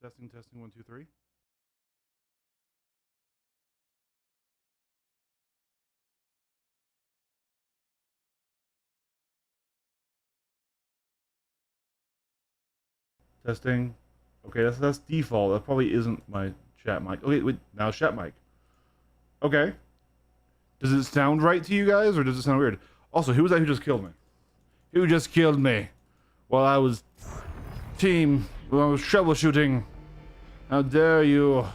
Testing, testing, 1, 2, 3. Testing. Okay, that's default. That probably isn't my chat mic. Okay, wait, now it's chat mic. Okay. Does it sound right to you guys, or does it sound weird? Also, who was that who just killed me? Who just killed me? While I was troubleshooting. How dare you?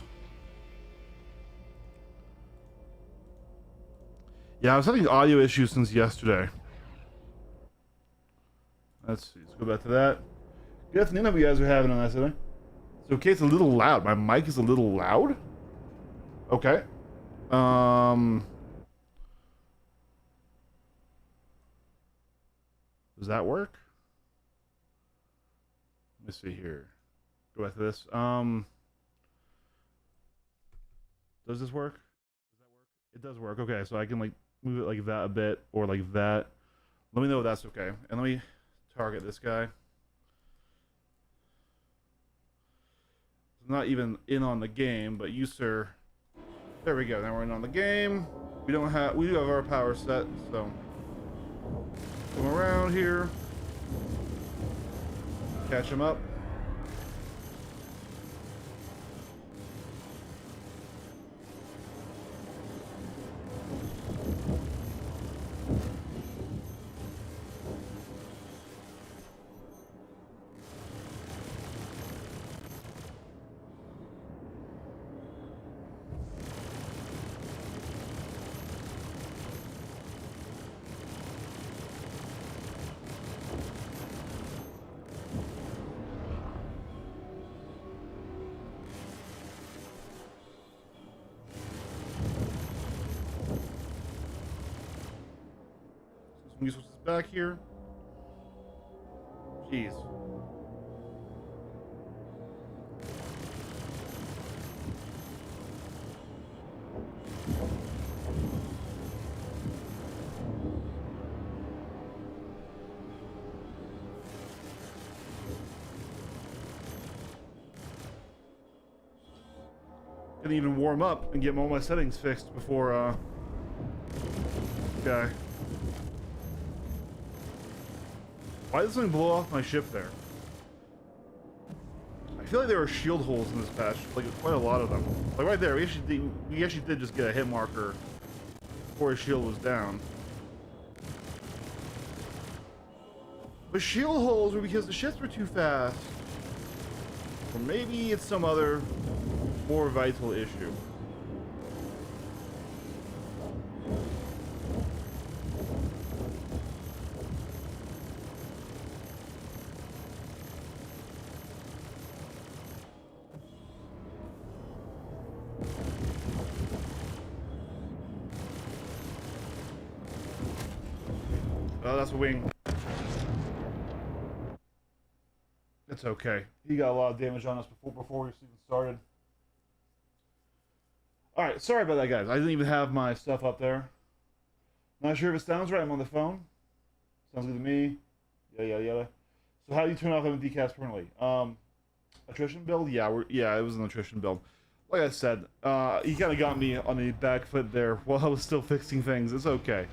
Yeah, I was having audio issues since yesterday. Let's see. Let's go back to that. Good afternoon, hope you guys are having a nice day. It's okay, it's a little loud. My mic is a little loud? Okay. Does that work? Let me see here. Go back to this. Does this work? Does that work? It does work. Okay, so I can like move it like that a bit or like that. Let me know if that's okay. And let me target this guy. I'm not even in on the game, but you, sir. There we go. Now we're in on the game. We do have our power set, so come around here. Catch him up. Let me switch this back here. Jeez. Gonna even warm up and get all my settings fixed before okay. Why did something blow off my ship there? I feel like there were shield holes in this patch, like quite a lot of them. Like right there, we actually did just get a hit marker before his shield was down. But shield holes were because the ships were too fast. Or maybe it's some other more vital issue. Oh, that's a wing. It's okay. He got a lot of damage on us before we even started. Alright, sorry about that, guys. I didn't even have my stuff up there. Not sure if it sounds right. I'm on the phone. Sounds good to me. Yada. So how do you turn off MD cast permanently? Attrition build? Yeah, it was an attrition build. Like I said, he kind of got me on the back foot there while I was still fixing things. It's okay.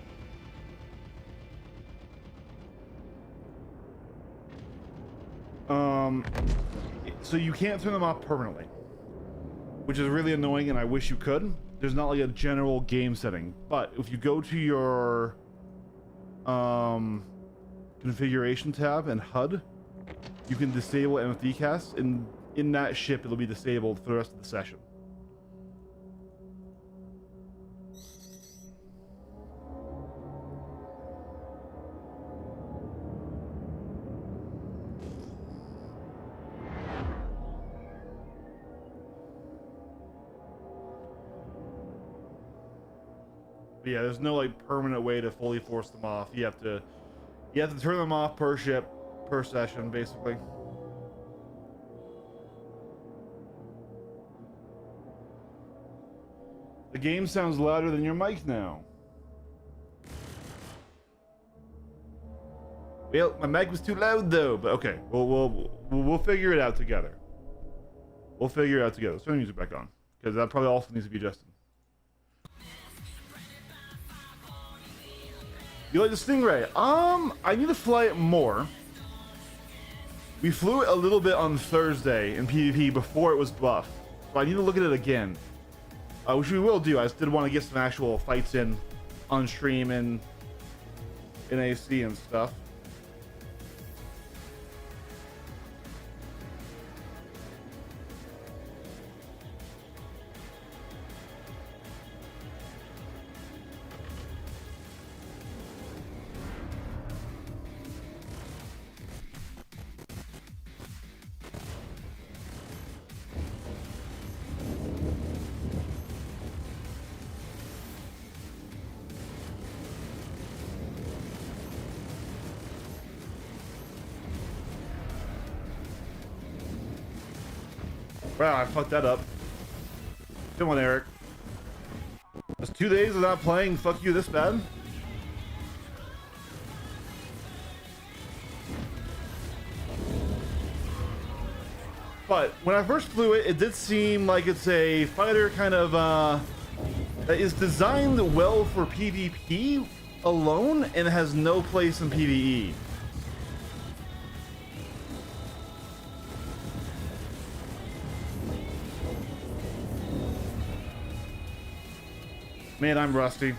So you can't turn them off permanently, which is really annoying, and I wish you could. There's not like a general game setting, but if you go to your configuration tab and HUD, you can disable MFD cast, and in that ship it'll be disabled for the rest of the session. But yeah, there's no like permanent way to fully force them off. You have to turn them off per ship, per session, basically. The game sounds louder than your mic now. Well, my mic was too loud though, but okay, we'll figure it out together. We'll figure it out together. Let's turn the music back on, because that probably also needs to be adjusted. You like the Stingray? I need to fly it more. We flew it a little bit on Thursday in PvP before it was buffed, so I need to look at it again. Which we will do. I just did want to get some actual fights in on stream and in AC and stuff. Wow, I fucked that up. Come on, Eric. That's 2 days of not playing Fuck You this bad? But when I first flew it, it did seem like it's a fighter kind of, that is designed well for PvP alone and has no place in PvE. Man, I'm rusty.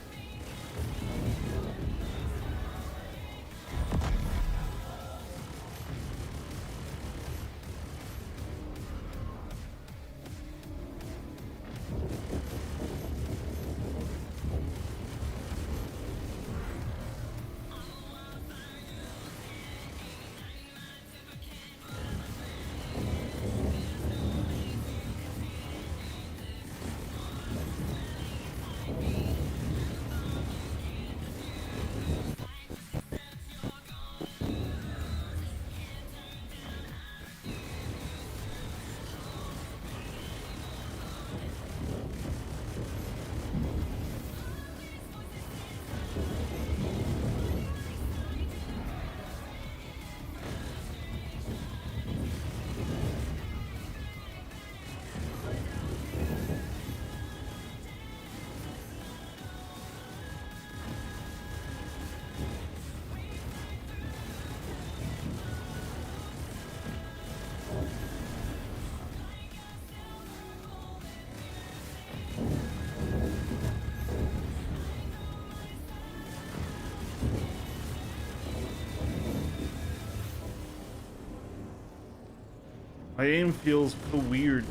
My aim feels so weird.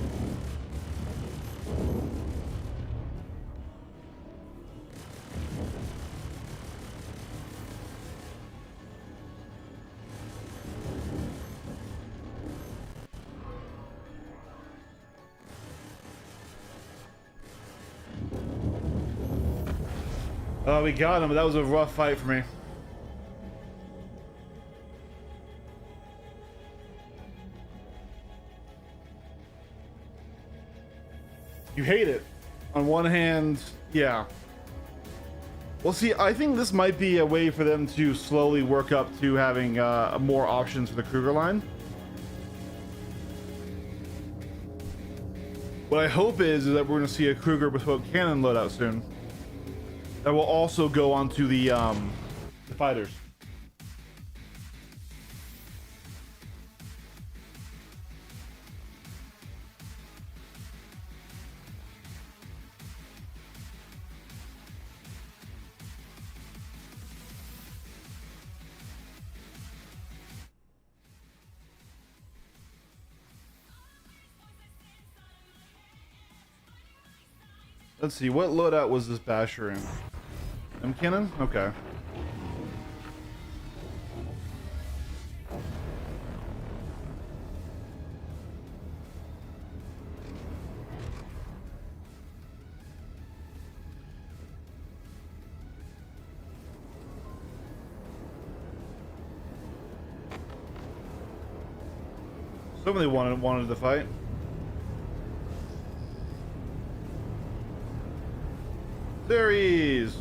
Oh, we got him, but that was a rough fight for me. You hate it. On one hand, yeah. Well, see, I think this might be a way for them to slowly work up to having more options for the Kruger line. What I hope is that we're going to see a Kruger bespoke cannon loadout soon. That will also go onto the fighters. Let's see, what loadout was this Basher in? M cannon? Okay. Somebody wanted to fight. There he is.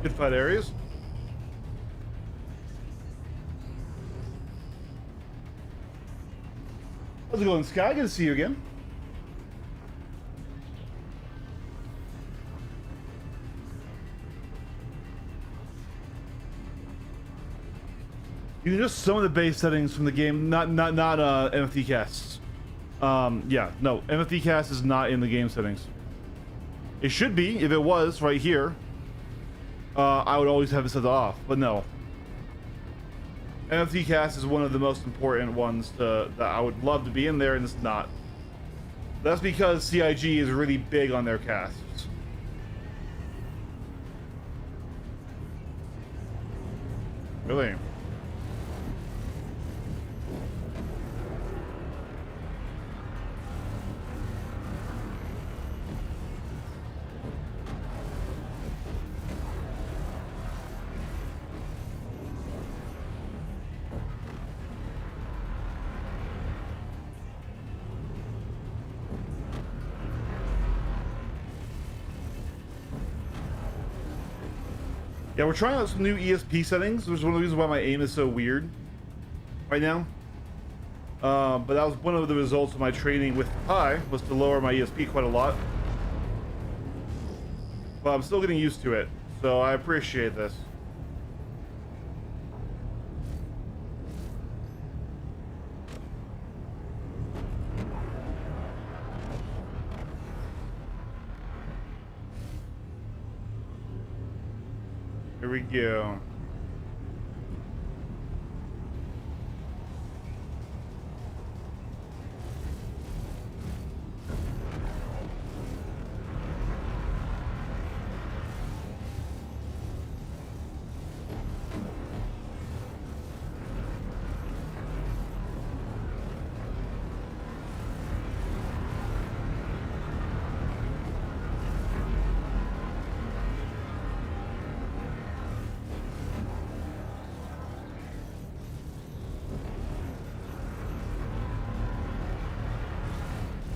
Good fight areas. How's it going, Sky? Good to see you again. You can just some of the base settings from the game, not MFT casts. Yeah, no, MFT cast is not in the game settings. It should be. If it was right here, I would always have it set off, but no. NFT cast is one of the most important ones that I would love to be in there, and it's not. That's because CIG is really big on their casts. Really? Yeah, we're trying out some new ESP settings, which is one of the reasons why my aim is so weird right now. But that was one of the results of my training with Pi, was to lower my ESP quite a lot. But I'm still getting used to it, so I appreciate this. Here we go.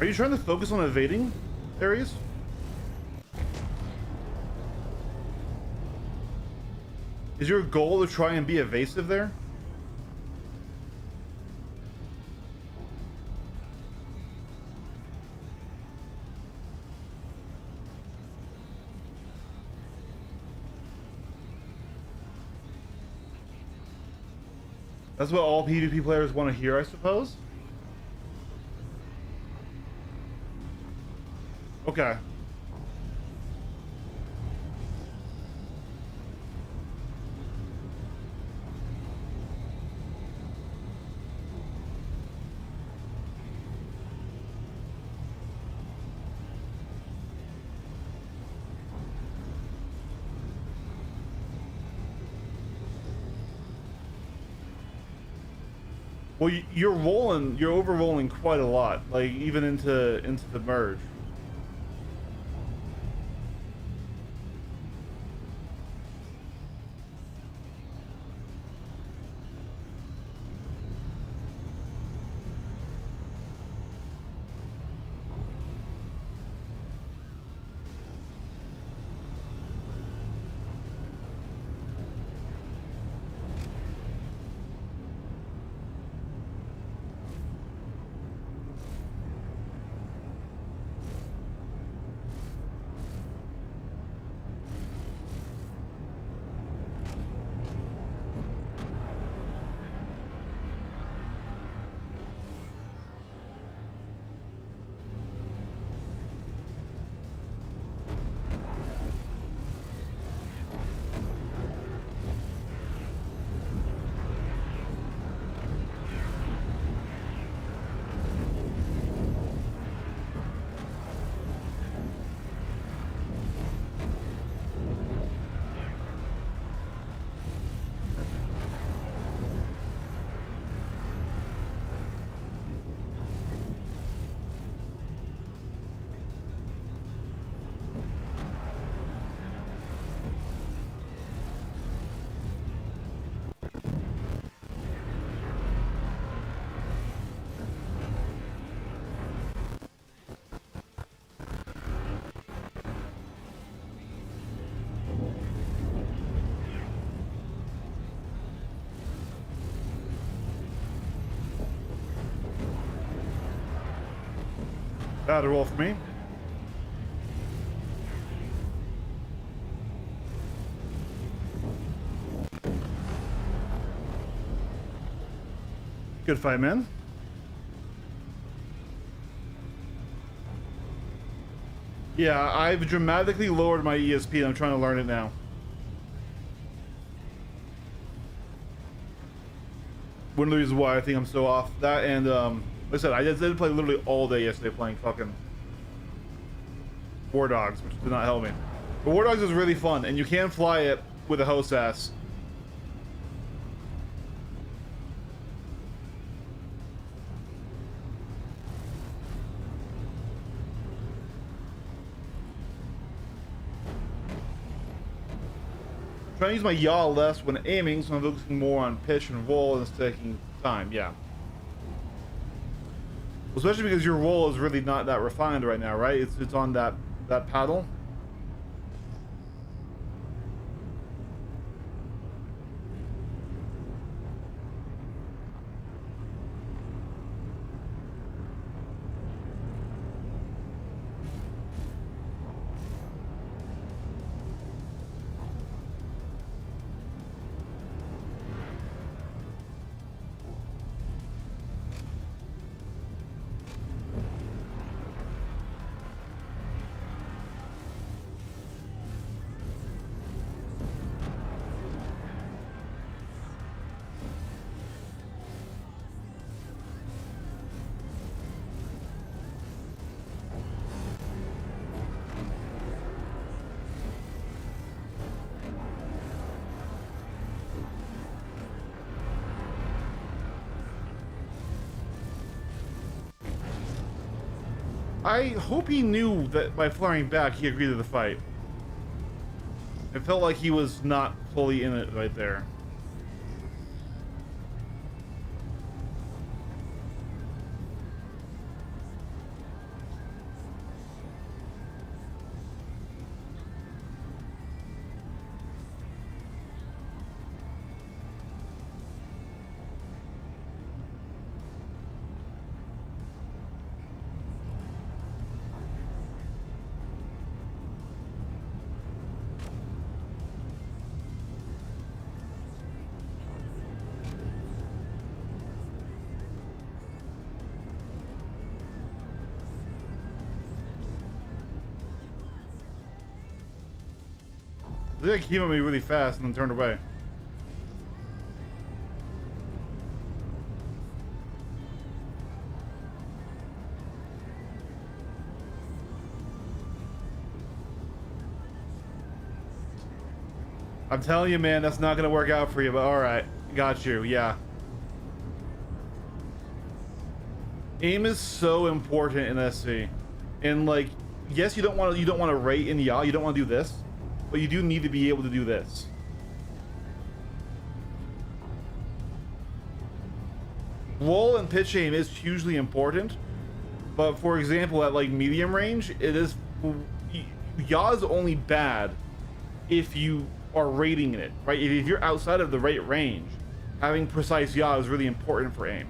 Are you trying to focus on evading areas? Is your goal to try and be evasive there? That's what all PvP players want to hear, I suppose. Okay. Well, you're over rolling quite a lot, like even into the merge. Bad roll for me. Good fight, man. Yeah, I've dramatically lowered my ESP and I'm trying to learn it now. One of the reasons why I think I'm so off. That and, like I said, I just did play literally all day yesterday playing fucking War Dogs, which did not help me. But War Dogs is really fun, and you can fly it with a host ass. Trying to use my yaw less when aiming, so I'm focusing more on pitch and roll and it's taking time, yeah. Especially because your roll is really not that refined right now, right? It's on that paddle. I hope he knew that by flaring back he agreed to the fight. It felt like he was not fully in it right there. They came at me really fast and then turned away. I'm telling you, man, that's not gonna work out for you, but alright. Got you, yeah. Aim is so important in SC. And like, yes, you don't want to rate in yaw, you don't want to do this. But you do need to be able to do this. Roll and pitch aim is hugely important, but for example, at like medium range, it is yaw is only bad if you are rating it, right? If you're outside of the rate range, having precise yaw is really important for aim.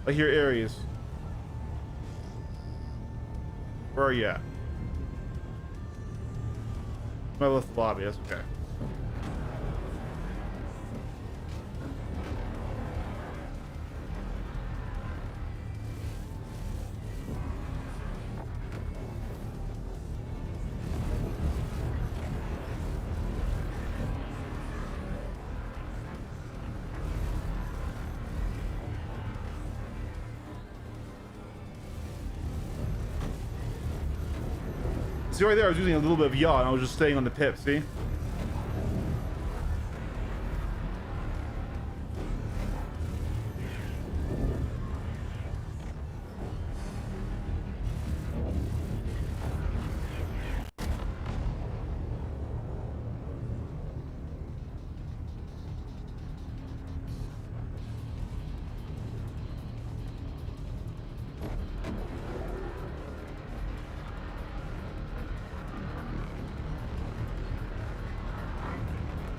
Like your Aries. Where are you at? I left the lobby, that's okay. See right there, I was using a little bit of yaw and I was just staying on the tip, see?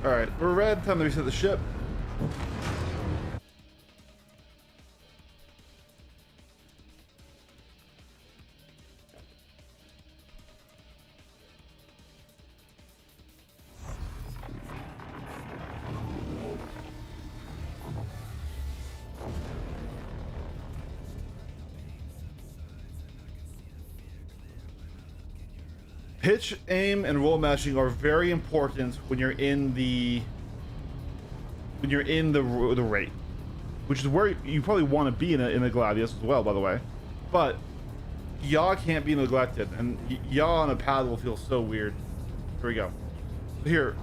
Alright, we're red. Time to reset the ship. Pitch, aim, and roll matching are very important when you're in the rate, which is where you probably want to be in a Gladius as well, by the way. But yaw can't be neglected, and yaw on a paddle feels so weird. Here we go. Here,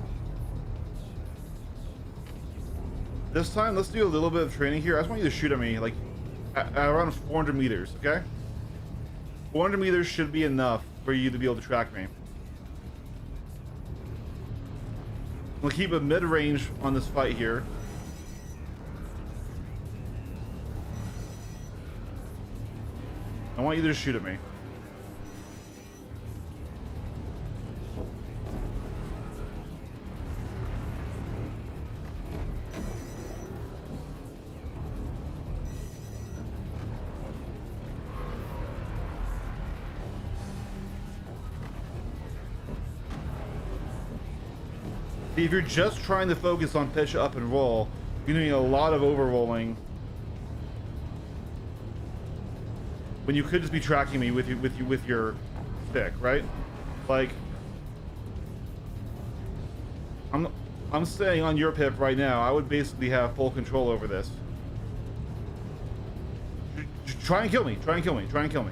this time let's do a little bit of training here. I just want you to shoot at me like at around 400 meters, okay? 400 meters should be enough for you to be able to track me. We'll keep a mid-range on this fight here. I want you to shoot at me. If you're just trying to focus on pitch up and roll, you're doing a lot of over-rolling when you could just be tracking me with your stick, right? Like, I'm staying on your pip right now. I would basically have full control over this. Try and kill me. Try and kill me. Try and kill me.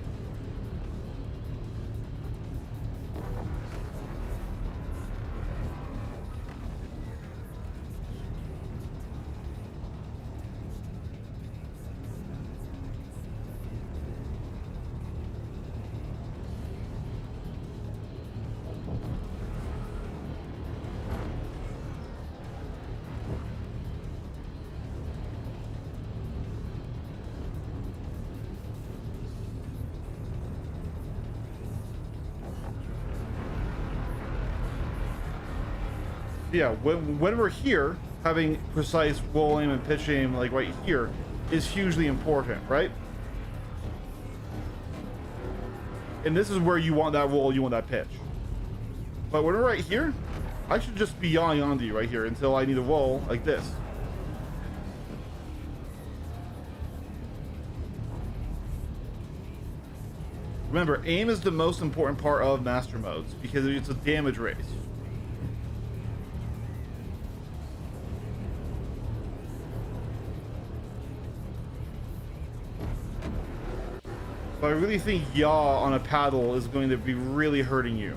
Yeah, when we're here, having precise roll aim and pitch aim like right here is hugely important, right? And this is where you want that roll, you want that pitch. But when we're right here, I should just be yawing onto you right here until I need a roll like this. Remember, aim is the most important part of master modes because it's a damage race. So I really think yaw on a paddle is going to be really hurting you.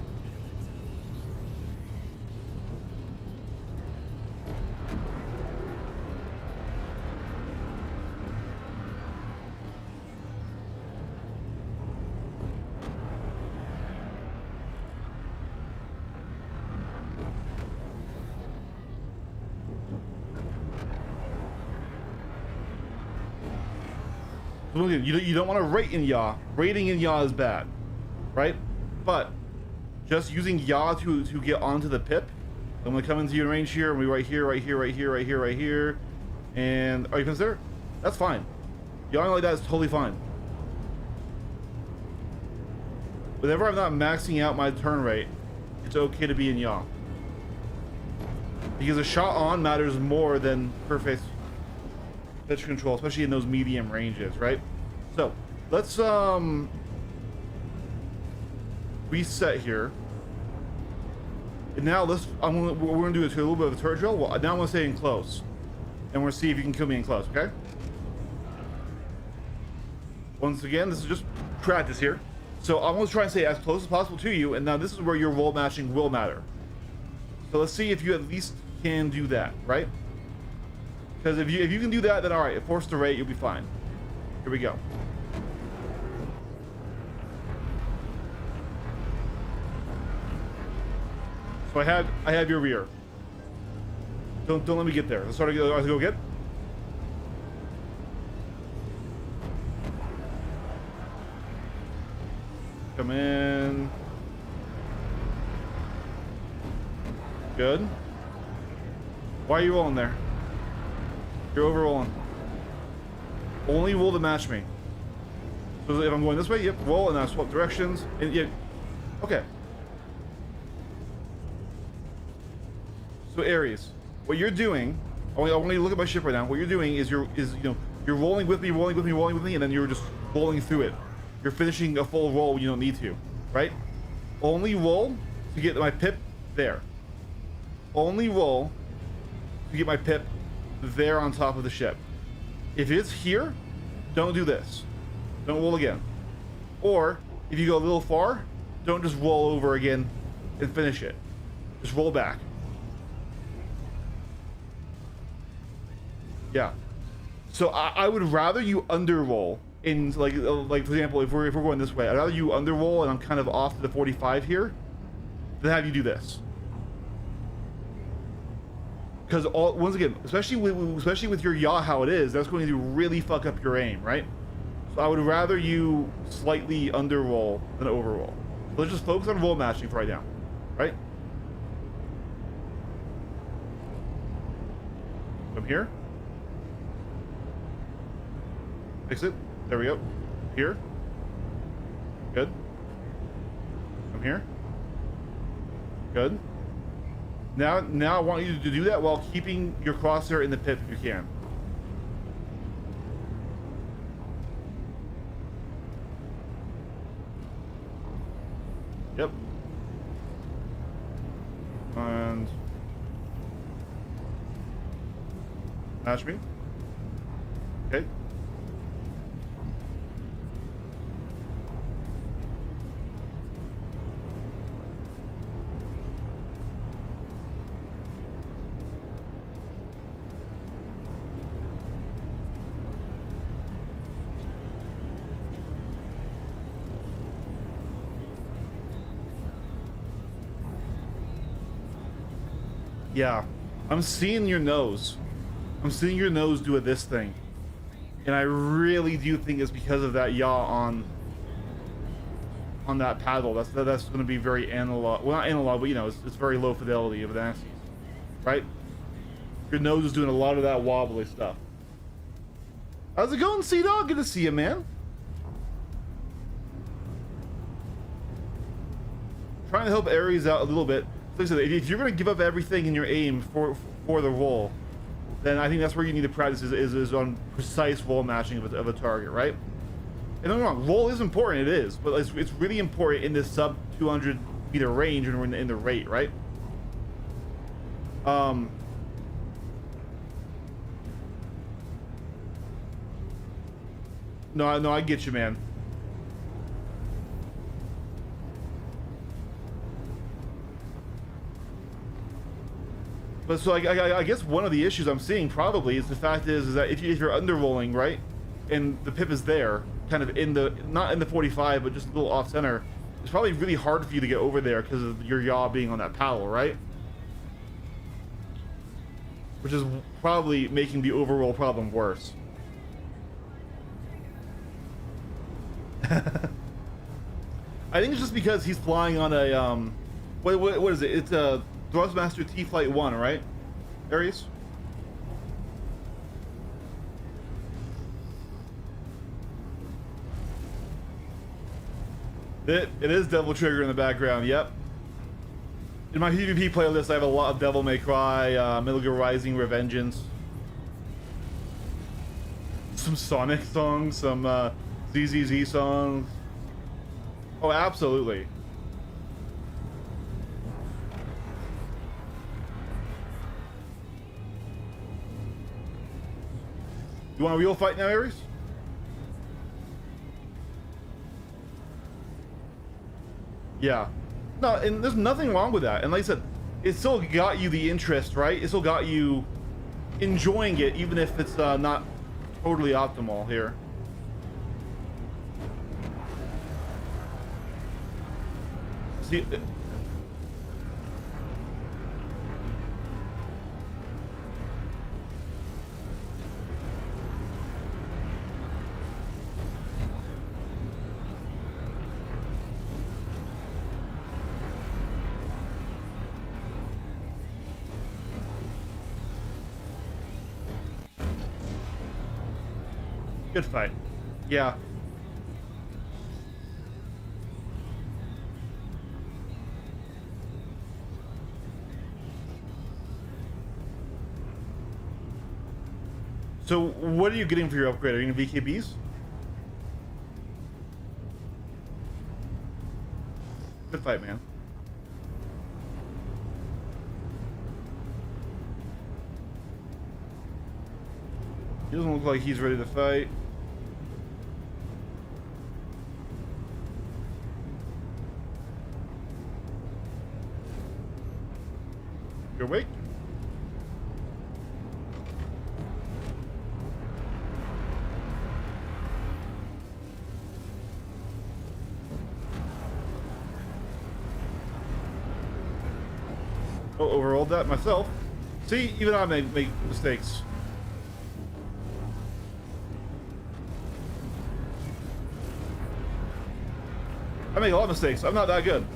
You don't want to rate in yaw. Rating in yaw is bad, right? But just using yaw to get onto the pip. I'm gonna come into your range here, and we right here, right here, right here, right here, right here. And are you consider? That's fine. Yawing like that is totally fine. Whenever I'm not maxing out my turn rate, it's okay to be in yaw. Because a shot on matters more than perfect pitch control, especially in those medium ranges, right? So let's reset here. And now we're gonna do a little bit of a turret drill. Well, now I'm gonna stay in close, and we're gonna see if you can kill me in close. Okay. Once again, this is just practice here. So I'm gonna try and stay as close as possible to you, and now this is where your roll matching will matter. So let's see if you at least can do that, right? Because if you can do that, then all right, force the rate, you'll be fine. Here we go. So I have your rear. Don't let me get there. Let's start to go get. Come in. Good. Why are you rolling there? You're over rolling. Only roll to match me. So if I'm going this way, yep, roll, and I swap directions. And yeah, okay. So Aries, what you're doing, I want you to look at my ship right now. What you're doing is you're rolling with me, and then you're just rolling through it. You're finishing a full roll when you don't need to, right? Only roll to get my pip there. Only roll to get my pip there on top of the ship. If it's here, don't do this. Don't roll again. Or if you go a little far, don't just roll over again and finish it. Just roll back. Yeah. So I would rather you under roll in like for example, if we're going this way, I'd rather you under roll and I'm kind of off to the 45 here than have you do this. Because once again, especially with your yaw how it is, that's going to really fuck up your aim, right? So I would rather you slightly under roll than over roll. So let's just focus on roll matching for right now, right? From here. Fix it. There we go. Here. Good. From here. Good. Now I want you to do that while keeping your crosshair in the pip if you can. Yep. And match me. Okay. Yeah, I'm seeing your nose. I'm seeing your nose do this thing. And I really do think it's because of that yaw on that paddle. That's going to be very analog. Well, not analog, but you know, it's very low fidelity of an axis, right? Your nose is doing a lot of that wobbly stuff. How's it going, Sea-Dog? Good to see you, man. Trying to help Aries out a little bit. Like I said, if you're going to give up everything in your aim for the roll, then I think that's where you need to practice is on precise roll matching of a target, right? And don't get me wrong, roll is important, it is, but it's really important in this sub 200 meter range when we're in the rate, right? No, I get you, man. But so I guess one of the issues I'm seeing probably is the fact is that if you're under-rolling, right, and the pip is there, kind of in the, not in the 45, but just a little off-center, it's probably really hard for you to get over there because of your yaw being on that paddle, right? Which is probably making the overroll problem worse. I think it's just because he's flying on a, what is it? It's a Thrustmaster T Flight 1, right? Aries? It is Devil Trigger in the background, yep. In my PvP playlist, I have a lot of Devil May Cry, Metal Gear Rising, Revengeance. Some Sonic songs, some ZZZ songs. Oh, absolutely. You want a real fight now, Aries? Yeah. No, and there's nothing wrong with that. And like I said, it still got you the interest, right? It still got you enjoying it, even if it's not totally optimal here. See... Good fight. Yeah. So, what are you getting for your upgrade? Are you getting VKBs? Good fight, man. He doesn't look like he's ready to fight. You awake? Oh, overrolled that myself. See, even I make mistakes. I make a lot of mistakes. I'm not that good.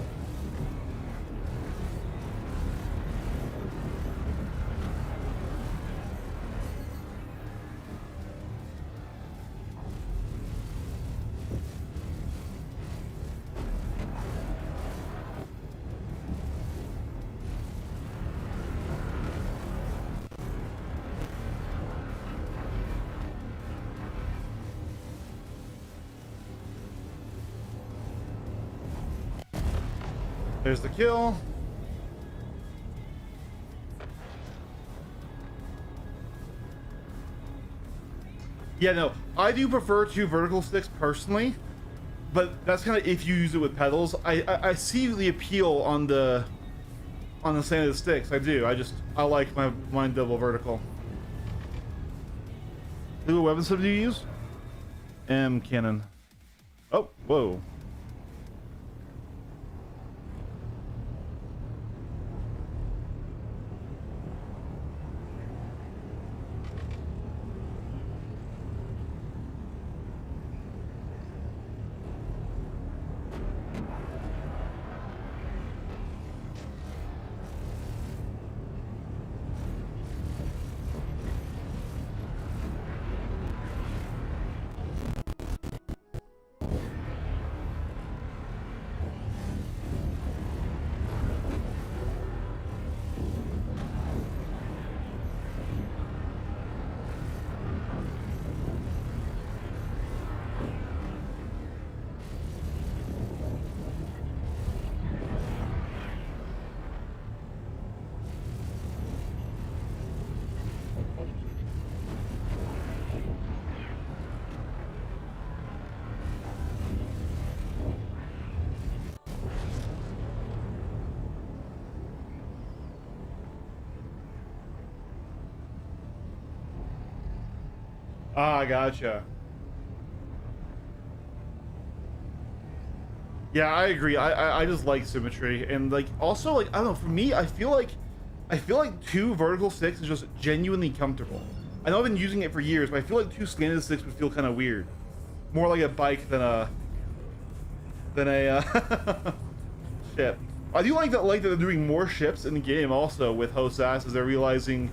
There's the kill. Yeah, no, I do prefer two vertical sticks personally, but that's kind of if you use it with pedals. I see the appeal on the slanted sticks. I do. I like mine double vertical. What weapon system do you use? M cannon. Oh, whoa. Ah, gotcha. Yeah, I agree. I just like symmetry, and like also like I don't know. For me, I feel like two vertical sticks is just genuinely comfortable. I know I've been using it for years, but I feel like two slanted sticks would feel kind of weird. More like a bike than a ship. I do like that they're doing more ships in the game also with Hosas as they're realizing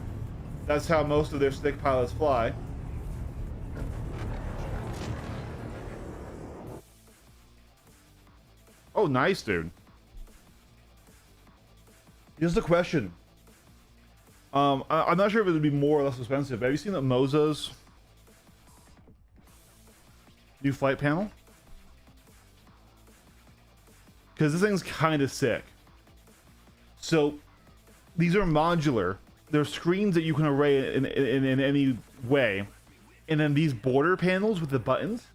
that's how most of their stick pilots fly. Oh, nice, dude. Here's the question. I'm not sure if it would be more or less expensive. Have you seen that Moza's new flight panel? Because this thing's kind of sick. So these are modular. They're screens that you can array in any way. And then these border panels with the buttons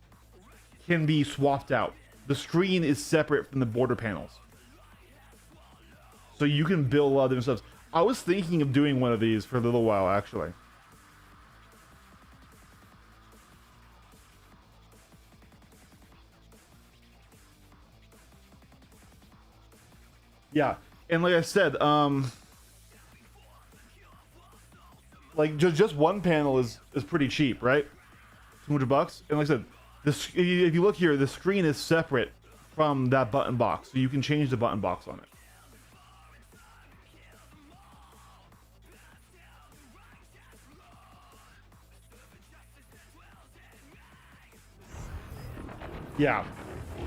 can be swapped out. The screen is separate from the border panels. So you can build a lot of different stuff. I was thinking of doing one of these for a little while, actually. Yeah, and like I said, like just one panel is pretty cheap, right? $200. And like I said, this, if you look here, the screen is separate from that button box, so you can change the button box on it. Yeah.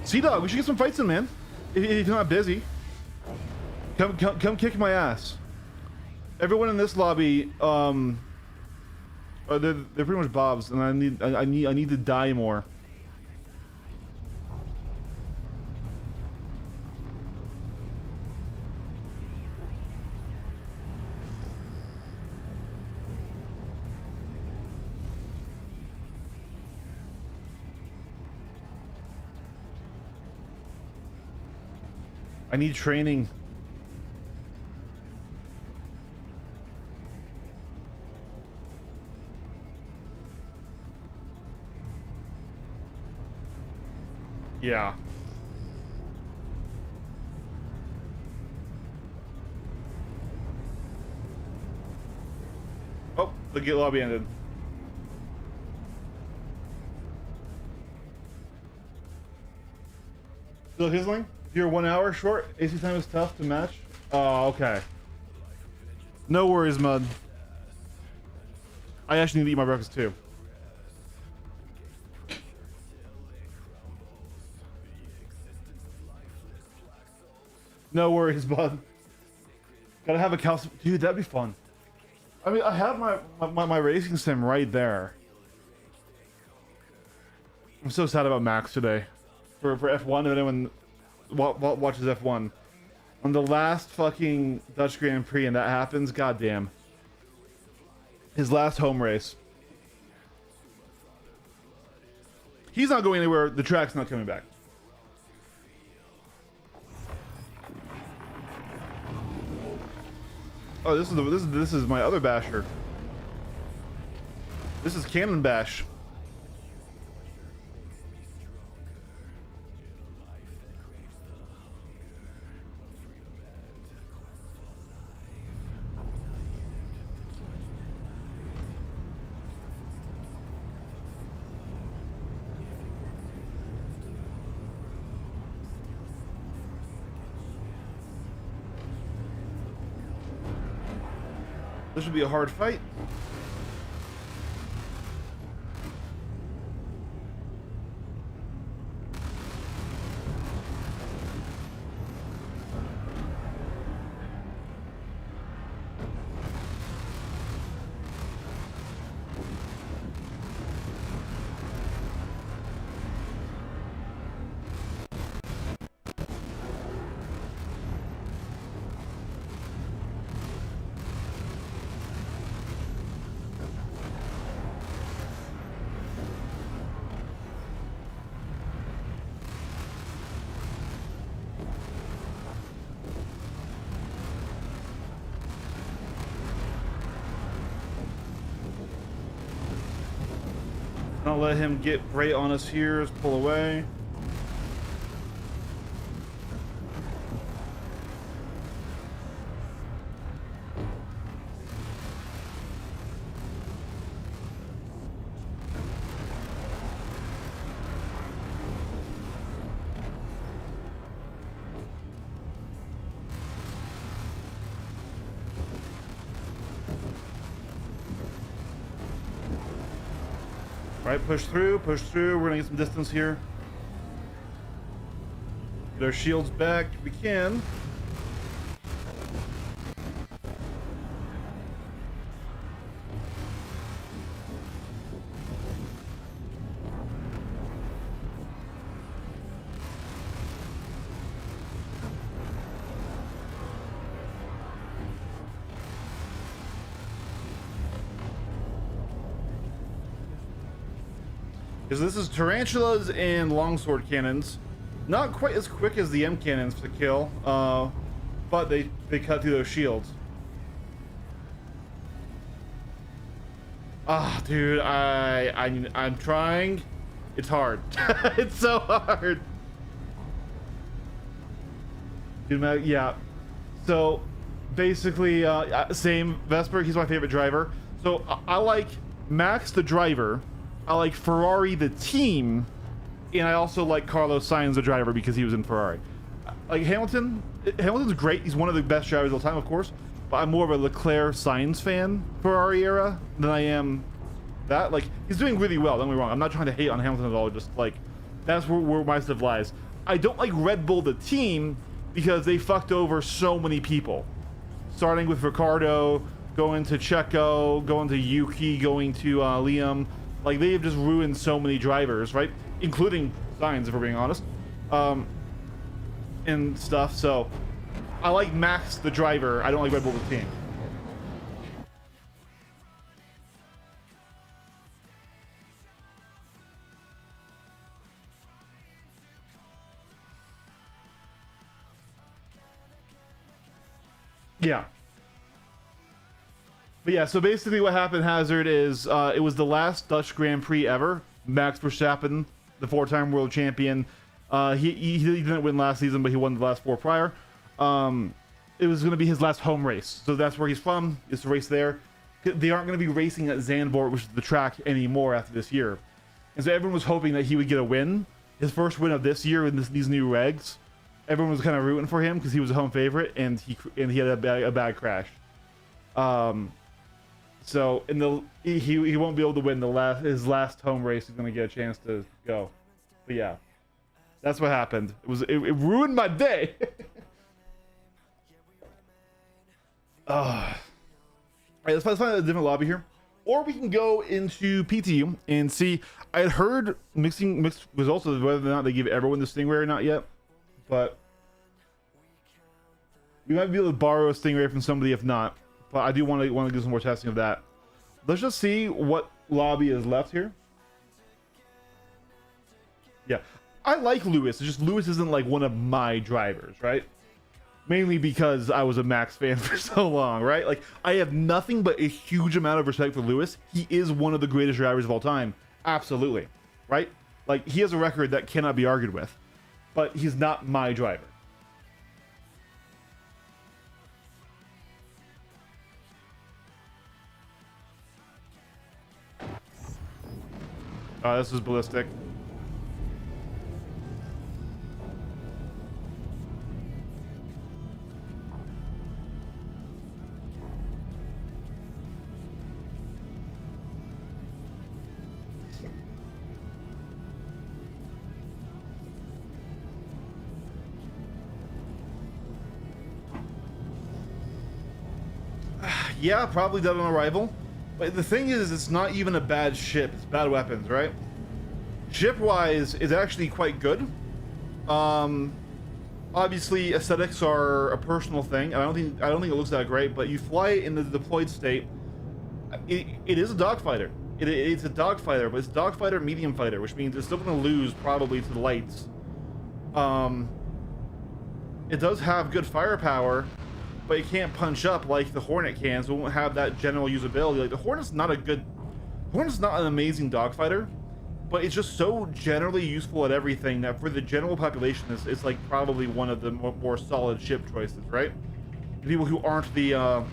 Sea-Dog, we should get some fights in, man. If you're not busy. Come kick my ass. Everyone in this lobby, they're pretty much Bobs, and I need to die more. I need training. Yeah. Oh, the gate lobby ended. Still hizzling? You're 1 hour short. AC time is tough to match. Oh, okay. No worries, Mud. I actually need to eat my breakfast too. No worries, Bud. Gotta have a calcium. Dude, that'd be fun. I mean, I have my racing sim right there. I'm so sad about Max today. For F1, if anyone watches F1. On the last fucking Dutch Grand Prix and that happens, goddamn. His last home race. He's not going anywhere, the track's not coming back. Oh, this is my other basher. This is Cannon Bash. This should be a hard fight. I'll let him get right on us here. Let's pull away. Right, push through, push through. We're gonna get some distance here. Get our shields back if we can. Because this is tarantulas and longsword cannons. Not quite as quick as the M cannons to kill, but they cut through those shields. Ah, dude, I'm trying. It's hard. It's so hard. Dude, yeah. So basically, same Vesper. He's my favorite driver. So I like Max the driver. I like Ferrari the team, and I also like Carlos Sainz the driver because he was in Ferrari. Like Hamilton's great. He's one of the best drivers of all time, of course. But I'm more of a Leclerc Sainz fan, Ferrari era, than I am that. Like, he's doing really well. Don't get me wrong. I'm not trying to hate on Hamilton at all. Just like that's where my stuff lies. I don't like Red Bull the team because they fucked over so many people, starting with Ricardo, going to Checo, going to Yuki, going to Liam. Like, they've just ruined so many drivers, right? Including Sainz, if we're being honest. And stuff, so I like Max the driver. I don't like Red Bull the team. Yeah. But yeah, so basically what happened, Hazard, is it was the last Dutch Grand Prix ever. Max Verstappen, the 4-time world champion, he didn't win last season, but he won the last 4 prior. It was going to be his last home race, so that's where he's from, is to race there. They aren't going to be racing at Zandvoort, which is the track, anymore after this year. And so everyone was hoping that he would get a win, his first win of this year in these new regs. Everyone was kind of rooting for him because he was a home favorite, and he had a bad crash. So he won't be able to win his last home race. He's going to get a chance to go. But yeah, that's what happened. It ruined my day. Alright, let's find a different lobby here. Or we can go into PTU and see. I had heard mixed results of whether or not they give everyone the Stingray or not yet. But we might be able to borrow a Stingray from somebody if not. But I do want to do some more testing of that. Let's just see what lobby is left here. Yeah, I like Lewis. It's just Lewis isn't like one of my drivers, right? Mainly because I was a Max fan for so long, right? Like, I have nothing but a huge amount of respect for Lewis. He is one of the greatest drivers of all time. Absolutely. Right? Like, he has a record that cannot be argued with. But he's not my driver. This is ballistic. Yeah, probably dead on arrival. But the thing is, it's not even a bad ship. It's bad weapons, right? Ship-wise, it's actually quite good. Obviously, aesthetics are a personal thing. I don't think it looks that great. But you fly it in the deployed state. It is a dogfighter. It's a dogfighter, but it's a dogfighter medium fighter, which means it's still going to lose probably to the lights. It does have good firepower, but it can't punch up like the Hornet can, so it won't have that general usability. Like, the Hornet's not an amazing dogfighter, but it's just so generally useful at everything that for the general population, it's like probably one of the more solid ship choices, right? The people who aren't the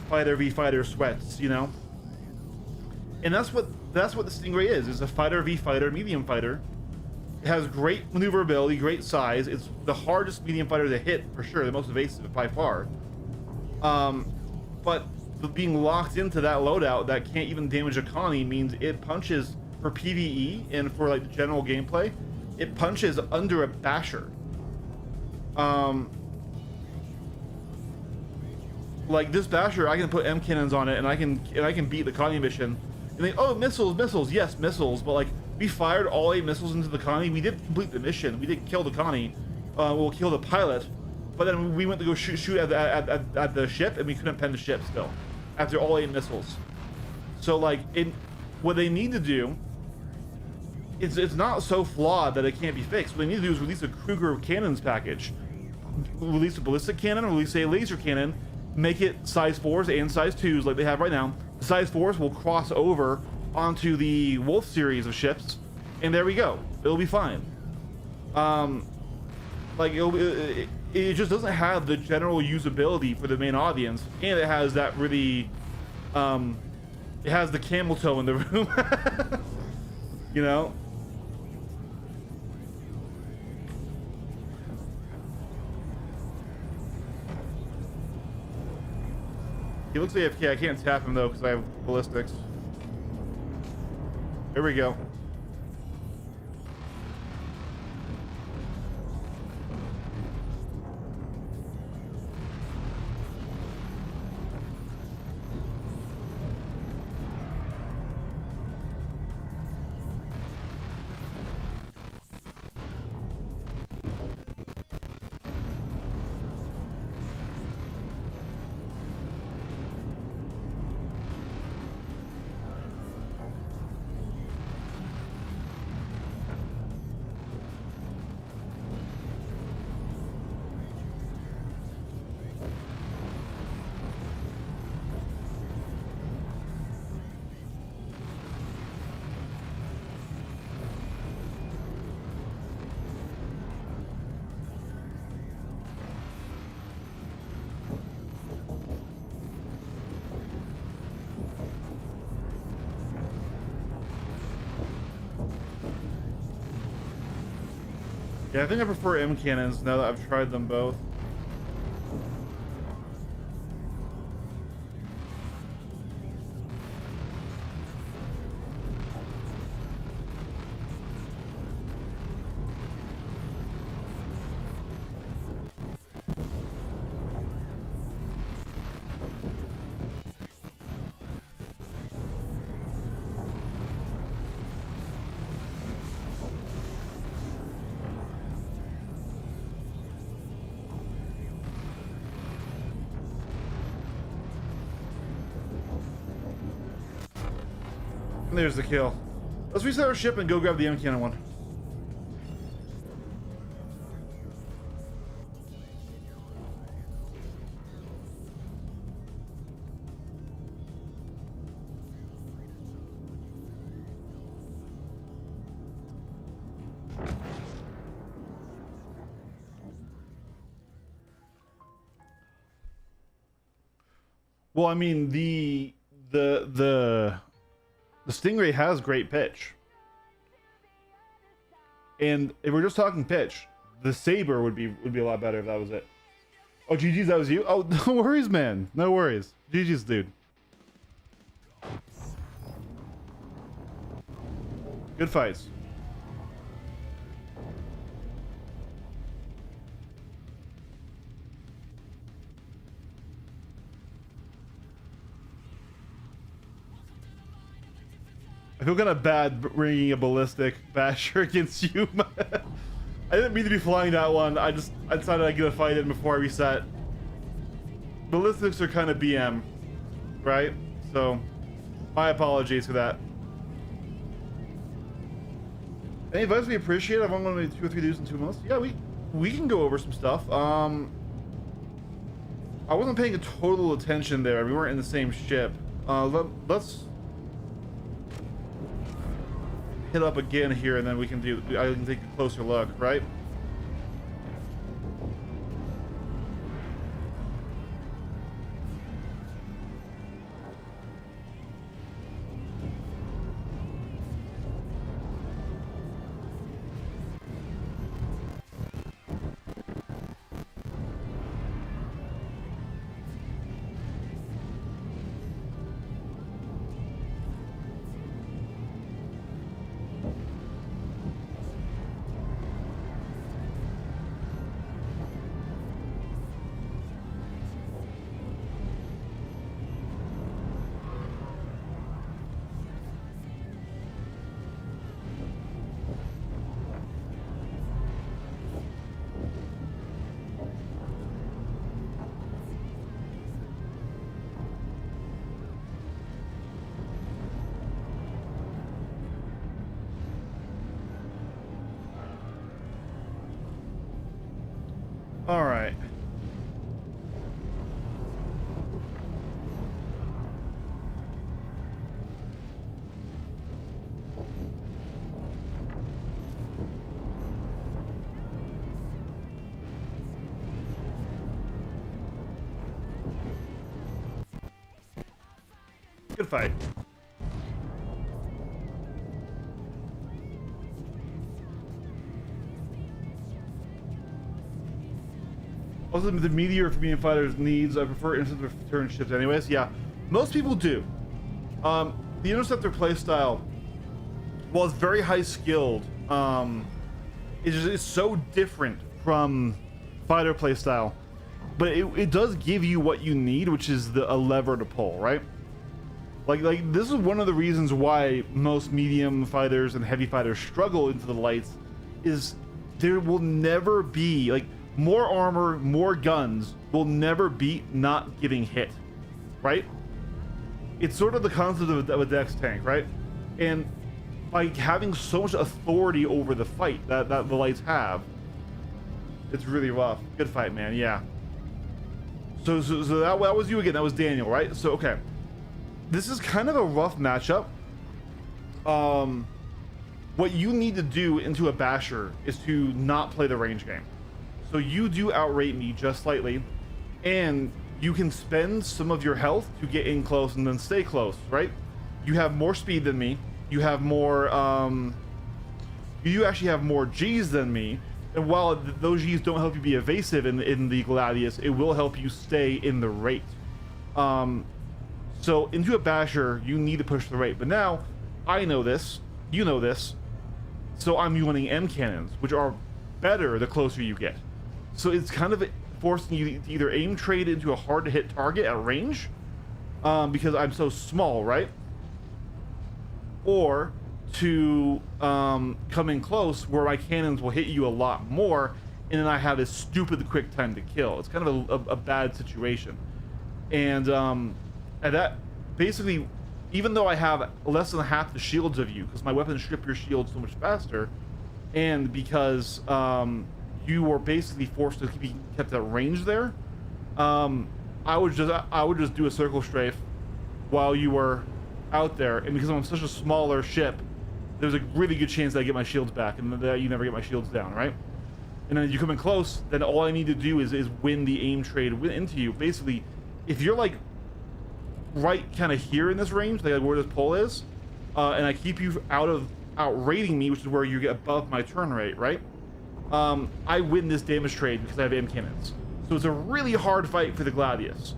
fighter v fighter sweats, you know. And that's what the Stingray is. It's a fighter v fighter, medium fighter. It has great maneuverability, great size. It's the hardest medium fighter to hit for sure, the most evasive by far. But being locked into that loadout that can't even damage a Connie means it punches for PvE and for like the general gameplay. It punches under a basher. Like this basher, I can put M cannons on it and I can beat the Connie mission. And they, oh, missiles, yes, missiles, but like, we fired all 8 missiles into the Connie. We did complete the mission. We didn't kill the Connie. We'll kill the pilot. But then we went to go shoot at the ship, and we couldn't pen the ship still after all 8 missiles. So like, what they need to do, it's not so flawed that it can't be fixed. What they need to do is release a Kruger cannons package, release a ballistic cannon, release a laser cannon, make it size 4s and size 2s like they have right now. The size 4s will cross over onto the Wolf series of ships, and there we go. It'll be fine. Like it just doesn't have the general usability for the main audience, and it has that really, it has the camel toe in the room, you know. He looks AFK. I can't tap him though because I have ballistics. Here we go. Yeah, I think I prefer M cannons now that I've tried them both. There's the kill. Let's reset our ship and go grab the M cannon one. Well, I mean, the Stingray has great pitch. And if we're just talking pitch, the Saber would be a lot better if that was it. Oh, GG's, that was you? Oh, no worries, man. No worries. GG's, dude. Good fights. I feel kind of bad bringing a ballistic basher against you. I didn't mean to be flying that one. I decided I'd get a fight in before I reset. Ballistics are kind of BM, right? So, my apologies for that. Any advice we appreciate? I've only made 2 or 3 dudes in 2 months. Yeah, we can go over some stuff. I wasn't paying a total attention there. We weren't in the same ship. Let's hit up again here, and then I can take a closer look, right? All right. Good fight. Also, the Meteor for medium fighters needs, I prefer instant return ships anyways. Yeah, most people do. The Interceptor playstyle, while it's very high skilled, it's so different from fighter playstyle. But it does give you what you need, which is a lever to pull, right? Like this is one of the reasons why most medium fighters and heavy fighters struggle into the lights, is there will never be, like, more armor, more guns will never beat not getting hit, right? It's sort of the concept of a dex tank, right? And by having so much authority over the fight that the lights have, it's really rough. Good fight, man. Yeah. So that was you again. That was Daniel, right? So okay, this is kind of a rough matchup. What you need to do into a basher is to not play the range game. So you do outrate me just slightly, and you can spend some of your health to get in close and then stay close, right? You have more speed than me. You have more, you actually have more G's than me, And while those G's don't help you be evasive in the Gladius, it will help you stay in the rate. So into a basher, you need to push the rate. But now, I know this, you know this, so I'm running M cannons, which are better the closer you get. So it's kind of forcing you to either aim trade into a hard to hit target at range, because I'm so small, right? Or to come in close where my cannons will hit you a lot more, and then I have this stupid quick time to kill. It's kind of a bad situation. And that basically, even though I have less than half the shields of you, because my weapons strip your shields so much faster, and because you were basically forced to be kept at range there, I would just do a circle strafe while you were out there, and because I'm such a smaller ship, there's a really good chance that I get my shields back, and that you never get my shields down, right? And then you come in close, then all I need to do is win the aim trade into you. Basically, if you're like right kind of here in this range, like where this pole is, and I keep you outrating me, which is where you get above my turn rate, right? I win this damage trade because I have aim cannons. So it's a really hard fight for the Gladius.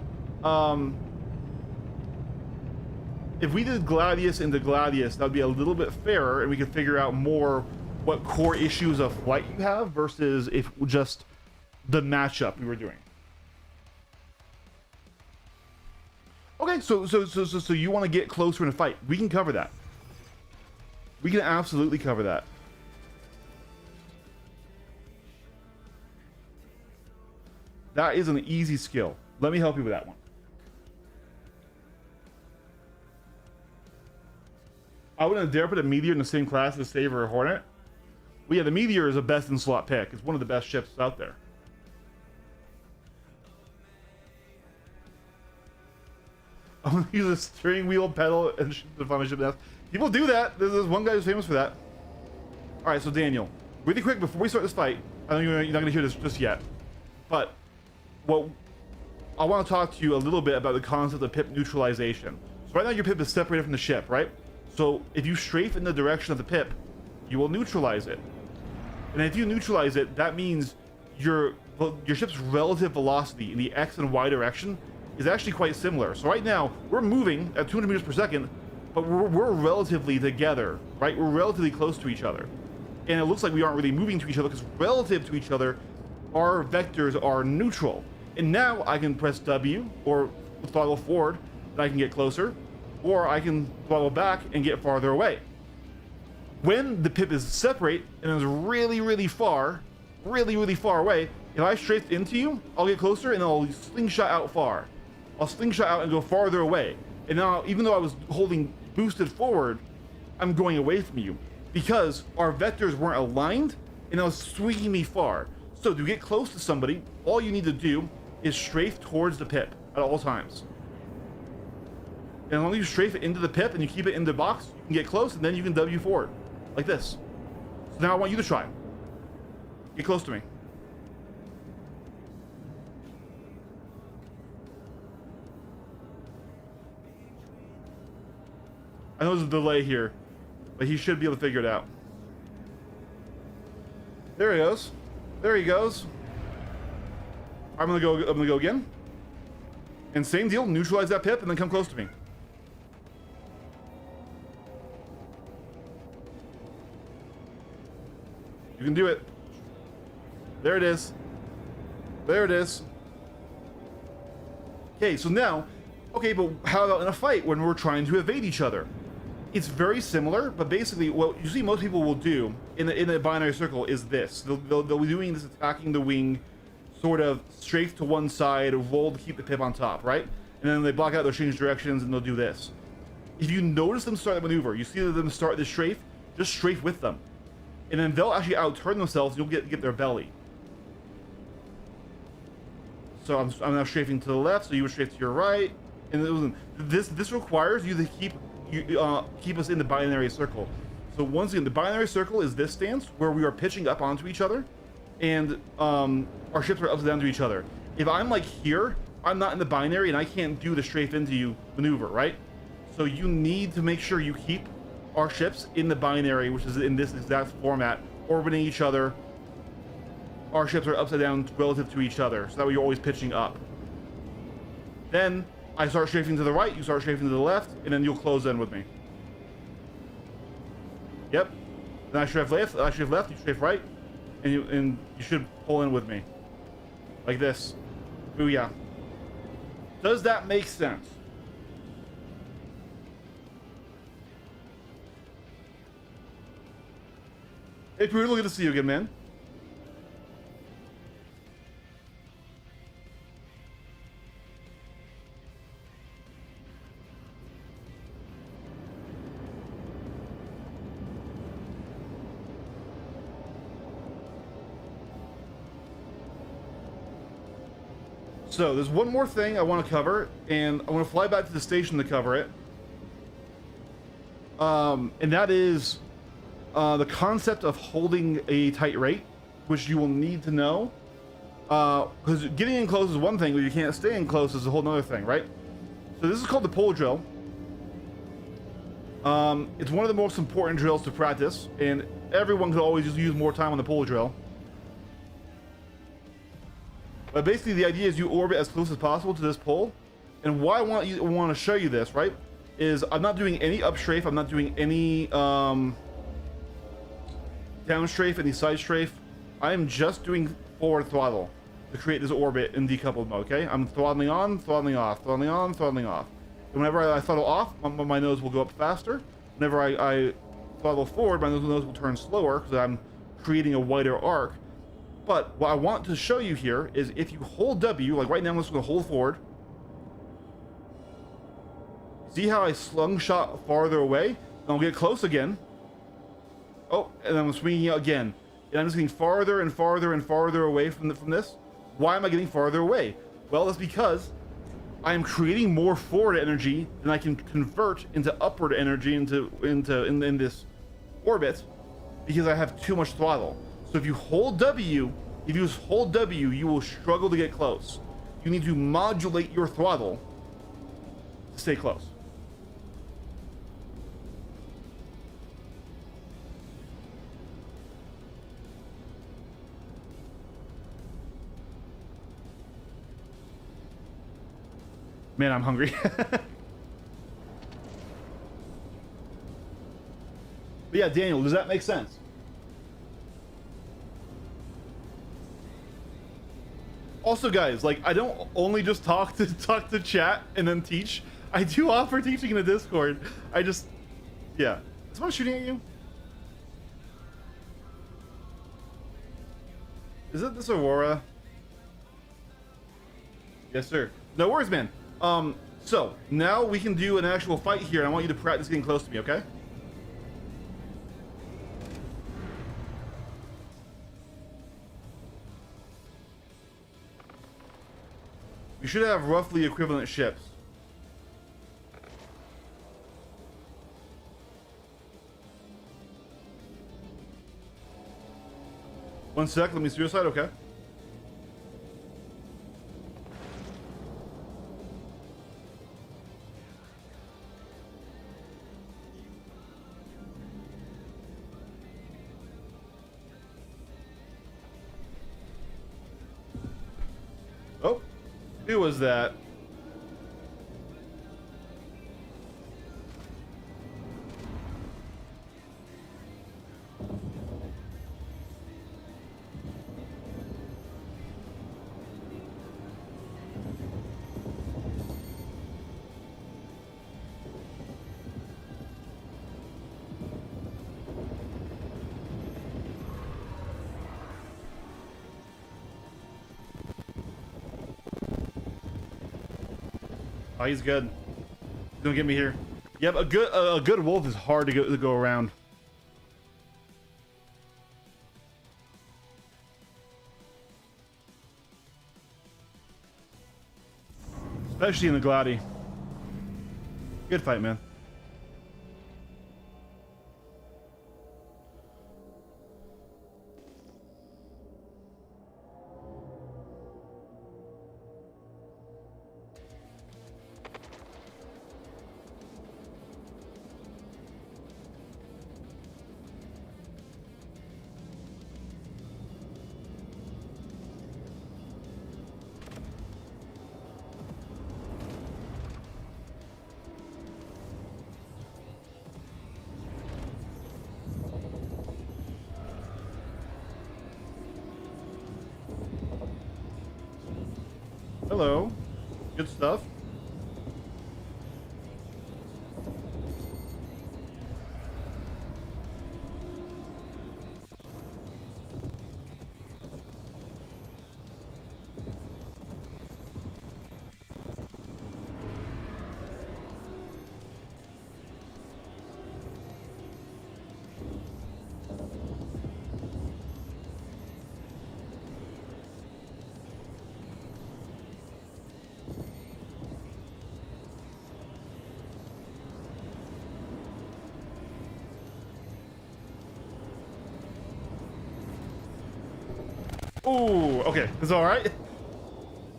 If we did Gladius into Gladius, that would be a little bit fairer, and we could figure out more what core issues of flight you have versus if just the matchup we were doing. Okay, so you want to get closer in a fight. We can cover that. We can absolutely cover that. That is an easy skill. Let me help you with that one. I wouldn't dare put a Meteor in the same class as Saber or Hornet. Well, yeah, the Meteor is a best in slot pick. It's one of the best ships out there. I'm gonna use a steering wheel pedal and shoot the final ship nest. People do that. There's one guy who's famous for that. All right, so Daniel, really quick before we start this fight, I know you're not gonna hear this just yet, but I want to talk to you a little bit about the concept of pip neutralization. So right now your pip is separated from the ship, right? So if you strafe in the direction of the pip, you will neutralize it. And if you neutralize it, that means your ship's relative velocity in the X and Y direction is actually quite similar. So right now, we're moving at 200 meters per second, but we're relatively together, right? We're relatively close to each other. And it looks like we aren't really moving to each other because relative to each other, our vectors are neutral. And now I can press W or throttle forward and I can get closer, or I can throttle back and get farther away. When the pip is separate and is really far away, if I strafe into you, I'll get closer and I'll slingshot out far. I'll slingshot out and go farther away. And now, even though I was holding boosted forward, I'm going away from you because our vectors weren't aligned and it was swinging me far. So to get close to somebody, all you need to do is strafe towards the pip at all times. And as long as you strafe it into the pip and you keep it in the box, you can get close and then you can W forward. Like this. So now I want you to try. Get close to me. I know there's a delay here, but he should be able to figure it out. There he goes. There he goes. I'm gonna go again. And same deal, neutralize that pip and then come close to me. You can do it. There it is. There it is. Okay, so now, okay, but how about in a fight when we're trying to evade each other? It's very similar, but basically what you see most people will do in the binary circle is this. They'll be doing this attacking the wing, sort of strafe to one side, roll to keep the pip on top, right? And then they block out, they'll change directions, and they'll do this. If you notice them start the maneuver, you see them start the strafe, just strafe with them. And then they'll actually outturn themselves, and you'll get their belly. So I'm now strafing to the left, so you would strafe to your right. And this requires you to keep us in the binary circle. So once again, the binary circle is this stance where we are pitching up onto each other, and our ships are upside down to each other. If I'm like here, I'm not in the binary, and I can't do the strafe into you maneuver, right? So you need to make sure you keep our ships in the binary, which is in this exact format, orbiting each other, our ships are upside down relative to each other, so that way you're always pitching up. Then I start strafing to the right, you start strafing to the left, and then you'll close in with me. Yep. Then I strafe left, you strafe right, and you should pull in with me. Like this. Booyah. Does that make sense? Hey, Prude, good to see you again, man. So there's one more thing I want to cover, and I want to fly back to the station to cover it. And that is the concept of holding a tight rate, which you will need to know. Because getting in close is one thing, but you can't stay in close is a whole other thing, right? So this is called the pull drill. It's one of the most important drills to practice, and everyone could always just use more time on the pull drill. But basically, the idea is you orbit as close as possible to this pole. And why I want to show you this, right, is I'm not doing any up strafe. I'm not doing any down strafe, any side strafe. I am just doing forward throttle to create this orbit in decoupled mode. Okay, I'm throttling on, throttling off, throttling on, throttling off. And whenever I throttle off, my nose will go up faster. Whenever I throttle forward, my nose will turn slower because I'm creating a wider arc. But what I want to show you here is if you hold W, like right now I'm just going to hold forward. See how I slungshot farther away? And I'll get close again. Oh, and I'm swinging out again. And I'm just getting farther and farther and farther away from this. Why am I getting farther away? Well, that's because I am creating more forward energy than I can convert into upward energy in this orbit because I have too much throttle. So if you hold W, you will struggle to get close. You need to modulate your throttle to stay close. Man, I'm hungry. But yeah, Daniel, does that make sense? Also, guys, like, I don't only just talk to chat and then teach. I do offer teaching in the Discord. Yeah. Is someone shooting at you? Is it this Aurora? Yes, sir. No worries, man. So now we can do an actual fight here. I want you to practice getting close to me, okay? We should have roughly equivalent ships. One sec, let me suicide, okay. Oh, who was that? Oh, he's good. He's gonna get me here. Yep, a good wolf is hard to go around. Especially in the Gladi. Good fight, man. Hello. Good stuff. Ooh, okay. It's all right.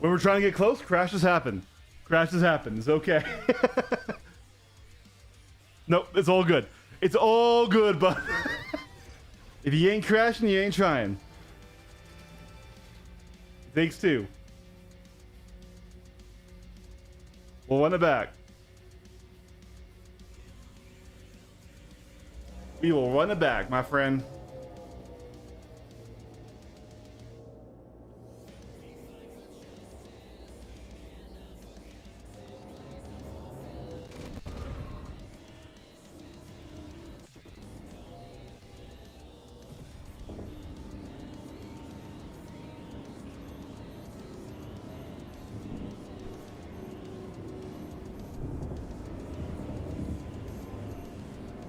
When we're trying to get close, crashes happen. Crashes happen. It's okay. Nope, it's all good. It's all good, but if you ain't crashing, you ain't trying. Takes two. We'll run it back. We will run it back, my friend.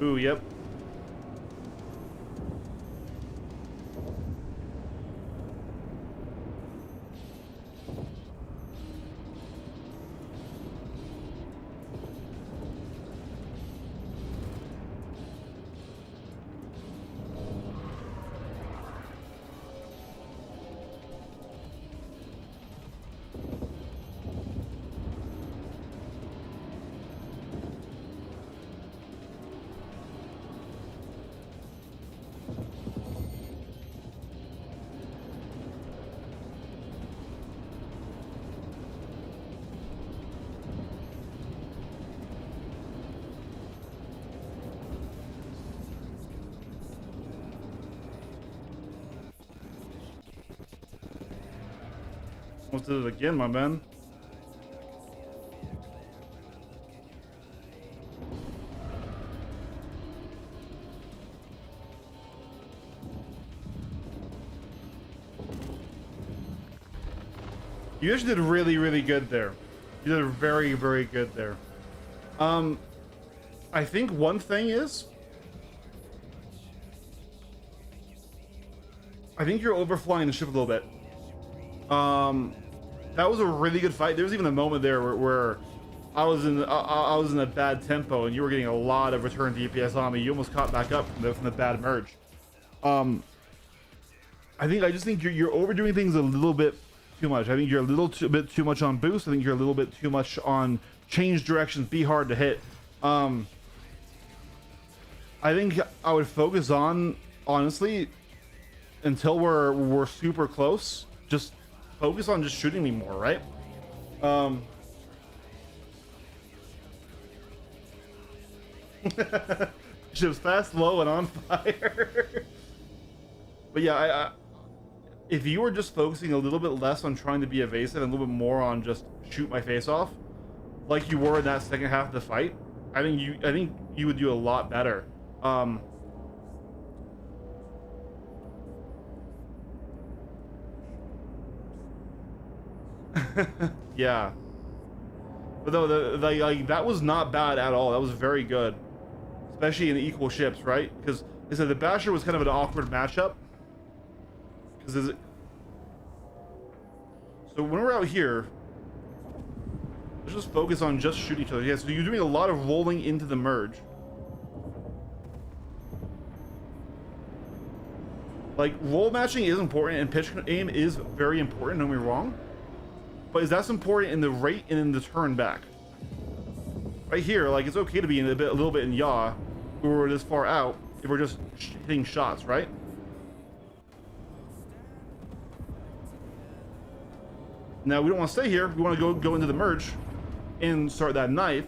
Ooh, yep. Almost did it again, my man. You actually did really, really good there. You did very, very good there. I think one thing is, I think you're overflying the ship a little bit. That was a really good fight. There was even a moment there where I was in a bad tempo and you were getting a lot of return DPS on me. You almost caught back up from the bad merge. I just think you're overdoing things a little bit too much. I think you're a little bit too much on boost. I think you're a little bit too much on change directions, be hard to hit. I think I would focus on, honestly, until we're super close, just focus on just shooting me more, right? Ship's fast, low, and on fire. But yeah, if you were just focusing a little bit less on trying to be evasive and a little bit more on just shoot my face off, like you were in that second half of the fight, I think you would do a lot better. Yeah, but though like that was not bad at all. That was very good, especially in equal ships, right? Because they said the Basher was kind of an awkward matchup. Because so when we're out here, let's just focus on just shooting each other. Yeah, so you're doing a lot of rolling into the merge. Like, roll matching is important and pitch aim is very important, don't get me wrong. But is that important in the rate and in the turn back? Right here, like, it's okay to be in a little bit in yaw when we're this far out if we're just hitting shots, right? Now we don't want to stay here. We want to go into the merge and start that knife.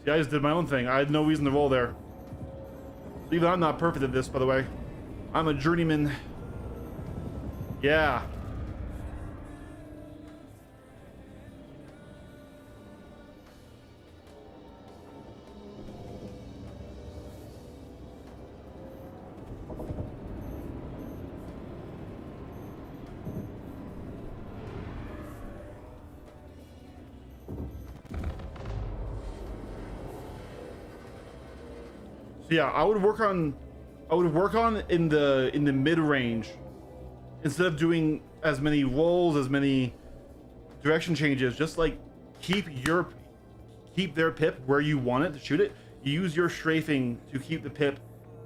See, I just did my own thing. I had no reason to roll there. Even I'm not perfect at this, by the way. I'm a journeyman. Yeah. So yeah, I would work on in the mid range instead of doing as many rolls, as many direction changes. Just like keep their pip where you want it to shoot it. You use your strafing to keep the pip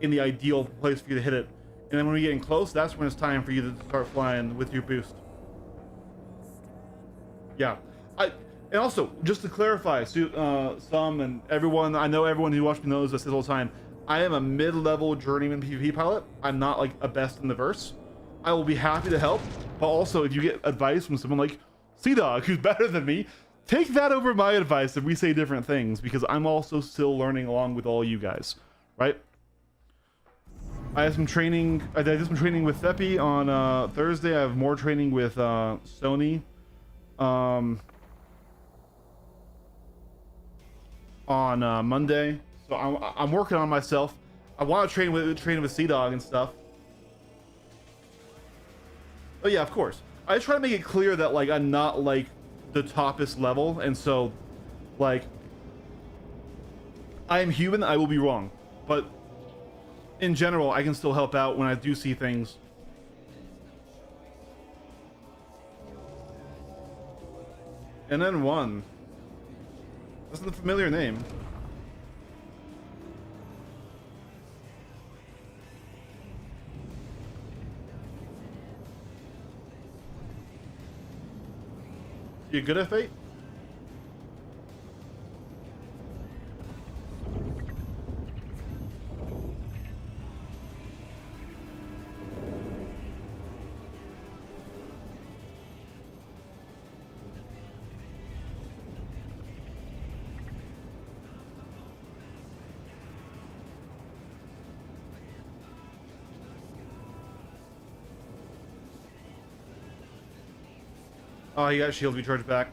in the ideal place for you to hit it. And then when we get in close, that's when it's time for you to start flying with your boost. Yeah. And also, just to clarify, some and everyone, I know everyone who watched me knows this the whole time, I am a mid-level journeyman PvP pilot. I'm not like a best in the verse. I will be happy to help, but also if you get advice from someone like Sea-Dog, who's better than me, take that over my advice if we say different things, because I'm also still learning along with all you guys, right? I have some training. I did some training with Thepi on Thursday. I have more training with Sony on Monday. So I'm working on myself. I want to train with Sea-Dog and stuff. Oh yeah, of course. I just try to make it clear that like I'm not like the toppest level, and so like I am human. I will be wrong, but in general, I can still help out when I do see things. And then one. That's a familiar name. You good at Fate? Oh, he got shield recharged back.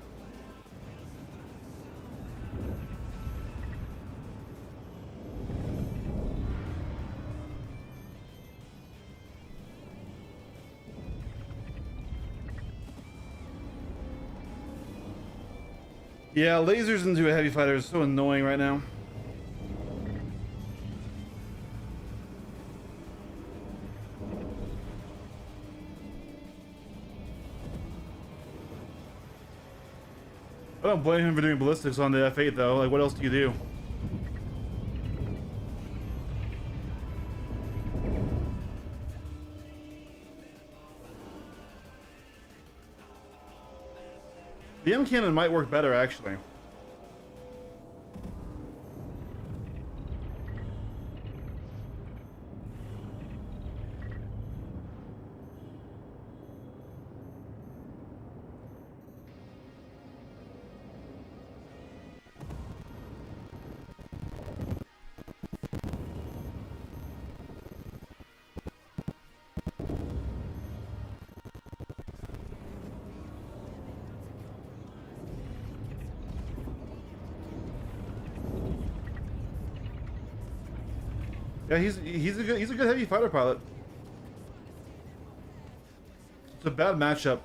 Yeah, lasers into a heavy fighter is so annoying right now. I don't blame him for doing ballistics on the F8 though. Like, what else do you do? The M cannon might work better actually. Yeah, he's a good heavy fighter pilot. It's a bad matchup.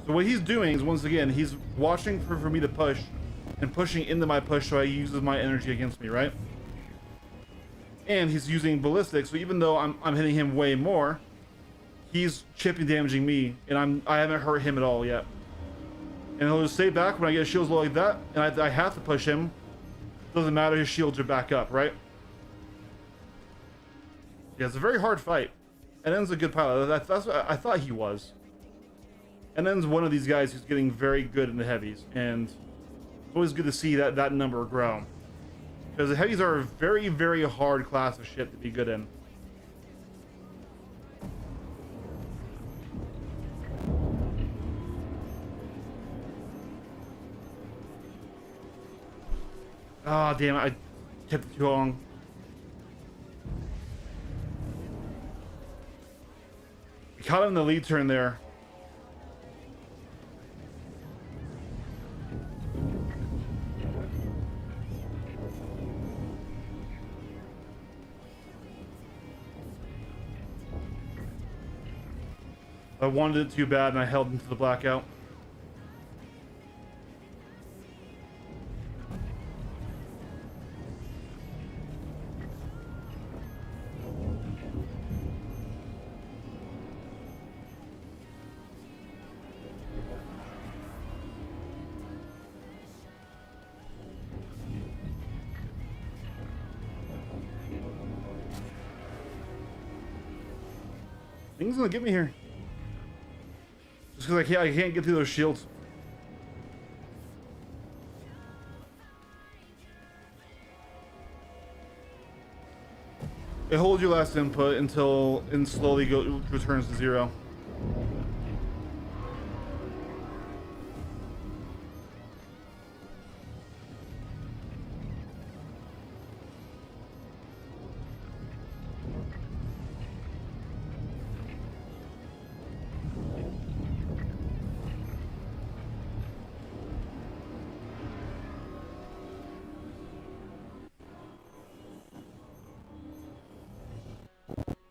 So what he's doing is, once again, he's watching for me to push and pushing into my push so he uses my energy against me, right? and he's using ballistic. So even though I'm hitting him way more, he's chipping damaging me, and I haven't hurt him at all yet. And he'll just stay back when I get shields low like that, and I have to push him. Doesn't matter, his shields are back up, right? Yeah, it's a very hard fight. And N's a good pilot. That's what I thought he was. And N's one of these guys who's getting very good in the heavies, and it's always good to see that number grow. Because the heavies are a very, very hard class of ship to be good in. Ah, oh, damn it, I kept it too long. We caught him in the lead turn there. I wanted it too bad and I held into the blackout. Things gonna get me here. Just because I can't get through those shields. It holds your last input until and slowly returns to 0.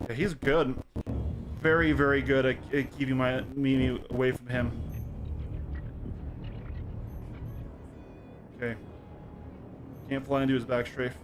Yeah, he's good. Very, very good at keeping me away from him. Okay. Can't fly into his back strafe.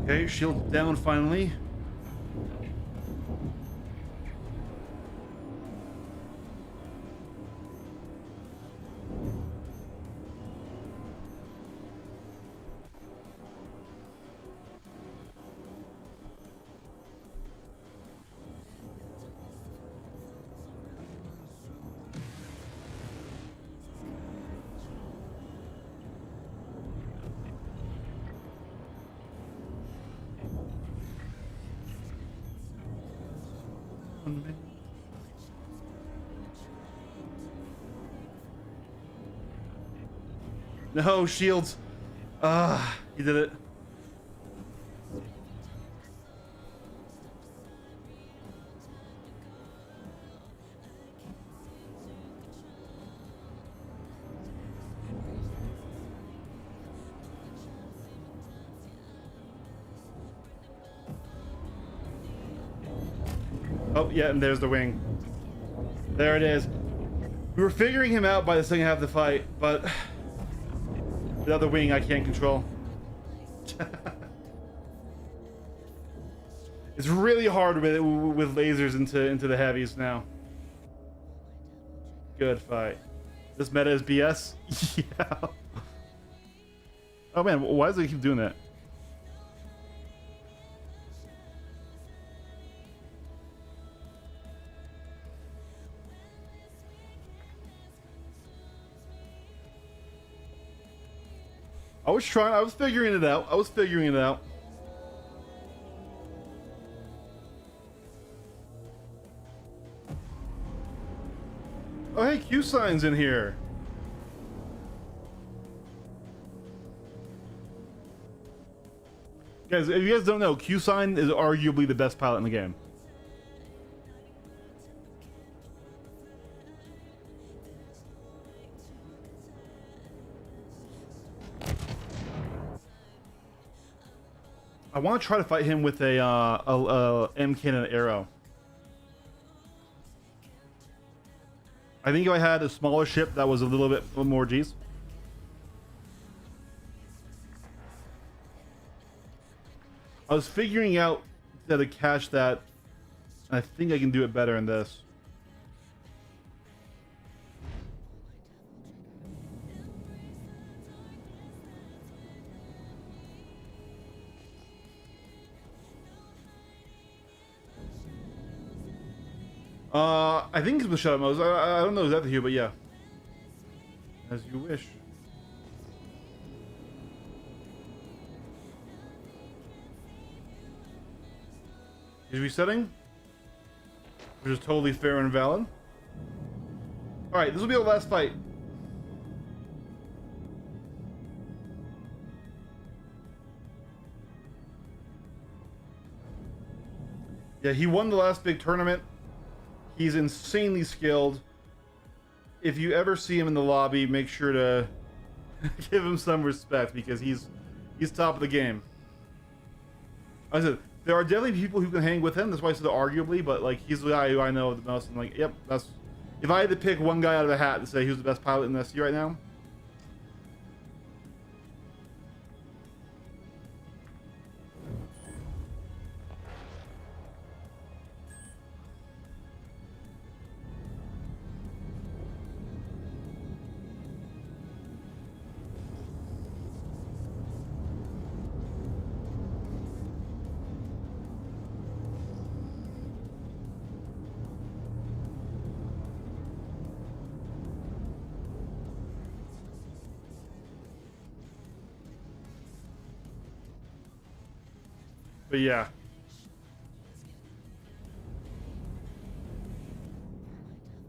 Okay, shield down finally. No, shields. Ah, he did it. Oh, yeah, and there's the wing. There it is. We were figuring him out by the second half of the fight, but the other wing I can't control. It's really hard with lasers into the heavies now. Good fight. This meta is BS? Yeah. Oh man, why does it keep doing that? I was figuring it out. Oh, hey, Q Sign's in here. Guys, if you guys don't know, Q Sign is arguably the best pilot in the game. I want to try to fight him with a M cannon arrow. I think if I had a smaller ship that was a little bit more G's. I was figuring out how to catch that. I think I can do it better in this. I think it's with shut modes. I don't know exactly here, but yeah. As you wish. Is resetting? Which is totally fair and valid. Alright, this will be our last fight. Yeah, he won the last big tournament. He's insanely skilled. If you ever see him in the lobby, make sure to give him some respect because he's top of the game. I said there are definitely people who can hang with him. That's why I said arguably, but like he's the guy who I know the most. And like, yep, that's. If I had to pick one guy out of a hat to say who's the best pilot in the SC right now. But yeah.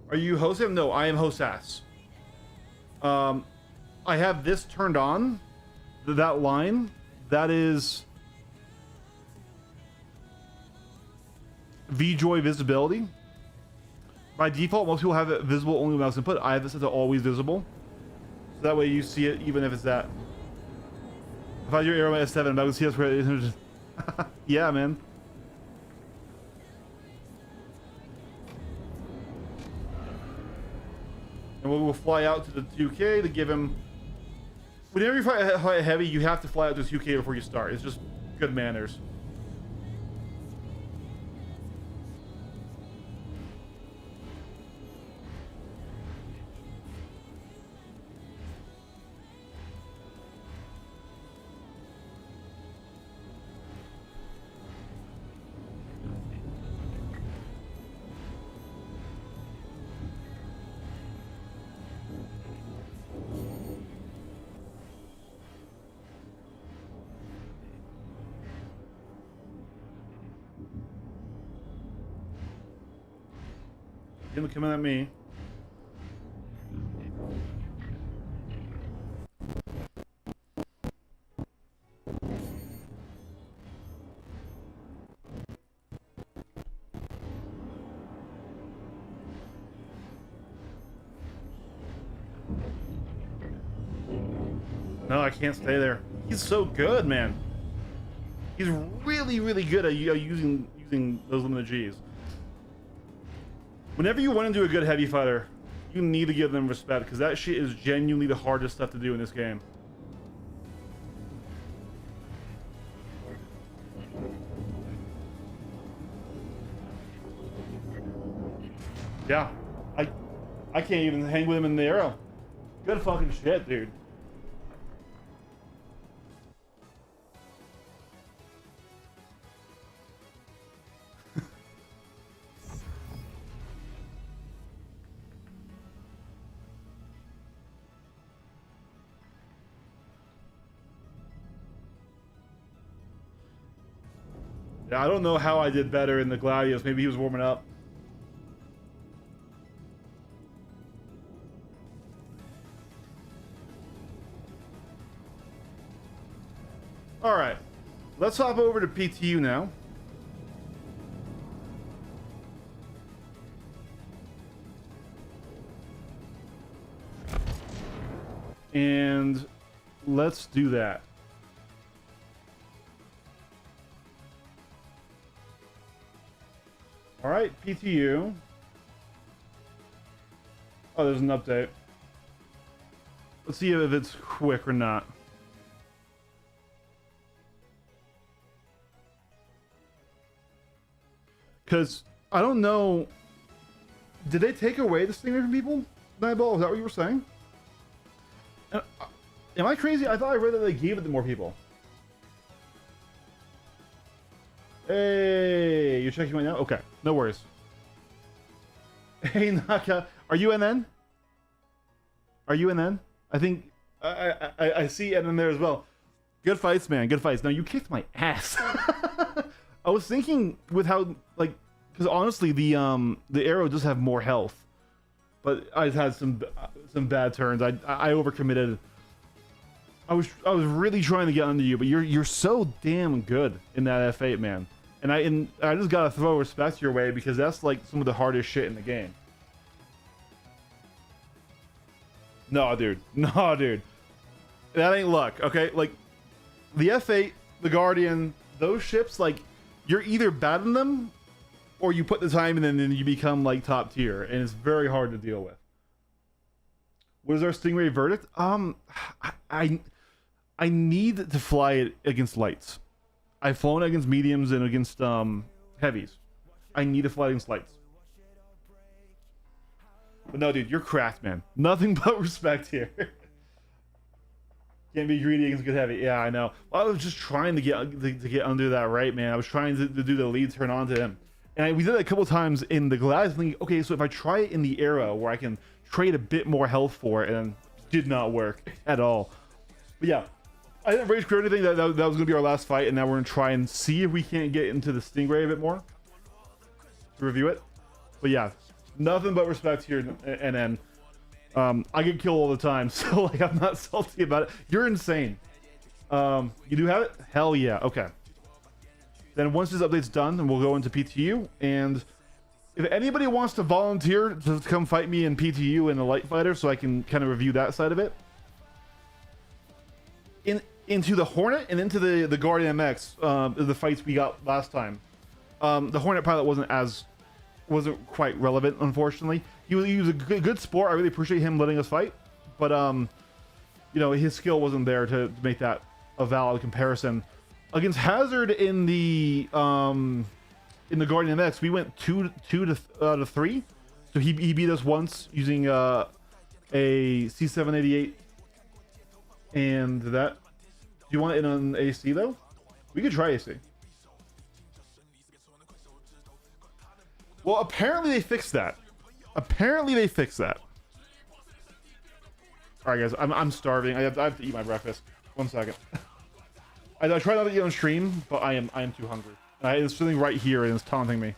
Are you Hosam? No, I am Hosas. I have this turned on. That line. That is VJoy visibility. By default, most people have it visible only when mouse input. I have it set to always visible. So that way you see it even if it's that. If I do your arrow at S7, I'm not gonna see us where it is. Yeah, man. And we'll fly out to the 2K to give him. Whenever you fight heavy, you have to fly out to the 2K before you start. It's just good manners. Him coming at me. No, I can't stay there. He's so good, man. He's really, really good at using those limited Gs. Whenever you run into a good heavy fighter, you need to give them respect because that shit is genuinely the hardest stuff to do in this game. Yeah, I can't even hang with him in the arrow. Good fucking shit, dude. Yeah, I don't know how I did better in the Gladios. Maybe he was warming up. All right, let's hop over to PTU now. And let's do that. All right, PTU. Oh, there's an update. Let's see if it's quick or not. Because I don't know. Did they take away the Stingray from people? Nightball, is that what you were saying? Am I crazy? I thought I read that they gave it to more people. Hey, you're checking right now? Okay, no worries. Hey, Naka, are you NN? Are you NN? I think I see NN there as well. Good fights, man. Good fights. Now you kicked my ass. I was thinking with how because honestly the arrow does have more health, but I had some bad turns. I overcommitted. I was really trying to get under you, but you're so damn good in that F8, man. And I just gotta throw respect your way because that's like some of the hardest shit in the game. No, dude. No, dude. That ain't luck, okay? Like, the F8, the Guardian, those ships, like, you're either bad in them, or you put the time in and then you become, like, top tier, and it's very hard to deal with. What is our Stingray verdict? I need to fly it against lights. I've flown it against mediums and against, heavies. I need to fly it against lights. But no, dude, you're cracked, man. Nothing but respect here. Can't be greedy against good heavy. Yeah, I know. Well, I was just trying to get under that right, man. I was trying to do the lead turn onto him. And we did that a couple times in the glass, thinking, okay, so if I try it in the arrow where I can trade a bit more health for it, and it did not work at all. But yeah, I didn't rage quit or anything. That was going to be our last fight, and now we're going to try and see if we can't get into the Stingray a bit more to review it. But yeah, nothing but respect here, and then I get killed all the time, so like I'm not salty about it. You're insane. You do have it? Hell yeah. Okay. Then once this update's done, then we'll go into PTU. And if anybody wants to volunteer to come fight me in PTU in the light fighter, so I can kind of review that side of it, into the Hornet and into the Guardian MX, the fights we got last time. The Hornet pilot wasn't quite relevant, unfortunately. He was a good sport. I really appreciate him letting us fight, but you know, his skill wasn't there to make that a valid comparison. Against Hazard in the Guardian MX, we went 2 to 3, so he beat us once using a C788, and that. Do you want it on AC though? We could try AC. Well, apparently they fixed that. Apparently they fixed that. All right, guys, I'm starving. I have to eat my breakfast. 1 second. I try not to eat on stream, but I am too hungry. It's sitting right here and it's taunting me.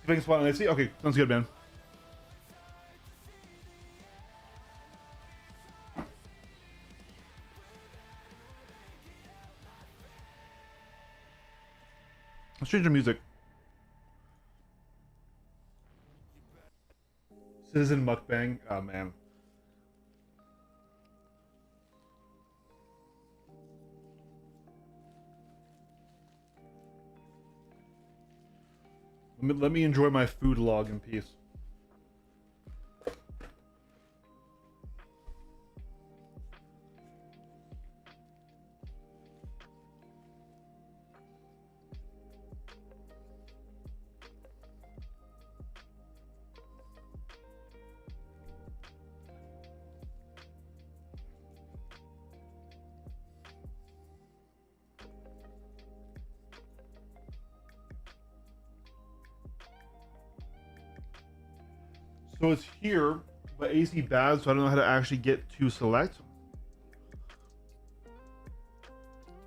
If I can spot on AC? Okay, sounds good, man. Let's change the music. Citizen mukbang. Oh man. Let me enjoy my food log in peace. So it's here, but AC bad, so I don't know how to actually get to select.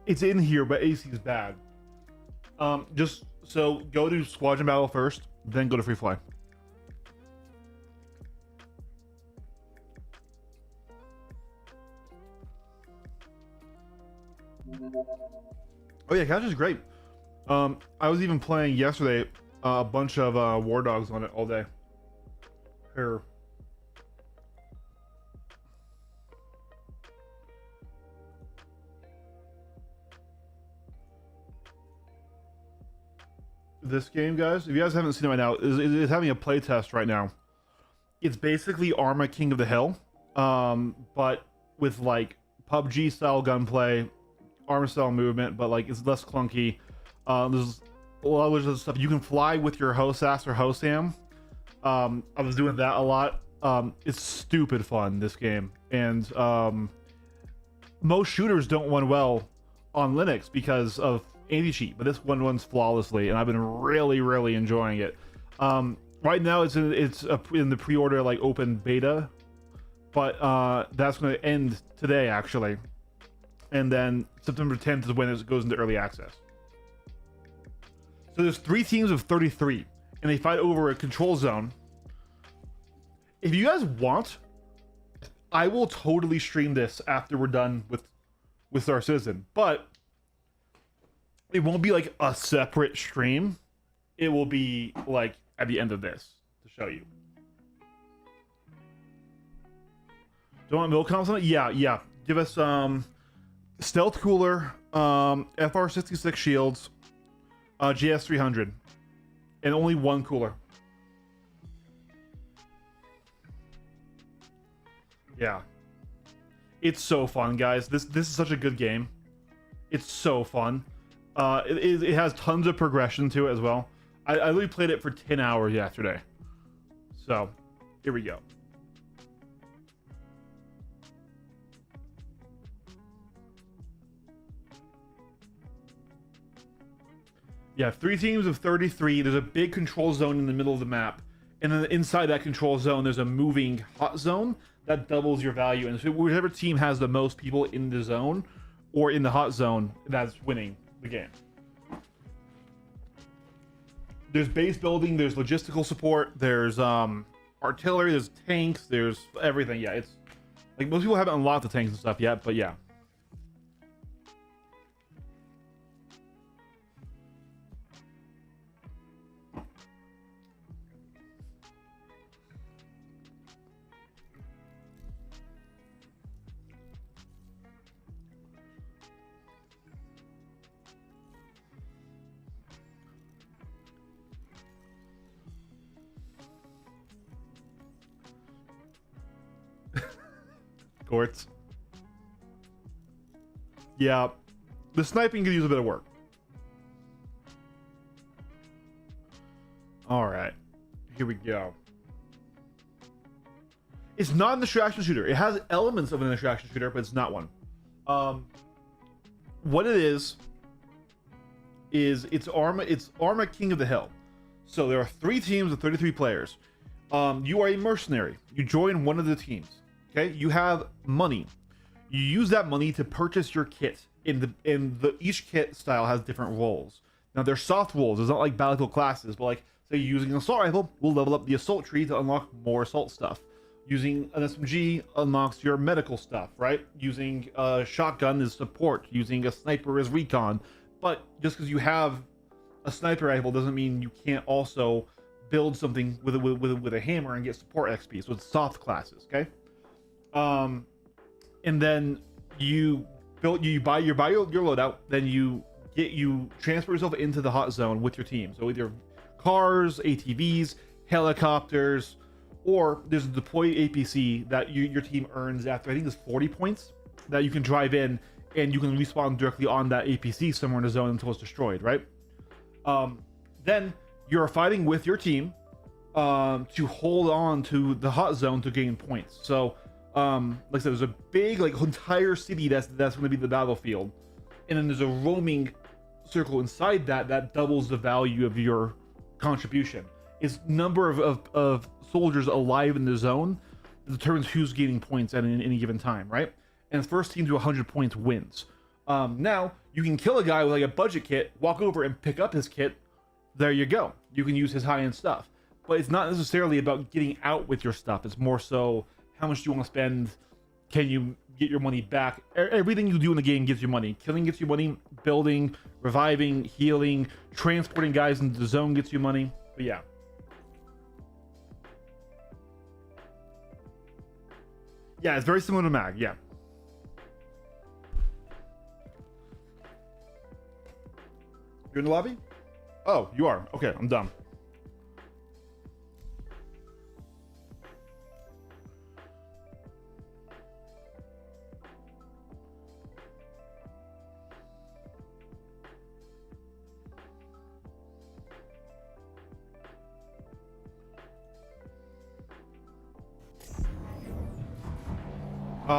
It's in here, but AC is bad. Just so go to Squadron Battle first, then go to Free Fly. Oh yeah, Couch is great. I was even playing yesterday a bunch of War Dogs on it all day. Here. This game, guys, if you guys haven't seen it right now, is having a play test right now. It's basically Arma King of the Hill, but with like PUBG style gunplay, Arma style movement, but like it's less clunky. There's a lot of stuff. You can fly with your Hosas or Hosam. I was doing that a lot. It's stupid fun, this game, and most shooters don't run well on Linux because of anti-cheat, but this one runs flawlessly, and I've been really enjoying it. Right now it's in the pre-order like open beta, but that's going to end today actually, and then September 10th is when it goes into early access. So there's 3 teams of 33, and they fight over a control zone. If you guys want, I will totally stream this after we're done with Star Citizen, but it won't be like a separate stream. It will be like at the end of this to show you. Do you want milk comments on it? Yeah. Give us stealth cooler, FR66 shields, GS 300, and only 1 cooler. Yeah, it's so fun, guys. This is such a good game. It's so fun. It has tons of progression to it as well. I literally played it for 10 hours yesterday. So here we go. Yeah, 3 teams of 33. There's a big control zone in the middle of the map, and then inside that control zone there's a moving hot zone that doubles your value, and so whichever team has the most people in the zone or in the hot zone, that's winning the game. There's base building, there's logistical support, there's artillery, there's tanks, there's everything. Yeah, it's like most people haven't unlocked the tanks and stuff yet, but yeah. Courts. Yeah, the sniping could use a bit of work. All right, here we go. It's not an extraction shooter. It has elements of an extraction shooter, but it's not one. What it is it's Arma King of the Hill. So there are 3 teams of 33 players. You are a mercenary. You join one of the teams. Okay, you have money. You use that money to purchase your kit. Each kit style has different roles. Now they're soft roles. It's not like battlefield classes, but like say using an assault rifle will level up the assault tree to unlock more assault stuff. Using an SMG unlocks your medical stuff, right? Using a shotgun is support. Using a sniper is recon. But just because you have a sniper rifle doesn't mean you can't also build something with a hammer and get support XP. So it's soft classes, okay? And then you buy your loadout, then you transfer yourself into the hot zone with your team. So either cars, ATVs, helicopters, or there's a deployed APC that your team earns after, I think it's 40 points, that you can drive in and you can respawn directly on that APC somewhere in the zone until it's destroyed, right? Then you're fighting with your team to hold on to the hot zone to gain points. So like I said, there's a big entire city that's going to be the battlefield, and then there's a roaming circle inside that doubles the value of your contribution. It's number of soldiers alive in the zone that determines who's gaining points at any given time, right? And the first team to 100 points wins. Now you can kill a guy with like a budget kit, walk over and pick up his kit. There you go. You can use his high-end stuff. But it's not necessarily about getting out with your stuff. It's more so how much do you want to spend? Can you get your money back? Everything you do in the game gives you money. Killing gets you money. Building, reviving, healing, transporting guys into the zone gets you money. But yeah. Yeah, it's very similar to Mag, yeah. You're in the lobby? Oh, you are. Okay, I'm done.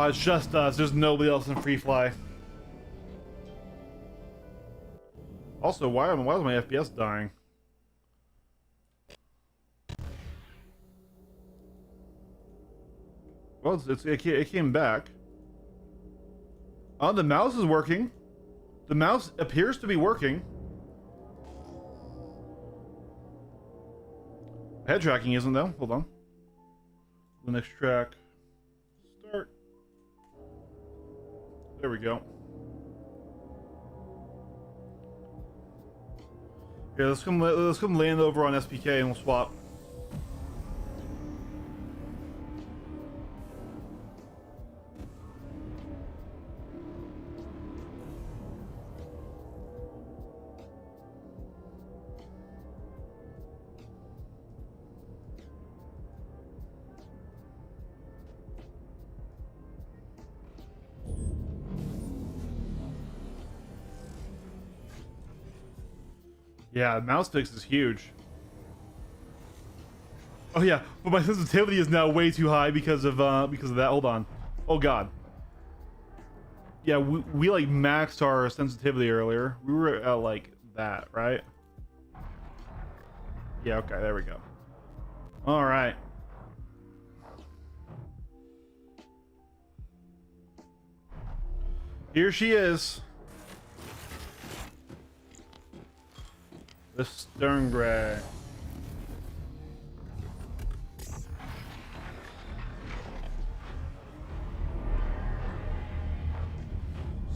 It's just us. There's nobody else in Free Fly. Also, why is my FPS dying? Well, it came back. Oh, the mouse is working. The mouse appears to be working. Head tracking isn't though. Hold on. The next track. Start. There we go. Yeah, let's come land over on SPK and we'll swap. Yeah, mouse fix is huge. Oh yeah, but my sensitivity is now way too high because of that. Hold on. Oh god. Yeah, we like maxed our sensitivity earlier. We were at like that, right? Yeah, okay, there we go. All right. Here she is. The Stingray.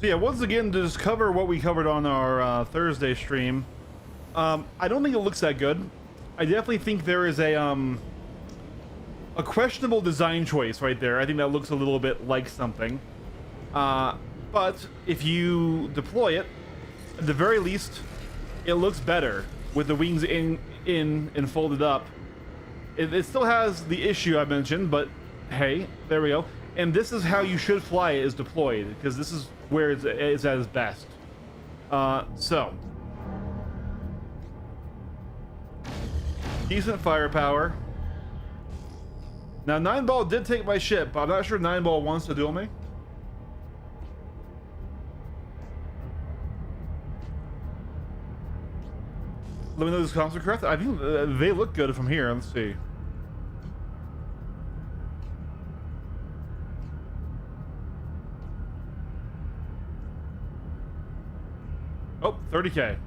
So yeah, once again, to just cover what we covered on our Thursday stream, I don't think it looks that good. I definitely think there is a questionable design choice right there. I think that looks a little bit like something. But if you deploy it, at the very least, it looks better with the wings in and folded up. It still has the issue I mentioned, but hey, there we go. And this is how you should fly it, is deployed, because this is where it's at its best. So decent firepower. Now 9-ball did take my ship, but I'm not sure 9-ball wants to duel me. Let me know if this comps are correct. I think they look good from here. Let's see. Oh, 30K.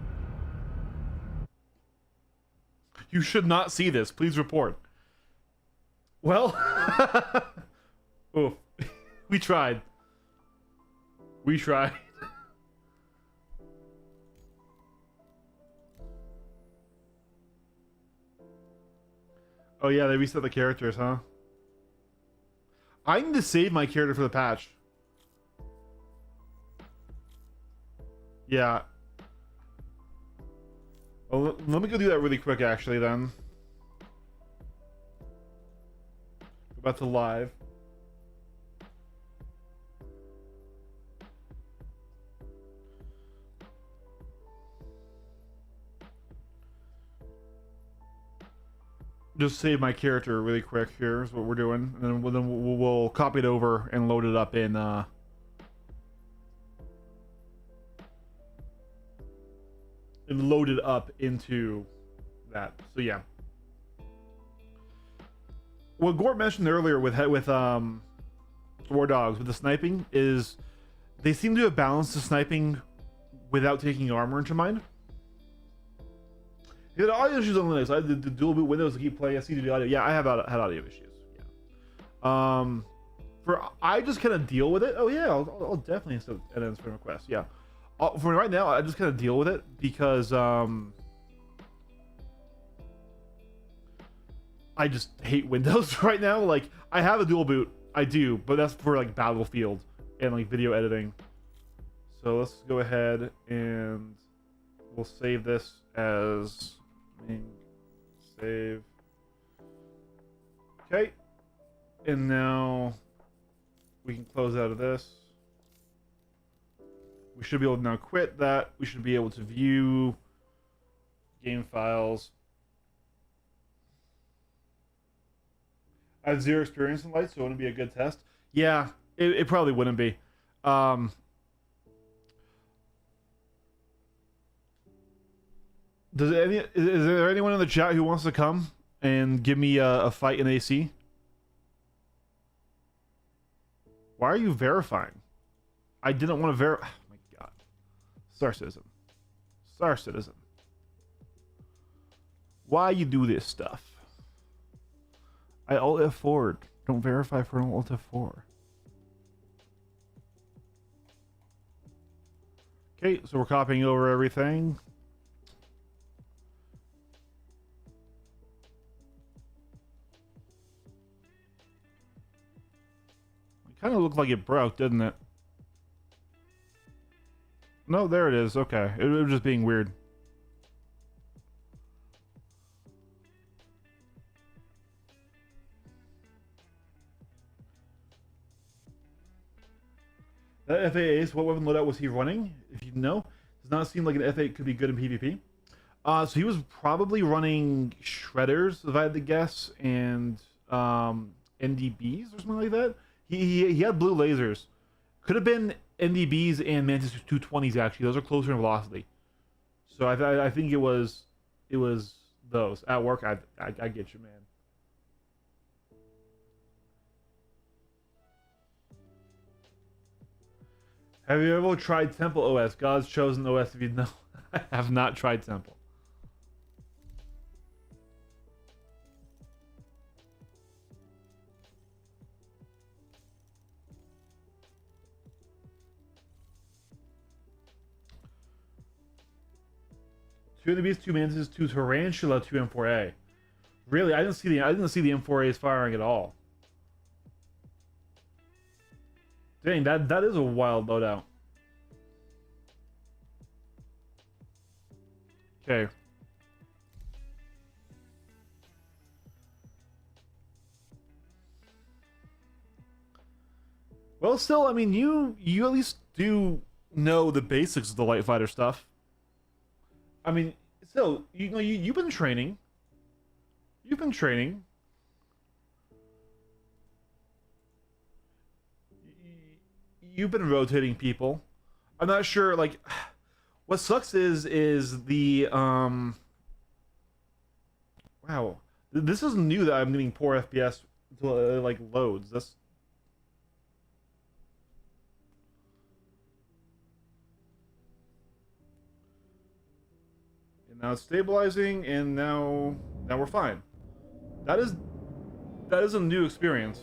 You should not see this. Please report. Well, oof. We tried. We tried. Oh yeah, they reset the characters, huh? I need to save my character for the patch. Yeah. Well, let me go do that really quick, actually, then. Go back to live. Just save my character really quick. Here's what we're doing, and then we'll copy it over and load it up in into that. So yeah, what Gort mentioned earlier with War Dogs with the sniping is they seem to have balanced the sniping without taking armor into mind. Yeah, the audio issues on Linux. I did the dual boot Windows to keep playing. I see the audio. Yeah, I have had audio issues. Yeah. I just kind of deal with it. Oh yeah, I'll definitely accept an end spam request. Yeah. For right now, I just kind of deal with it because I just hate Windows right now. Like, I have a dual boot, I do, but that's for like Battlefield and like video editing. So let's go ahead and we'll save this as save. Okay, and now we can close out of this. We should be able to now quit that. We should be able to view game files. I have zero experience in light, so it wouldn't be a good test. Yeah, it probably wouldn't be. Is there anyone in the chat who wants to come and give me a fight in AC? Why are you verifying? I didn't want to verify. Oh my god. Star Citizen. Star Citizen. Why you do this stuff? I Alt F4. Don't verify for an Alt F4. Okay, so we're copying over everything. It kind of looked like it broke, didn't it? No, there it is. Okay, it was just being weird. That F8 Ace, what weapon loadout was he running? If you know, does not seem like an F8 could be good in PvP. So he was probably running Shredders, if I had to guess, and NDBs or something like that. He had blue lasers. Could have been NDBs and Mantis 220s actually. Those are closer in velocity. So I think it was those. At work, I get you, man. Have you ever tried Temple OS? God's chosen OS. If you know, I have not tried Temple. Two NDBs, two Mantises, two Tarantula, two M4A. Really, I didn't see the M4As firing at all. Dang, that is a wild loadout. Okay. Well, still, I mean, you at least do know the basics of the light fighter stuff. I mean, still, you know, you've been training. You've been training. You've been rotating people. I'm not sure, like, what sucks is the wow, this is new that I'm getting poor FPS until it like loads. That's and now it's stabilizing, and now we're fine. That is a new experience.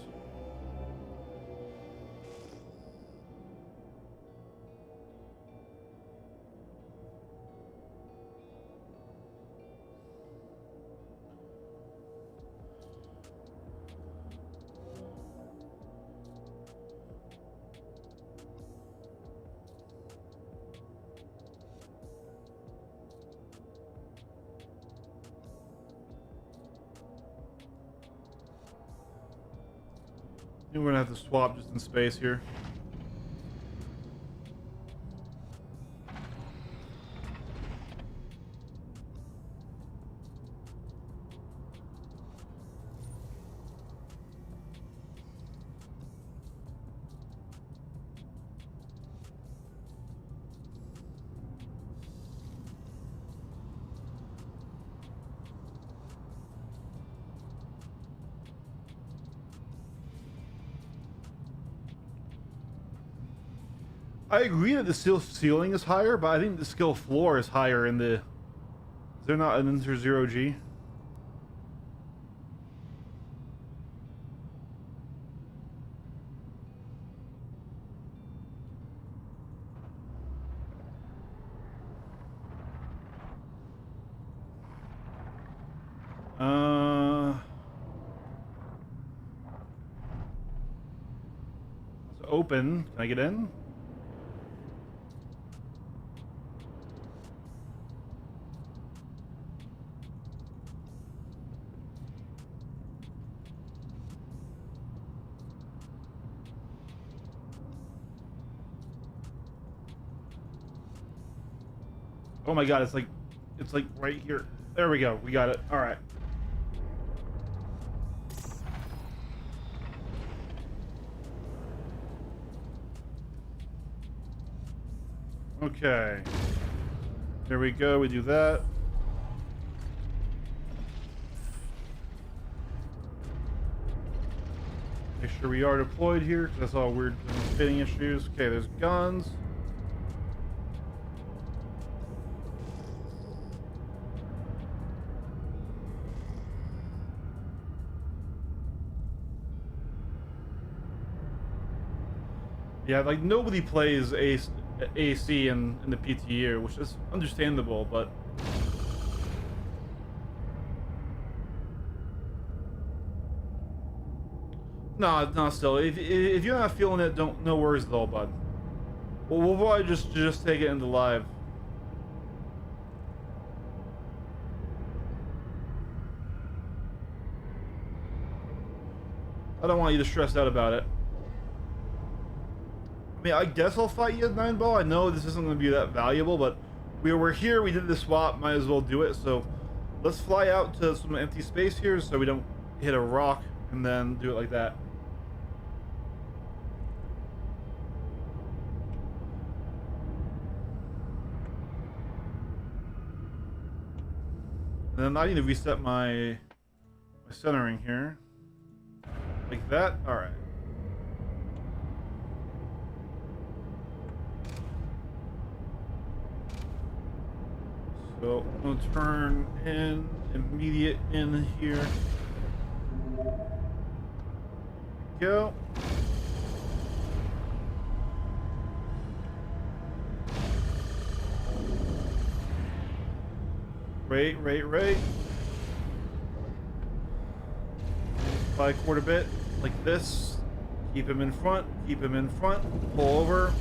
We're gonna have to swap just in space here. I agree that the skill ceiling is higher, but I think the skill floor is higher in the... Is there not an Inter Zero G? It's open. Can I get in? Oh my god, it's like right here. There we go. We got it. All right. Okay. There we go. We do that. Make sure we are deployed here, because that's all weird fitting issues. Okay, there's guns. Yeah, like nobody plays AC in the PTU, which is understandable, but no, still, if you're not feeling it, no worries at all, bud. Well, we'll probably just take it into live. I don't want you to stress out about it. I mean, I guess I'll fight you at 9-ball. I know this isn't going to be that valuable, but we're here. We did the swap. Might as well do it. So let's fly out to some empty space here so we don't hit a rock and then do it like that. And then I need to reset my centering here. Like that. All right. So I'm gonna turn in immediate in here. Go. Right. Fly quarter bit like this. Keep him in front. Pull over.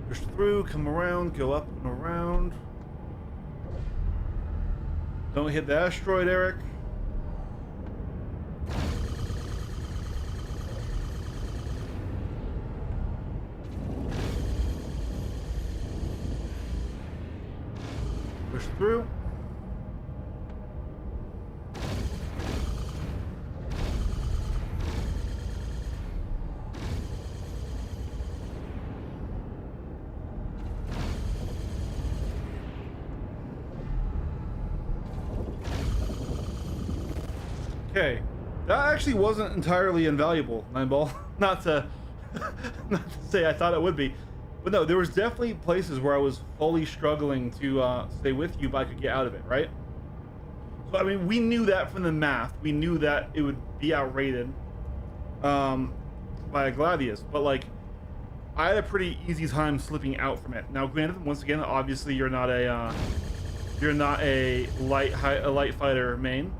Push through, come around, go up and around. Don't hit the asteroid, Eric. Push through. Okay, that actually wasn't entirely invaluable, 9-ball. Not to say I thought it would be, but no, there was definitely places where I was fully struggling to stay with you, but I could get out of it, right? So I mean, we knew that from the math. We knew that it would be outrated by a Gladius, but like, I had a pretty easy time slipping out from it. Now, granted, once again, obviously you're not a light fighter main,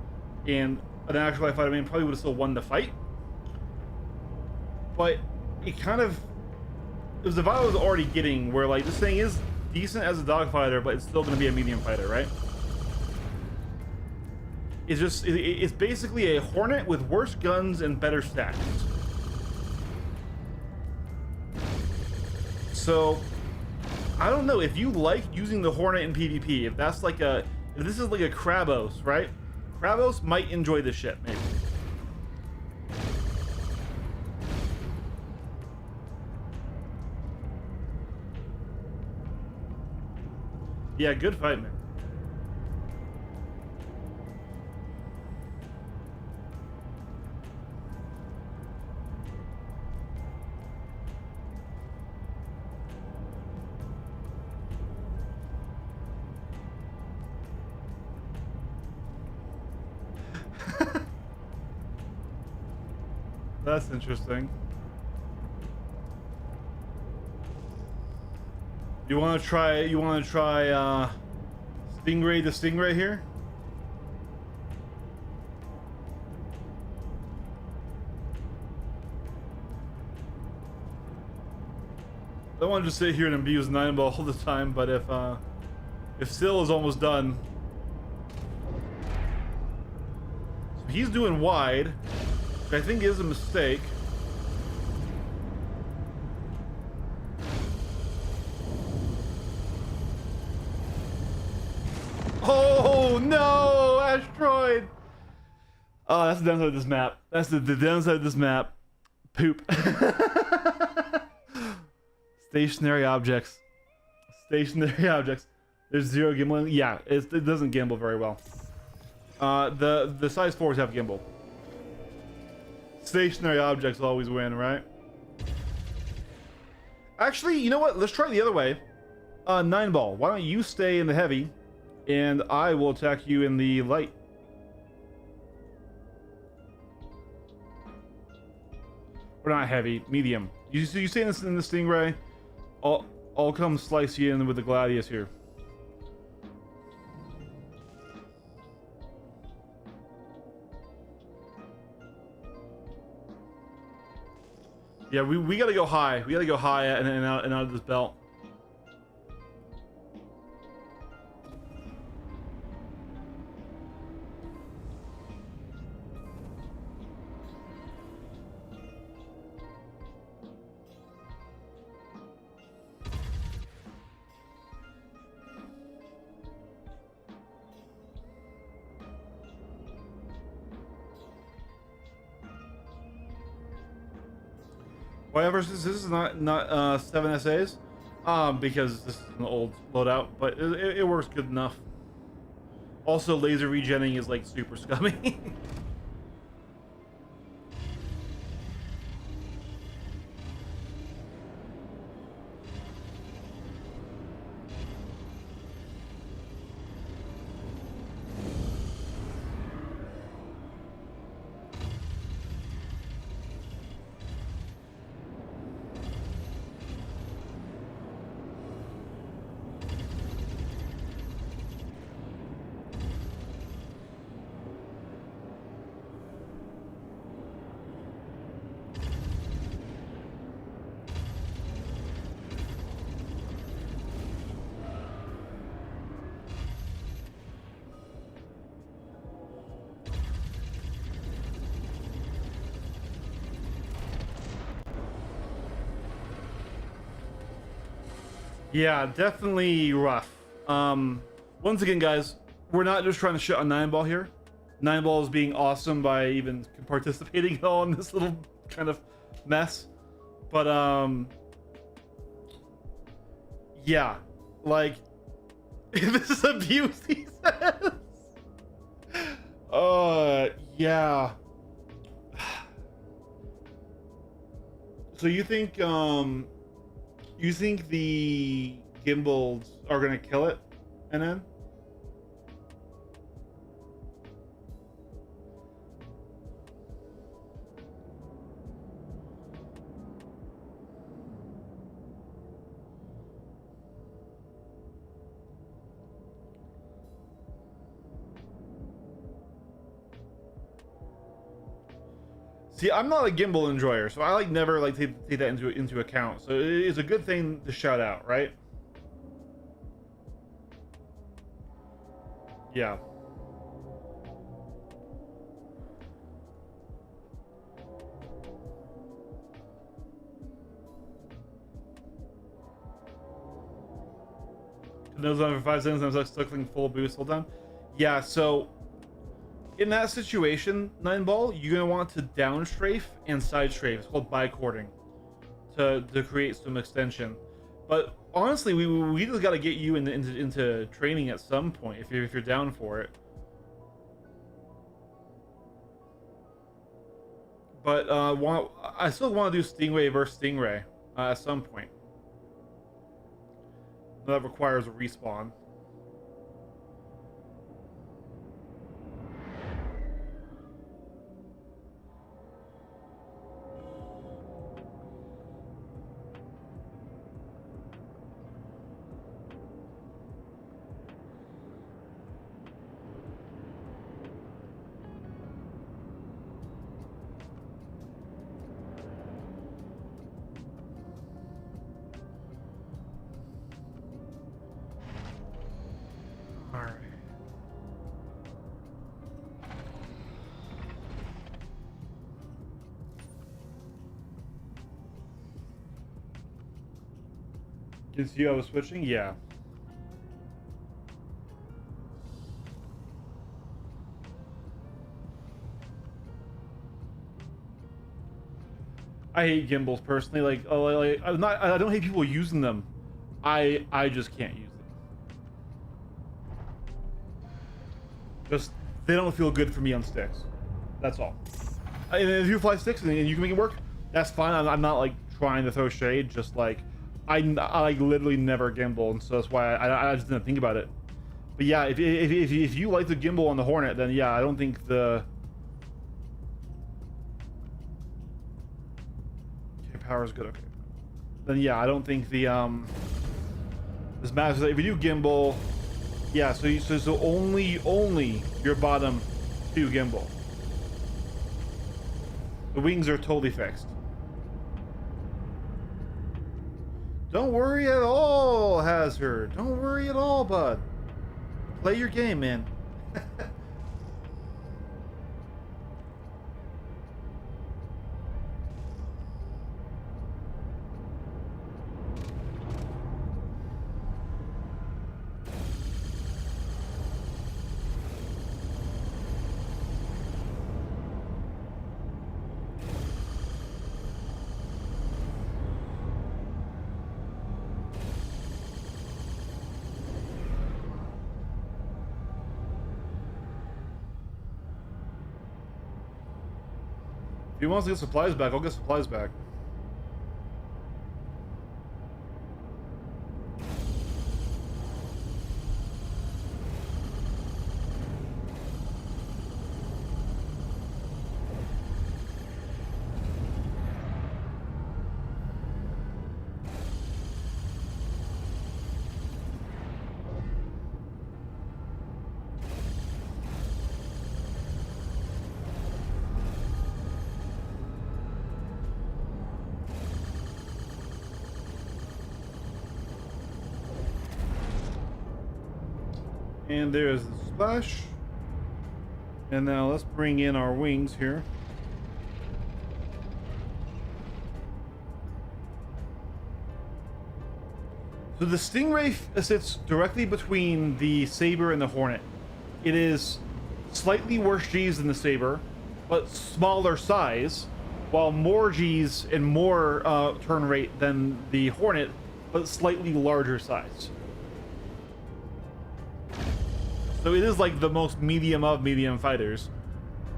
and an actual light fighter main probably would have still won the fight. But it was the vibe I was already getting, where like this thing is decent as a dogfighter, but it's still going to be a medium fighter, right? It's basically a Hornet with worse guns and better stats. So I don't know if you like using the Hornet in PvP. If this is like a Krabos, right? Krabos might enjoy this shit, maybe. Yeah, good fight, man. That's interesting. You want to try? You want to try Stingray the Stingray here? I don't want to just sit here and abuse 9-ball all the time, but if Syl is almost done, so he's doing wide, which I think is a mistake. Oh no, asteroid! Oh, that's the downside of this map. That's the downside of this map. Poop. Stationary objects. Stationary objects. There's zero gimbling. Yeah, it doesn't gimbal very well. The size 4s have gimbal. Stationary objects always win, right? Actually, you know what? Let's try the other way. 9-ball. Why don't you stay in the heavy, and I will attack you in the light. Or not heavy, medium. You stay in the Stingray. I'll come slice you in with the Gladius here. Yeah, we gotta go high. We gotta go high and out of this belt. However, this is not 7 SAs, because this is an old loadout, but it works good enough. Also, laser regenning is like super scummy. Yeah, definitely rough. Once again, guys, we're not just trying to shit on 9-ball here. 9-ball is being awesome by even participating at all in this little kind of mess. But yeah, like this is abuse, he says. Yeah. So you think the gimbals are gonna kill it, and then? See, I'm not a gimbal enjoyer, so I never take that into account. So it's a good thing to shout out, right? Yeah. Nose on for 5 seconds, and I was like clicking full boost full time. Yeah, so in that situation, 9-ball, you're gonna want to down strafe and side strafe. It's called bicording to create some extension. But honestly, we just got to get you into training at some point if you're down for it. But I still want to do Stingray versus Stingray at some point. That requires a respawn. Since you I was switching, yeah. I hate gimbals personally. Like I don't hate people using them. I just can't use them. Just they don't feel good for me on sticks. That's all. And if you fly sticks and you can make it work, that's fine. I'm not like trying to throw shade. Just like I like literally never gimbal, and so that's why I just didn't think about it. But yeah, if you like the gimbal on the Hornet, then yeah, I don't think the power is good. Okay, then yeah, I don't think the this matters. If you do gimbal, yeah, so only your bottom two gimbal. The wings are totally fixed. Don't worry at all, Hazard. Don't worry at all, bud. Play your game, man. If he wants to get supplies back, I'll get supplies back. And there's the splash. And now let's bring in our wings here. So the Stingray sits directly between the Saber and the Hornet. It is slightly worse G's than the Saber, but smaller size, while more G's and more turn rate than the Hornet, but slightly larger size. So it is like the most medium of medium fighters,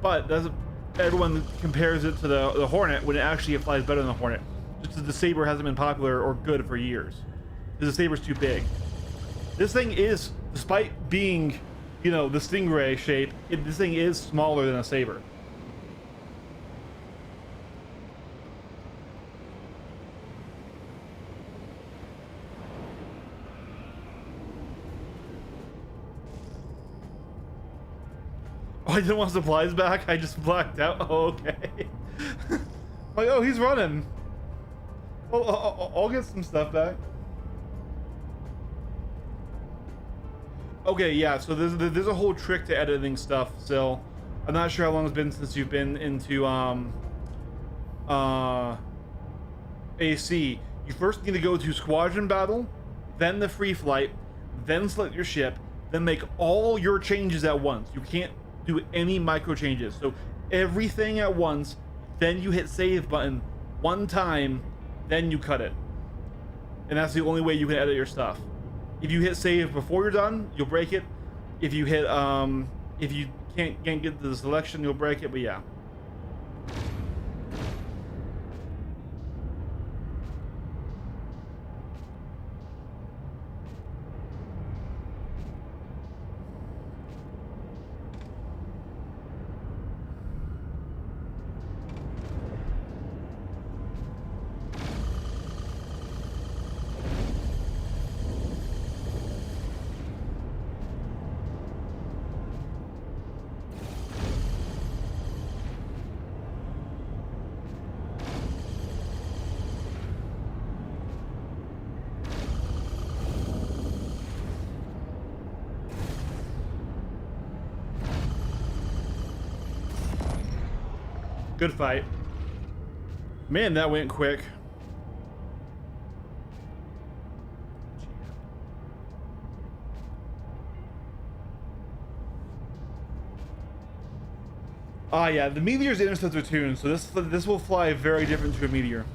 but everyone compares it to the Hornet when it actually flies better than the Hornet. Just that the Saber hasn't been popular or good for years, because the Saber's too big. This thing is, despite being, you know, the Stingray shape, this thing is smaller than a Saber. Oh, I didn't want supplies back? I just blacked out? Oh, okay. Like, oh, he's running. Well, I'll get some stuff back. Okay, yeah, so there's a whole trick to editing stuff, Sil. I'm not sure how long it's been since you've been into AC. You first need to go to squadron battle, then the free flight, then select your ship, then make all your changes at once. You can't do any micro changes, so everything at once, then you hit save button one time, then you cut it, and that's the only way you can edit your stuff. If you hit save before you're done, you'll break it. If you hit if you can't get to the selection, you'll break it. But yeah. Good fight. Man, that went quick. Ah, yeah, the Meteor's interceptor tuned, so this will fly very different to a Meteor.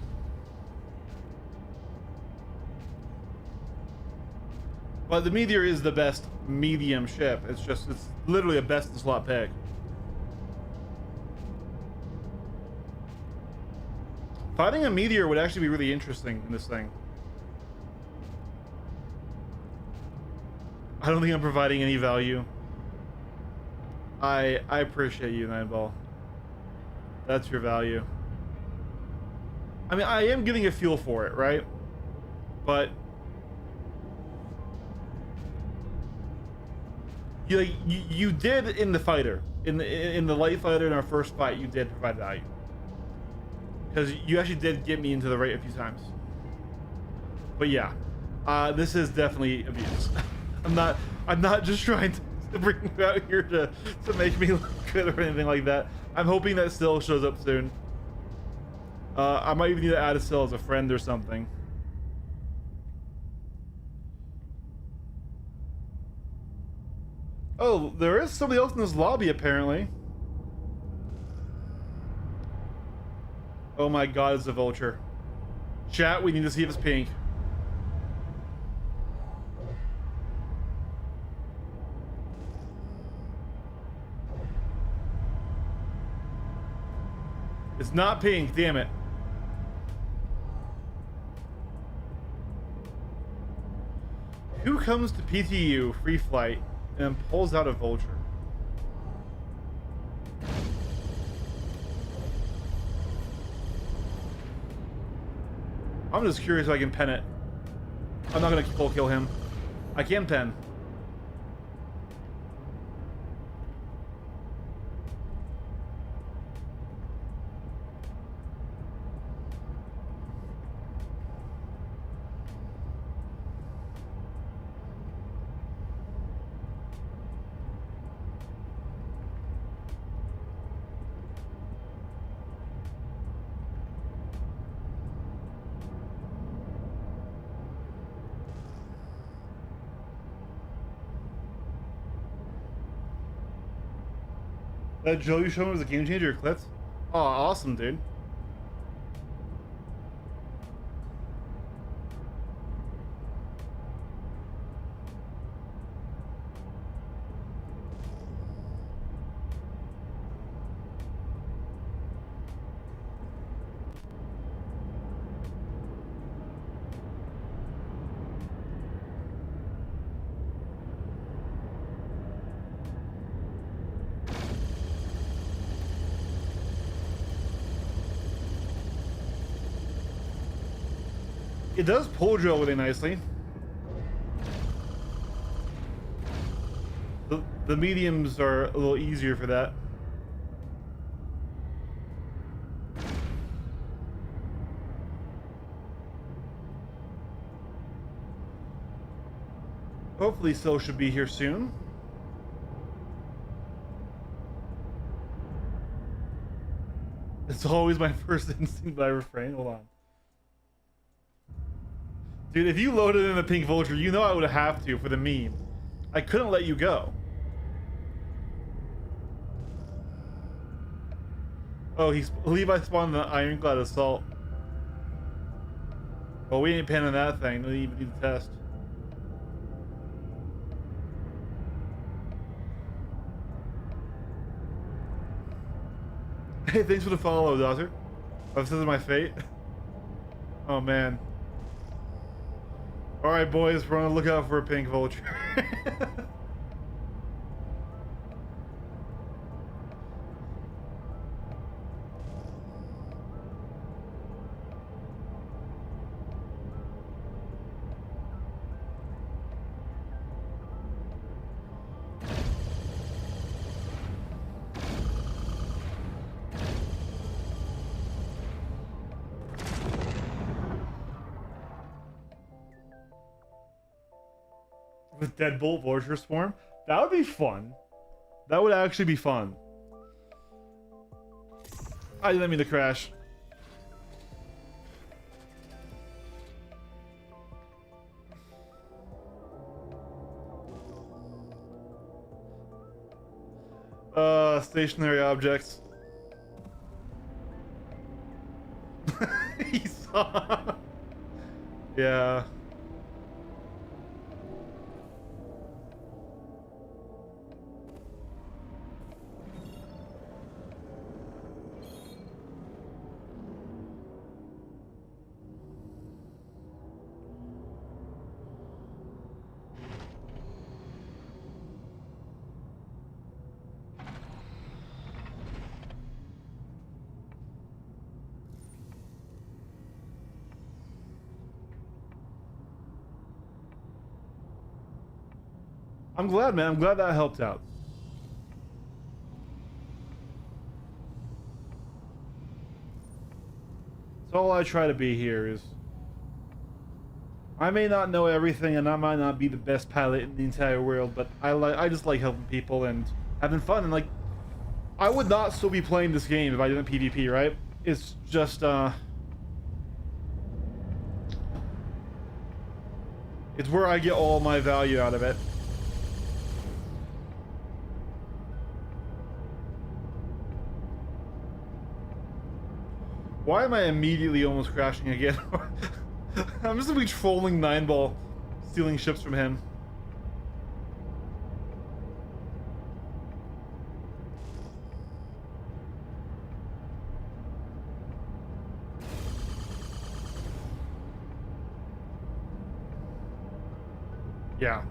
But the Meteor is the best medium ship. It's literally a best in slot pick. Fighting a Meteor would actually be really interesting in this thing. I don't think I'm providing any value. I appreciate you, Nineball. That's your value. I mean, I am getting a feel for it, right? But you did in the fighter, in the light fighter in our first fight, you did provide value because you actually did get me into the right a few times. But yeah, this is definitely abuse. I'm not just trying to bring you out here to make me look good or anything like that. I'm hoping that Still shows up soon. I might even need to add a Still as a friend or something. Oh, there is somebody else in this lobby apparently. Oh my god, it's a vulture. Chat, we need to see if it's pink. It's not pink, damn it. Who comes to PTU free flight and pulls out a vulture? I'm just curious if I can pen it. I'm not gonna full kill him. I can pen. That Joe you showed me was a game changer eclipse? Oh, awesome, dude. It does pull Joe really nicely. The mediums are a little easier for that. Hopefully Still should be here soon. It's always my first instinct, but I refrain. Hold on. Dude, if you loaded in a pink vulture, you know I would have to for the meme. I couldn't let you go. Oh, Levi spawned the Ironclad Assault. Well, we ain't panning that thing. We even need to test. Hey, thanks for the follow, Doctor. Oh, this is my fate. Oh, man. Alright, boys, we're on the lookout for a pink vulture. With Deadbolt Vulture Swarm? That would be fun. That would actually be fun. I didn't mean to crash. Stationary objects. Yeah. I'm glad, man. I'm glad that helped out. That's all I try to be here is... I may not know everything, and I might not be the best pilot in the entire world, but I just like helping people and having fun, and like... I would not still be playing this game if I didn't PvP, right? It's just, it's where I get all my value out of it. Why am I immediately almost crashing again? I'm just gonna be trolling 9-ball, stealing ships from him. Yeah.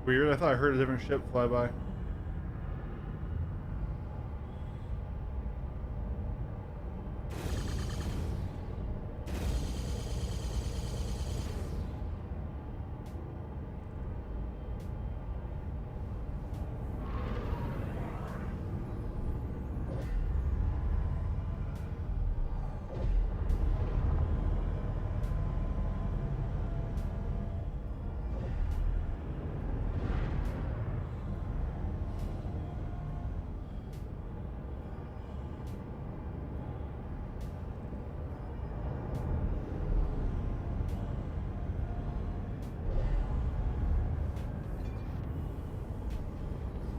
Weird. I thought I heard a different ship fly by.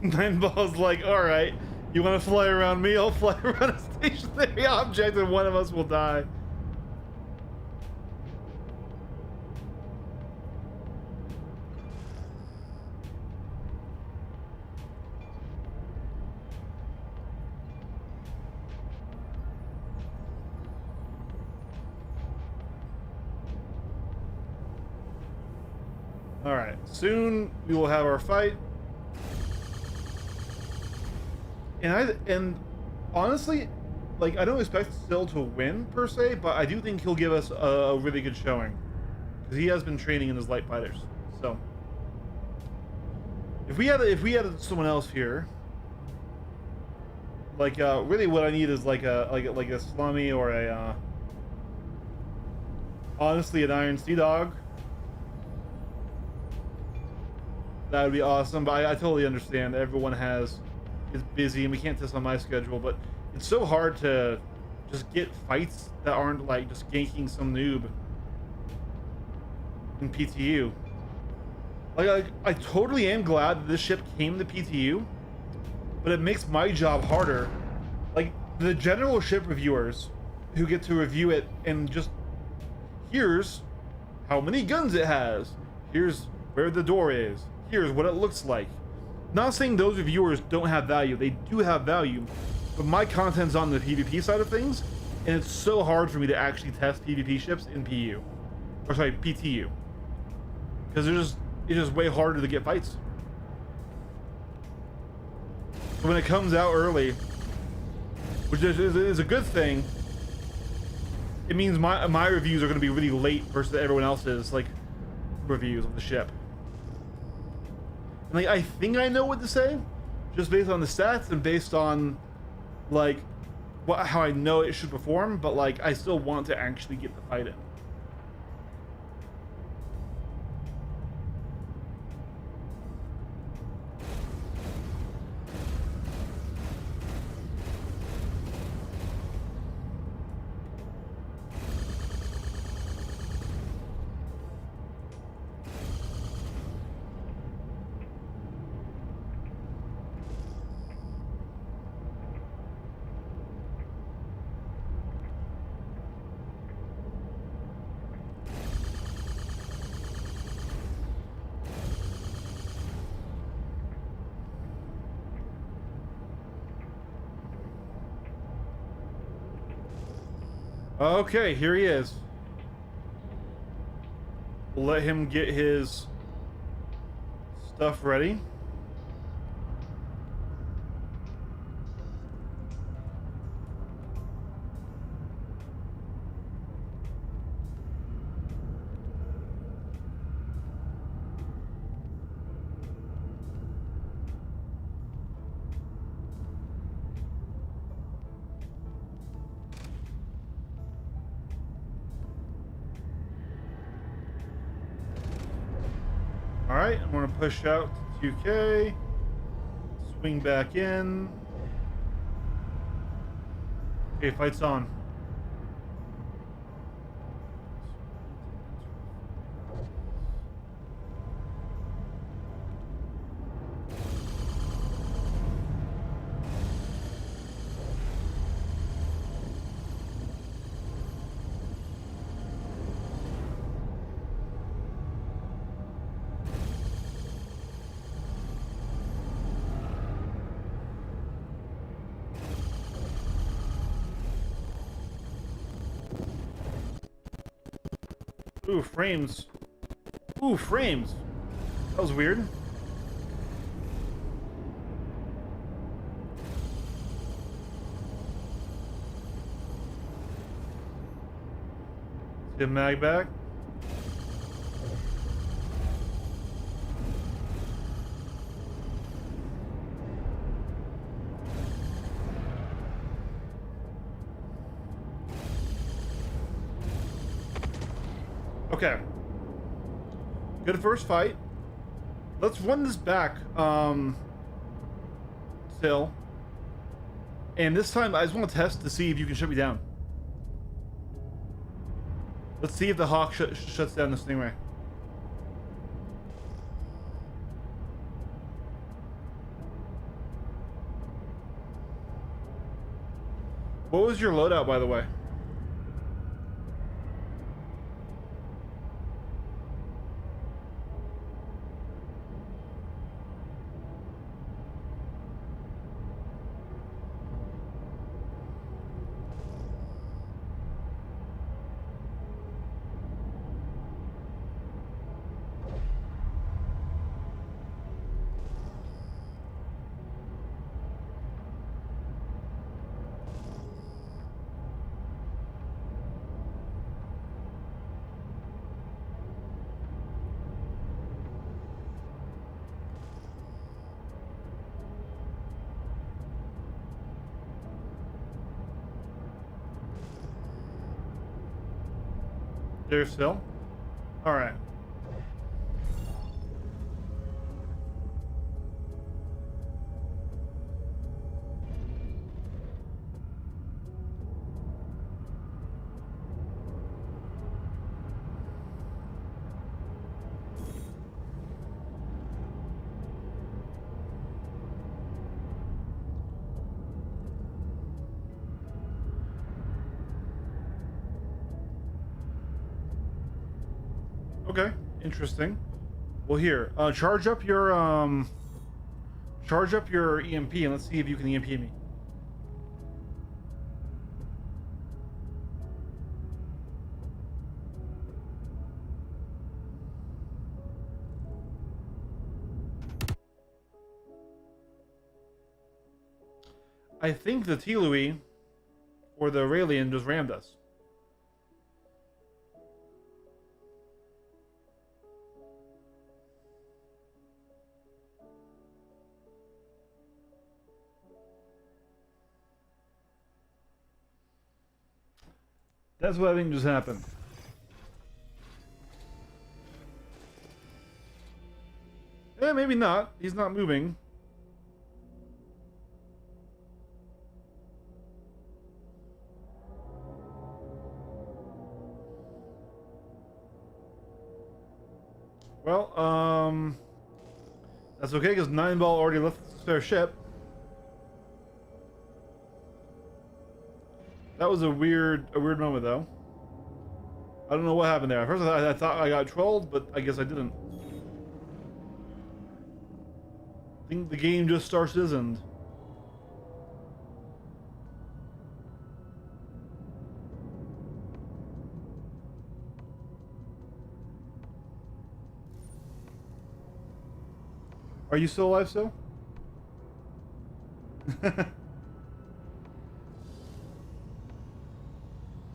Nine Ball's like, alright, you want to fly around me? I'll fly around a stationary object and one of us will die. Alright, soon we will have our fight. And honestly, like, I don't expect Still to win per se, but I do think he'll give us a really good showing because he has been training in his light fighters. So if we had someone else here, like really what I need is like a Slummy or a honestly an Iron Sea Dog. That would be awesome. But I totally understand everyone is busy and we can't test on my schedule, but it's so hard to just get fights that aren't like just ganking some noob in PTU. Like I totally am glad that this ship came to PTU, but it makes my job harder. Like the general ship reviewers who get to review it and just here's how many guns it has, here's where the door is, here's what it looks like. Not saying those reviewers don't have value, they do have value, but my content's on the PvP side of things, and it's so hard for me to actually test PvP ships in PU, or sorry, PTU, because it's just way harder to get fights. So when it comes out early, which is a good thing, it means my reviews are going to be really late versus everyone else's like reviews of the ship. Like, I think I know what to say, just based on the stats and based on, like, how I know it should perform, but, like, I still want to actually get the fight in. Okay, here he is. We'll let him get his stuff ready. Alright, I'm going to push out to 2K. Swing back in. Okay, fight's on. Ooh, frames. Ooh, frames. That was weird. Get mag back. Okay. Good first fight. Let's run this back, still. And this time, I just want to test to see if you can shut me down. Let's see if the Hawk shuts down the Stingray. What was your loadout, by the way? There still? Alright. Okay, interesting. Well, here, charge up your EMP and let's see if you can EMP me. I think the Tilui or the Raelian just rammed us. That's what I think just happened. Yeah, maybe not. He's not moving. Well, that's okay because 9-ball already left the spare ship. That was a weird moment though. I don't know what happened there. At first I thought I got trolled, but I guess I didn't. I think the game just starts its end. Are you still alive still?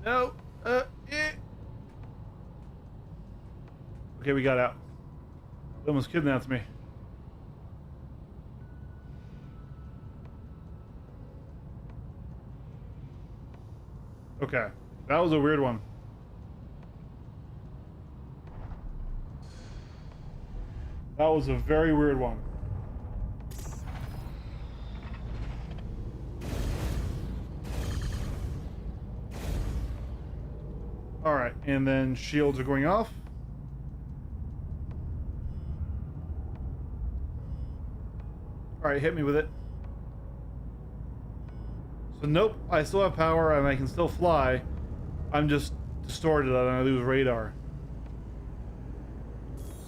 No. Eh. Okay, we got out. They almost kidnapped me. Okay, that was a weird one. That was a very weird one. Alright, and then shields are going off. Alright, hit me with it. So nope, I still have power and I can still fly. I'm just distorted and I lose radar.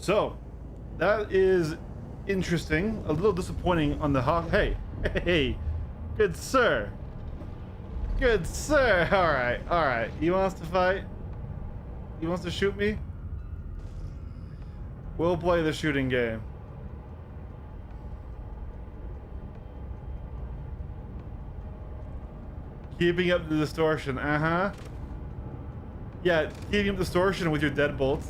So, that is interesting. A little disappointing on the hawk. Hey, hey, good sir. Good sir. Alright, alright. He wants to fight? He wants to shoot me? We'll play the shooting game. Keeping up the distortion, uh-huh. Yeah, keeping up distortion with your deadbolts.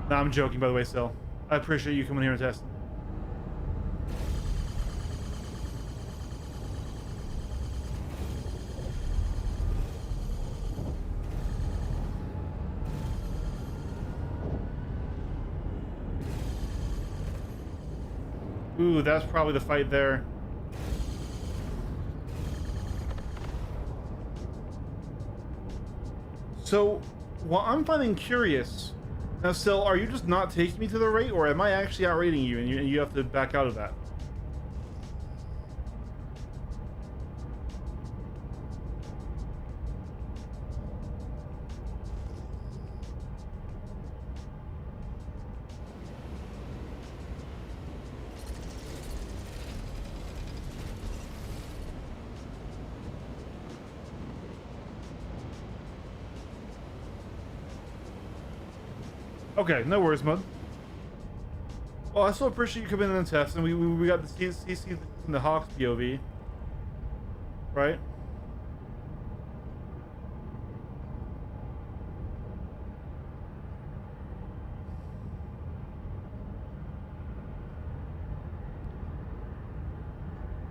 Nah, I'm joking, by the way, still. I appreciate you coming here and testing. Ooh, that's probably the fight there. So, what I'm finding curious... Now, Sil, are you just not taking me to the rate, or am I actually outrating you and you have to back out of that? Okay, no worries, Mud. Well, I still appreciate you coming in and testing. We got the CC in the Hawks POV, right?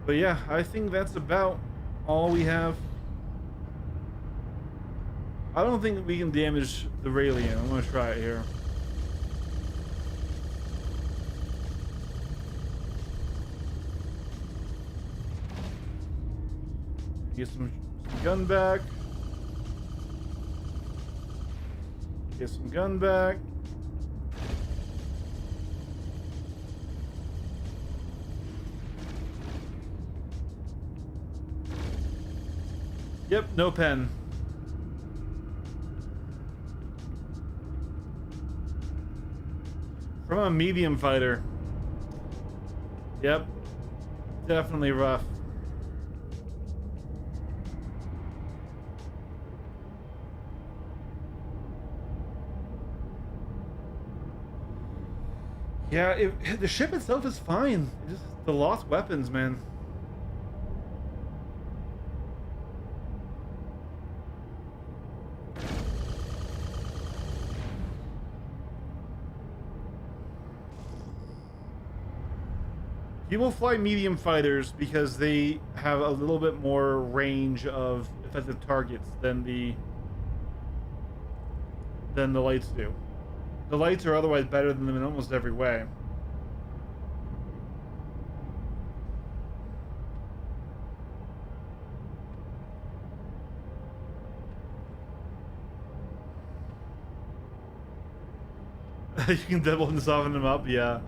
But yeah, I think that's about all we have. I don't think we can damage the Raelian. I'm gonna try it here. Get some gun back. Get some gun back. Yep, no pen. From a medium fighter. Yep. Definitely rough. Yeah, the ship itself is fine. It's just the lost weapons, man. People fly medium fighters because they have a little bit more range of effective targets than the lights do. The lights are otherwise better than them in almost every way. You can double and soften them up, yeah.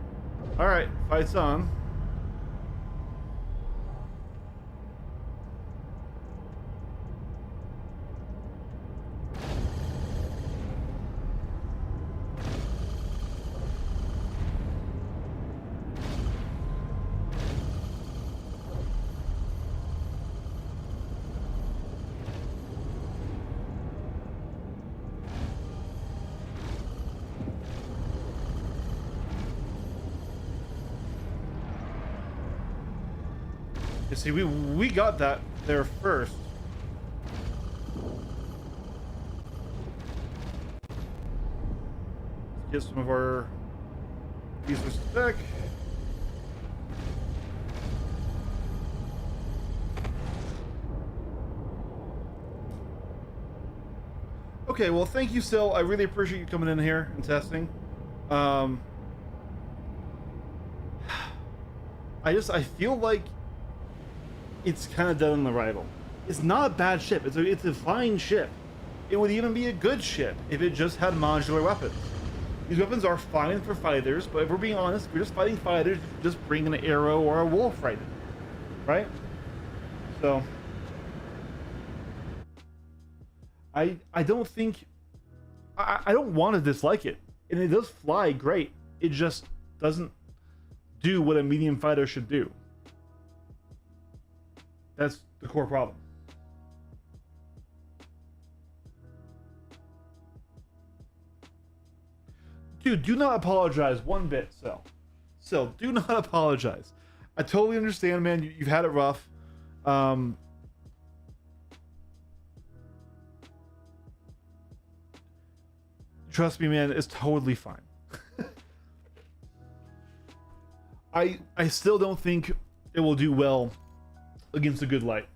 Alright, fight's on. You see, we got that there first. Let's get some of our pieces back. Okay, well, thank you, Sil. I really appreciate you coming in here and testing. I feel like it's kind of done on the rival. It's not a bad ship. It's a fine ship. It would even be a good ship if it just had modular weapons. These weapons are fine for fighters, but if we're being honest, if we're just fighting fighters, just bring an arrow or a wolf right in, right? So I don't think I don't want to dislike it, and it does fly great. It just doesn't do what a medium fighter should do. That's the core problem. Dude, do not apologize one bit, Sil, do not apologize. I totally understand, man. You've had it rough. Trust me, man, it's totally fine. I still don't think it will do well against a good light.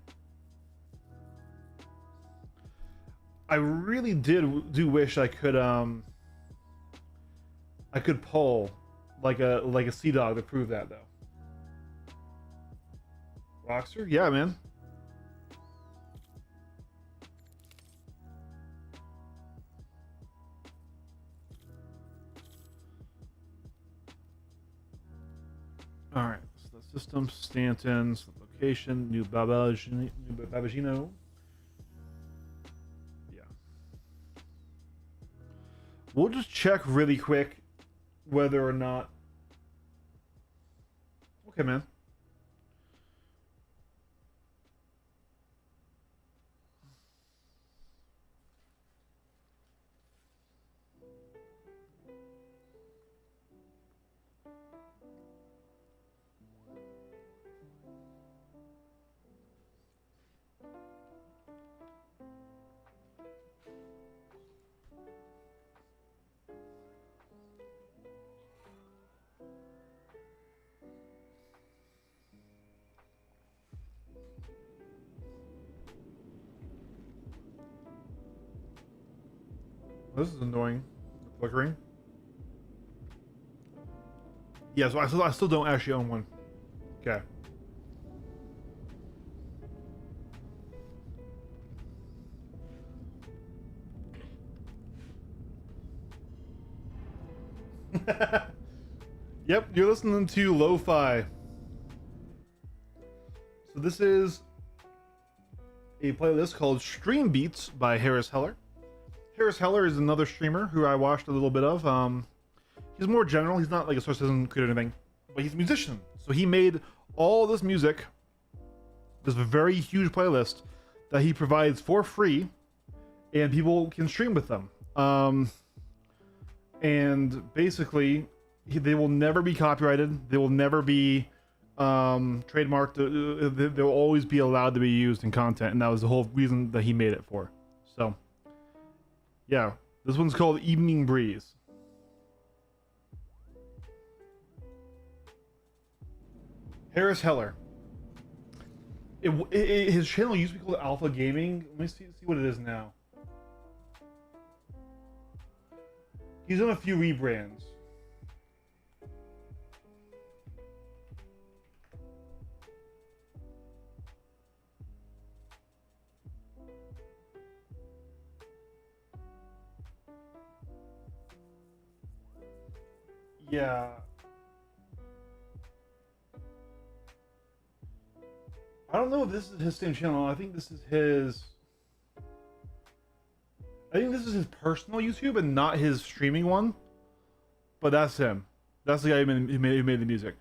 I really do wish I could pull like a Sea Dog to prove that, though. Rockster? Yeah, man. Alright, so the system, Stanton's, location, New Babagino. Yeah. We'll just check really quick whether or not... Okay, man. This is annoying. Flickering. Yeah, so I still don't actually own one. Okay. Yep, you're listening to Lo-Fi. So this is a playlist called Stream Beats by Harris Heller. Harris Heller is another streamer who I watched a little bit of. He's more general. He's not like a source doesn't create anything, but he's a musician. So he made all this music, this very huge playlist that he provides for free, and people can stream with them. And basically, they will never be copyrighted. They will never be trademarked. They'll always be allowed to be used in content, and that was the whole reason that he made it for. So, yeah, this one's called Evening Breeze. Harris Heller. His channel used to be called Alpha Gaming. Let me see what it is now. He's done a few rebrands. Yeah. I don't know if this is his same channel. I think this is his personal YouTube and not his streaming one. But that's him. That's the guy who made the music.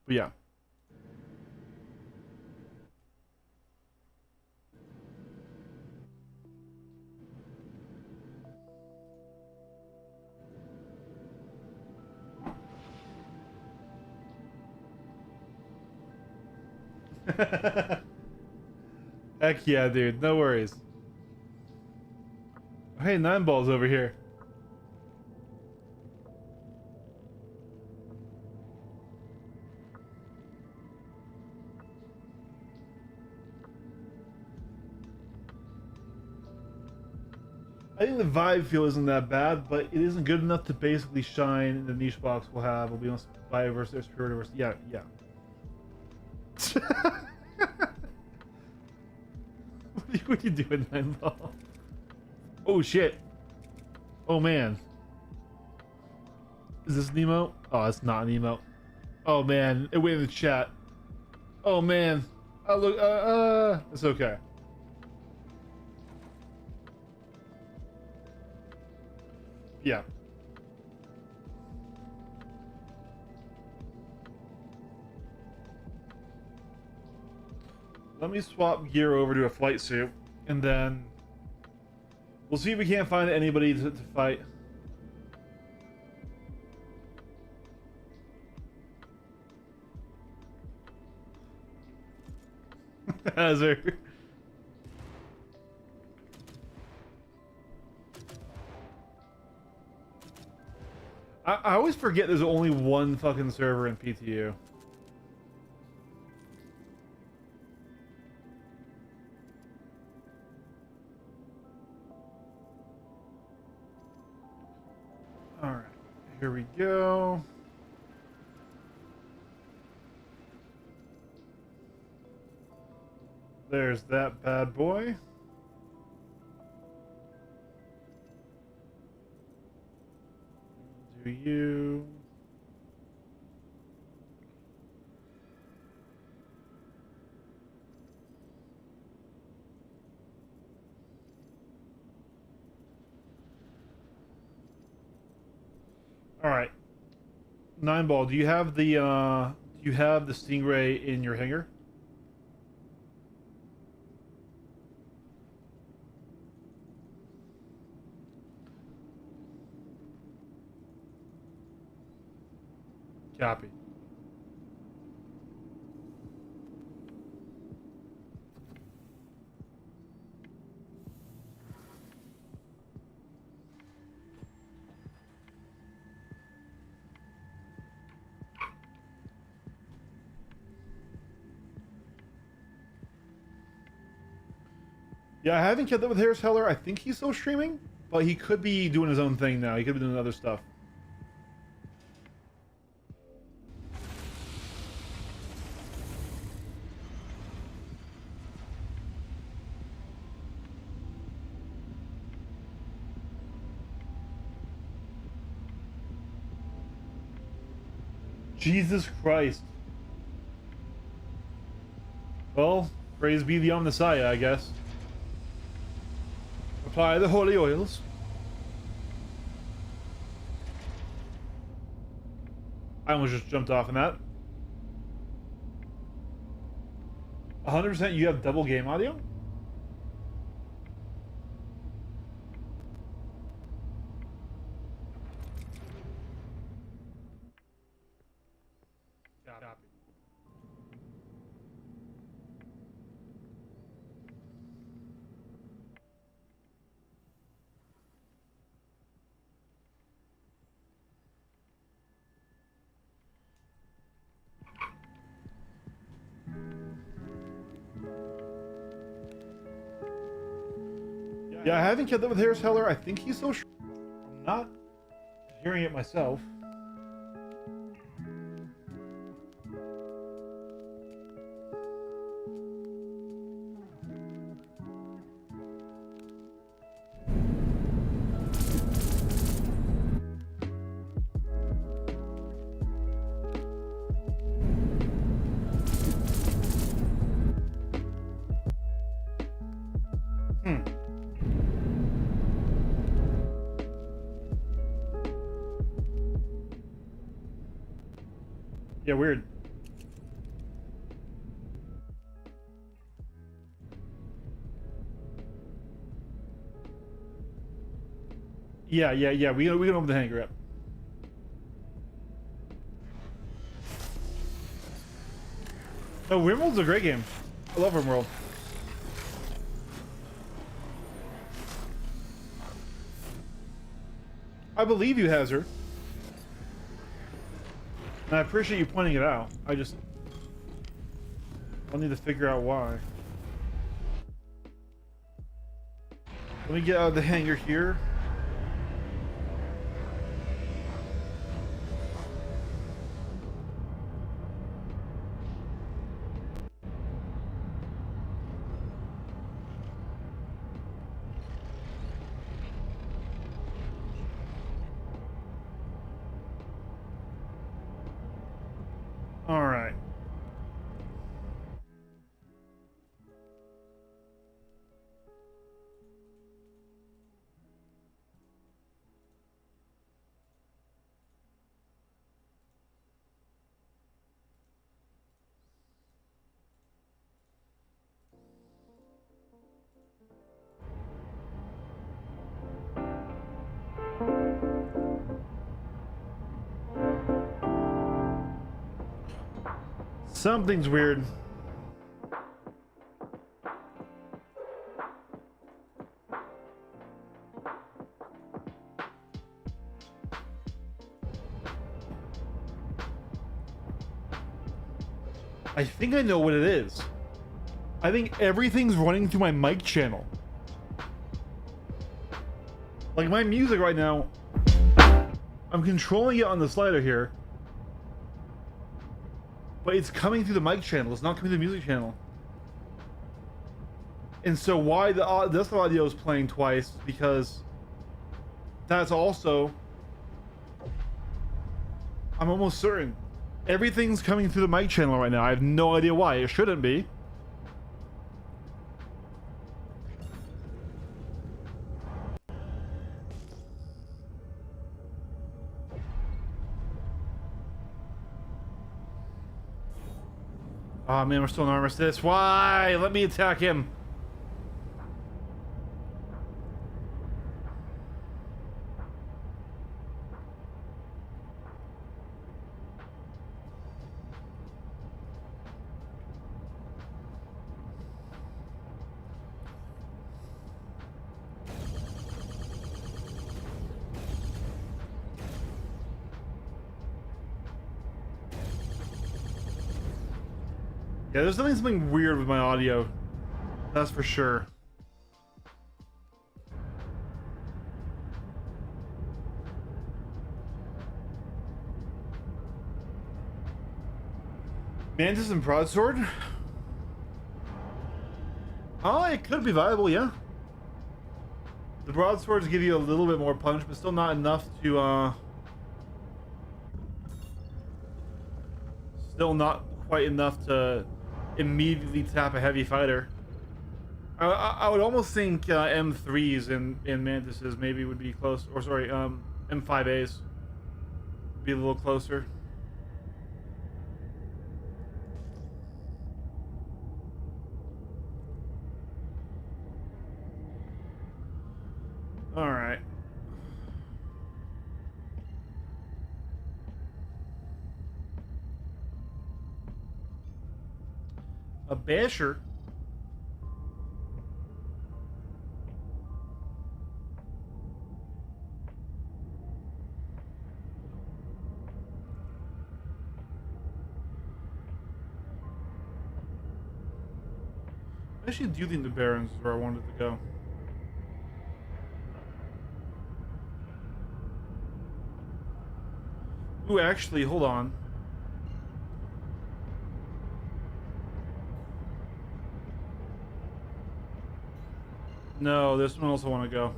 But yeah. Heck yeah, dude. No worries. Hey, 9ball's over here. I think the vibe feel isn't that bad, but it isn't good enough to basically shine in the niche box we'll have. We'll be on Spy versus Spirit versus. Yeah, yeah. What are you doing, 9ball? Oh shit. Oh man. Is this an emote? Oh, it's not an emote. Oh man, it went in the chat. Oh man. Oh look, it's okay. Yeah. Let me swap gear over to a flight suit, and then we'll see if we can't find anybody to fight. Hazard. I always forget there's only one fucking server in PTU. Alright, here we go. There's that bad boy. Do you? All right, 9ball. Do you have the Stingray in your hangar? Copy. Yeah, I haven't kept up with Harris Heller. I think he's still streaming, but he could be doing his own thing now. He could be doing other stuff. Jesus Christ. Well, praise be the Omnissiah, I guess. Apply the holy oils. I almost just jumped off in that. 100% you have double game audio? Copy. Yeah, I haven't kept up with Harris Heller. I think he's so I'm not hearing it myself. Yeah, weird. Yeah. We can open the hangar up. Oh, Rimworld's a great game. I love Rimworld. I believe you, Hazard. And I appreciate you pointing it out. I'll need to figure out why. Let me get out of the hangar here. All right. Something's weird. I think I know what it is. I think everything's running through my mic channel. Like my music right now, I'm controlling it on the slider here. But it's coming through the mic channel. It's not coming through the music channel. And so why this audio is playing twice, because that's also, I'm almost certain, everything's coming through the mic channel right now. I have no idea why. It shouldn't be. Oh man, we're still in armistice. Why? Let me attack him. Yeah, there's definitely something weird with my audio. That's for sure. Mantis and Broadsword? Oh, it could be viable, yeah. The Broadswords give you a little bit more punch, but still not enough to, still not quite enough to immediately tap a heavy fighter. I would almost think M3s in Mantises maybe would be close, or sorry, M5As would be a little closer. All right. A basher. I actually do think the Barrens is where I wanted to go. Ooh, actually, hold on. No, this one also want to go.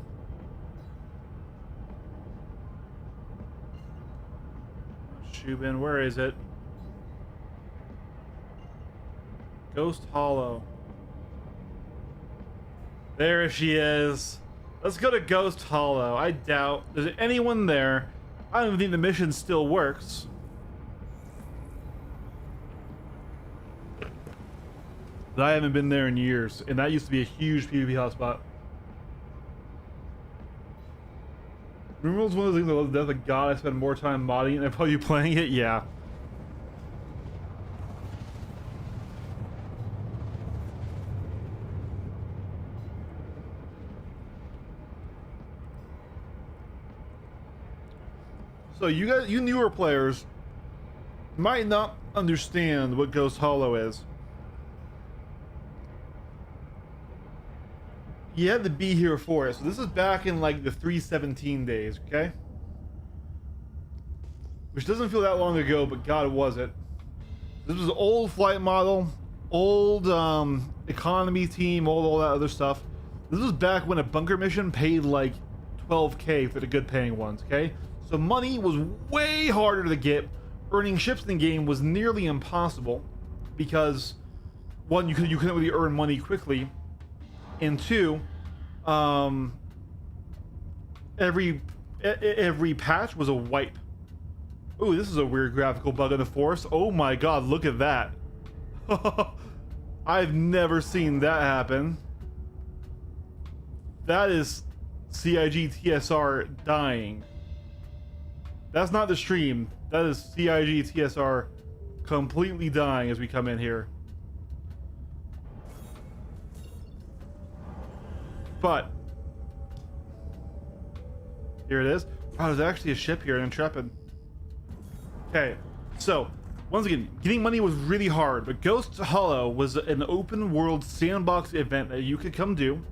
Shubin, where is it? Ghost Hollow. There she is. Let's go to Ghost Hollow. I doubt there's anyone there. I don't even think the mission still works. But I haven't been there in years, and that used to be a huge PvP hotspot. Rimworld's one of those things I love to death. Like, God, I spend more time modding it than I probably playing it. Yeah. So you guys, you newer players, might not understand what Ghost Hollow is. You had to be here for it. So this is back in like the 317 days, okay? Which doesn't feel that long ago, but God, was it. This was old flight model, old economy team, all that other stuff. This was back when a bunker mission paid like 12K for the good paying ones, okay? So money was way harder to get. Earning ships in the game was nearly impossible because one, you couldn't really earn money quickly, and two, every patch was a wipe. Ooh, this is a weird graphical bug in the forest. Oh my god, look at that. I've never seen that happen. That is CIG TSR dying. That's not the stream. That is CIG TSR completely dying as we come in here. But here it is. Wow, there's actually a ship here, an Intrepid. Okay, so once again, getting money was really hard, but Ghost Hollow was an open world sandbox event that you could come do.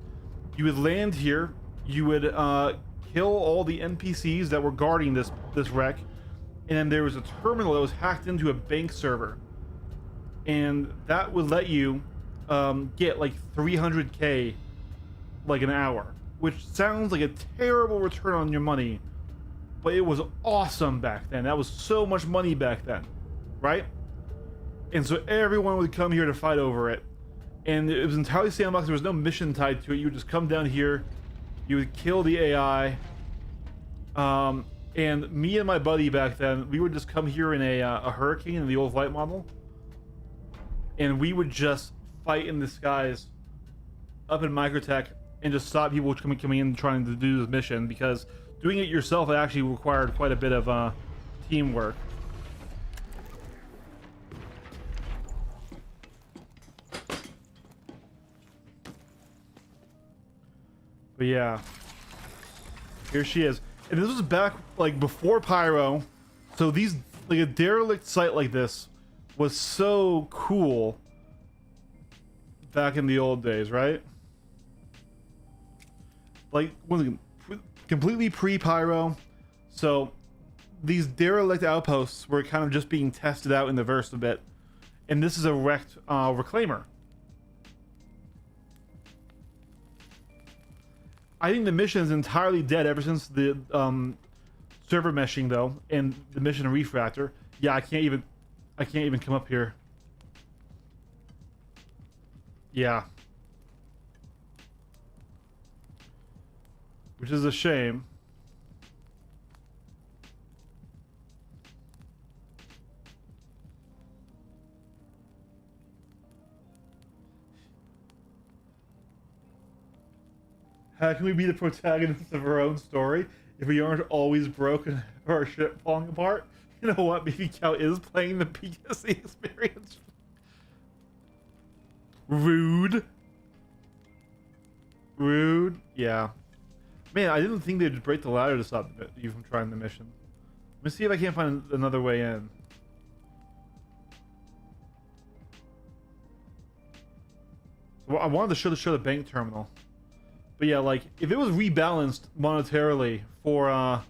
You would land here, you would kill all the NPCs that were guarding this wreck, and then there was a terminal that was hacked into a bank server, and that would let you get like 300K like an hour, which sounds like a terrible return on your money, but it was awesome back then. That was so much money back then, right? And so everyone would come here to fight over it, and it was entirely sandbox. There was no mission tied to it. You would just come down here, you would kill the AI, and me and my buddy back then, we would just come here in a Hurricane in the old flight model, and we would just fight in the skies up in Microtech and just stop people coming in trying to do this mission, because doing it yourself, it actually required quite a bit of teamwork. But yeah, here she is. And this was back like before Pyro, so these, like, a derelict site like this was so cool back in the old days, right? Like, once again, completely pre-Pyro, so these derelict outposts were kind of just being tested out in the verse a bit, and this is a wrecked reclaimer. I think the mission is entirely dead ever since the server meshing, though, and the mission refractor. Yeah, I can't even come up here. Yeah, which is a shame. How can we be the protagonists of our own story if we aren't always broken or our ship falling apart? You know what? Baby Cow is playing the PSC experience. Rude. Rude. Yeah. Man, I didn't think they'd break the ladder to stop you from trying the mission. Let me see if I can't find another way in. Well, I wanted to show the bank terminal. But yeah, like, if it was rebalanced monetarily for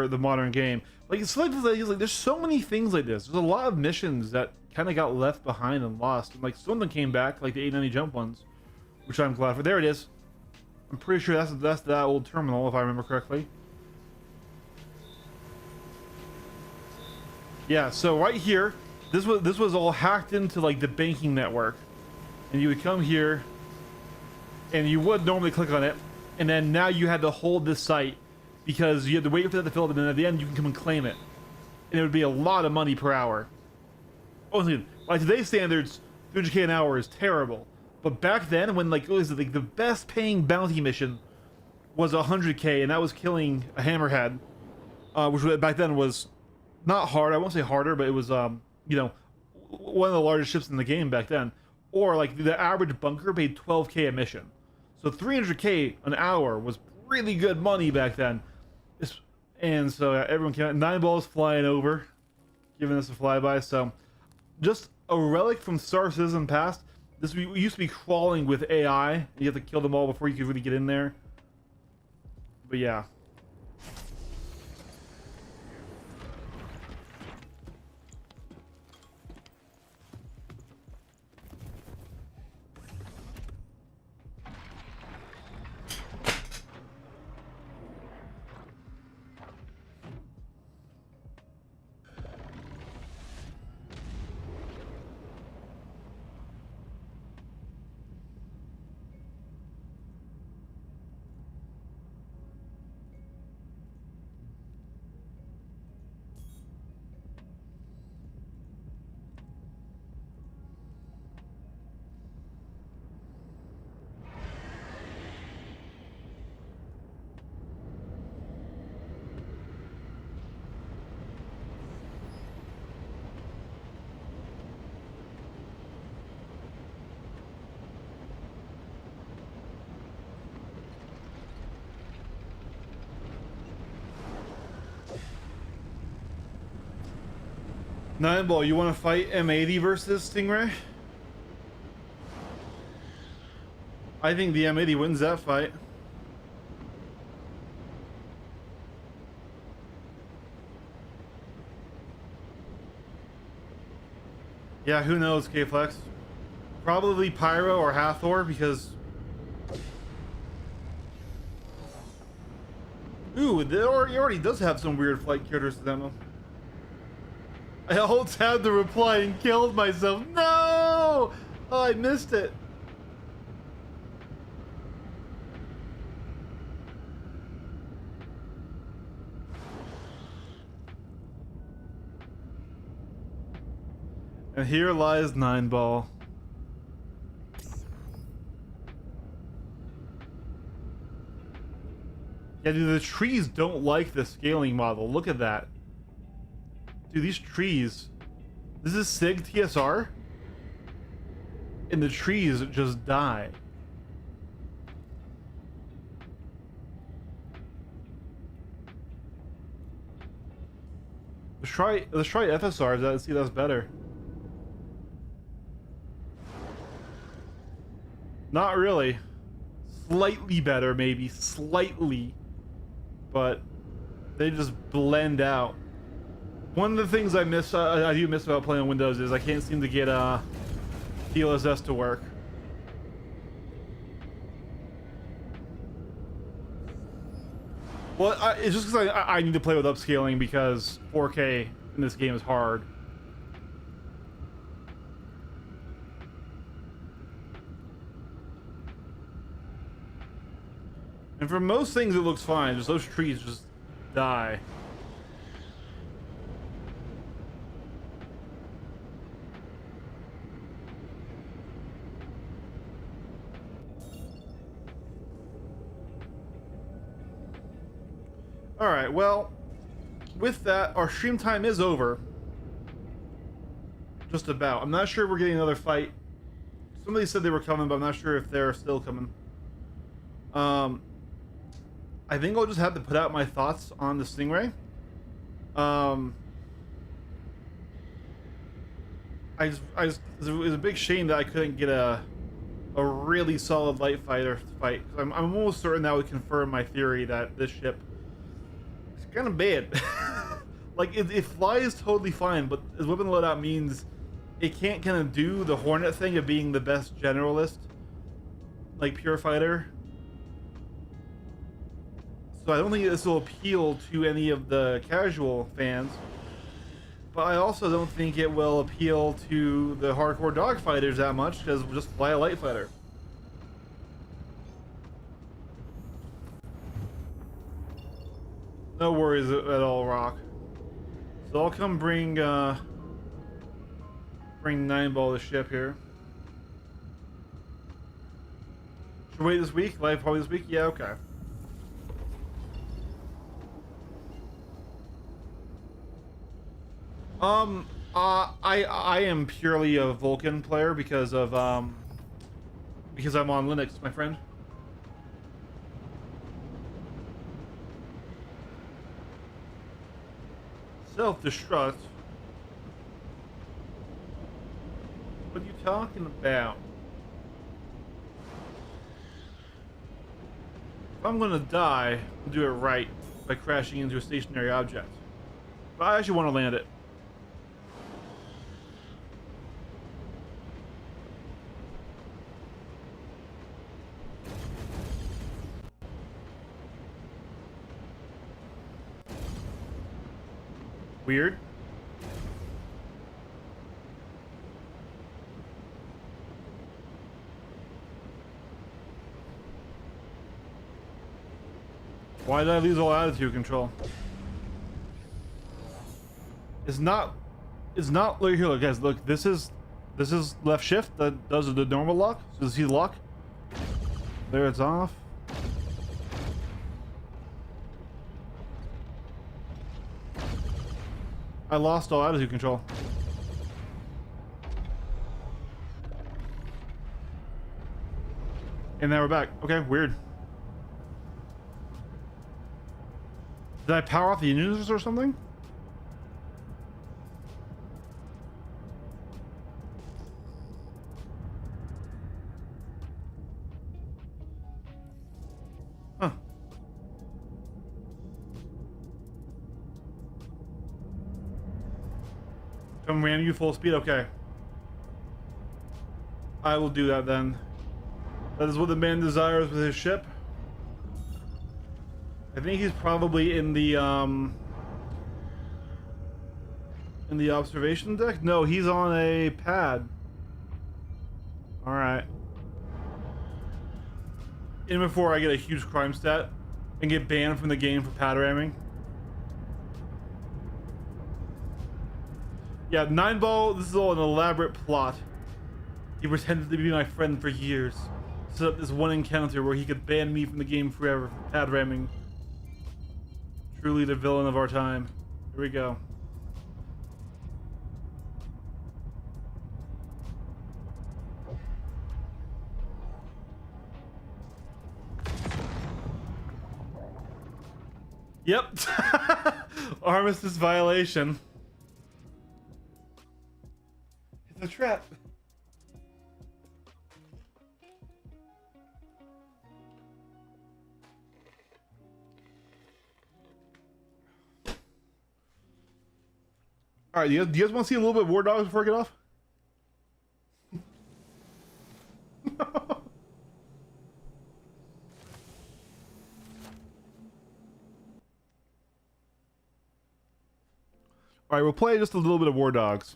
the modern game, like, it's like there's so many things like this. There's a lot of missions that kind of got left behind and lost, and like some of them came back, like the 890 jump ones, which I'm glad for. There it is. I'm pretty sure that's that old terminal, if I remember correctly. Yeah, so right here, this was all hacked into like the banking network, and you would come here, and you would normally click on it, and then now you had to hold this site because you had to wait for that to fill up, and then at the end you can come and claim it, and it would be a lot of money per hour. Honestly, by today's standards, 300K an hour is terrible, but back then, when like it was like the best paying bounty mission was 100K, and that was killing a hammerhead, which back then was not hard. I won't say harder, but it was you know, one of the largest ships in the game back then. Or like the average bunker paid 12K a mission. So 300k an hour was really good money back then. And so everyone came out. 9-Ball's flying over, giving us a flyby. So just a relic from Star Citizen past. This we used to be crawling with AI. You have to kill them all before you could really get in there. But yeah. Nine Ball, you want to fight M80 versus Stingray? I think the M80 wins that fight. Yeah, who knows, K-Flex? Probably Pyro or Hathor, because... Ooh, he already does have some weird flight characters to demo. I almost had to reply and killed myself. No! Oh, I missed it. And here lies 9-Ball. Yeah, dude, the trees don't like the scaling model. Look at that. Dude, these trees. This is SIG TSR? And the trees just die. Let's try FSR. Let's see if that's better. Not really. Slightly better, maybe. Slightly. But they just blend out. One of the things I do miss about playing on Windows is I can't seem to get DLSS to work. Well, it's just because I need to play with upscaling because 4K in this game is hard. And for most things it looks fine, just those trees just die. Alright, well, with that, our stream time is over. Just about. I'm not sure we're getting another fight. Somebody said they were coming, but I'm not sure if they're still coming. I think I'll just have to put out my thoughts on the Stingray. It was a big shame that I couldn't get a really solid light fighter fight. I'm almost certain that would confirm my theory that this ship is kind of bad. Like it flies totally fine, but its weapon loadout means it can't kind of do the Hornet thing of being the best generalist, like pure fighter. So I don't think this will appeal to any of the casual fans, but I also don't think it will appeal to the hardcore dogfighters that much because we'll just fly a light fighter. No worries at all, Rock. So I'll come bring 9-Ball the ship here. Should we wait this week? Live probably this week? Yeah, okay. I am purely a Vulkan player because I'm on Linux, my friend. Self-destruct? What are you talking about? If I'm gonna die, I'll do it right by crashing into a stationary object. But I actually want to land it. Weird. Why did I lose all attitude control? It's not look here, look guys, look, this is left shift that does the normal lock. So see the lock? There, it's off. I lost all attitude control. And now we're back. Okay, weird. Did I power off the engines or something? Huh. Come ran you full speed? Okay. I will do that then. That is what the man desires with his ship. I think he's probably in the observation deck? No, he's on a pad. Alright. In before I get a huge crime stat and get banned from the game for pad ramming. Yeah, 9-ball, this is all an elaborate plot. He pretended to be my friend for years. Set up this one encounter where he could ban me from the game forever for pad ramming. Truly the villain of our time. Here we go. Yep. Armistice violation. It's a trap. All right, do you guys want to see a little bit of War Dogs before I get off? All right, we'll play just a little bit of War Dogs.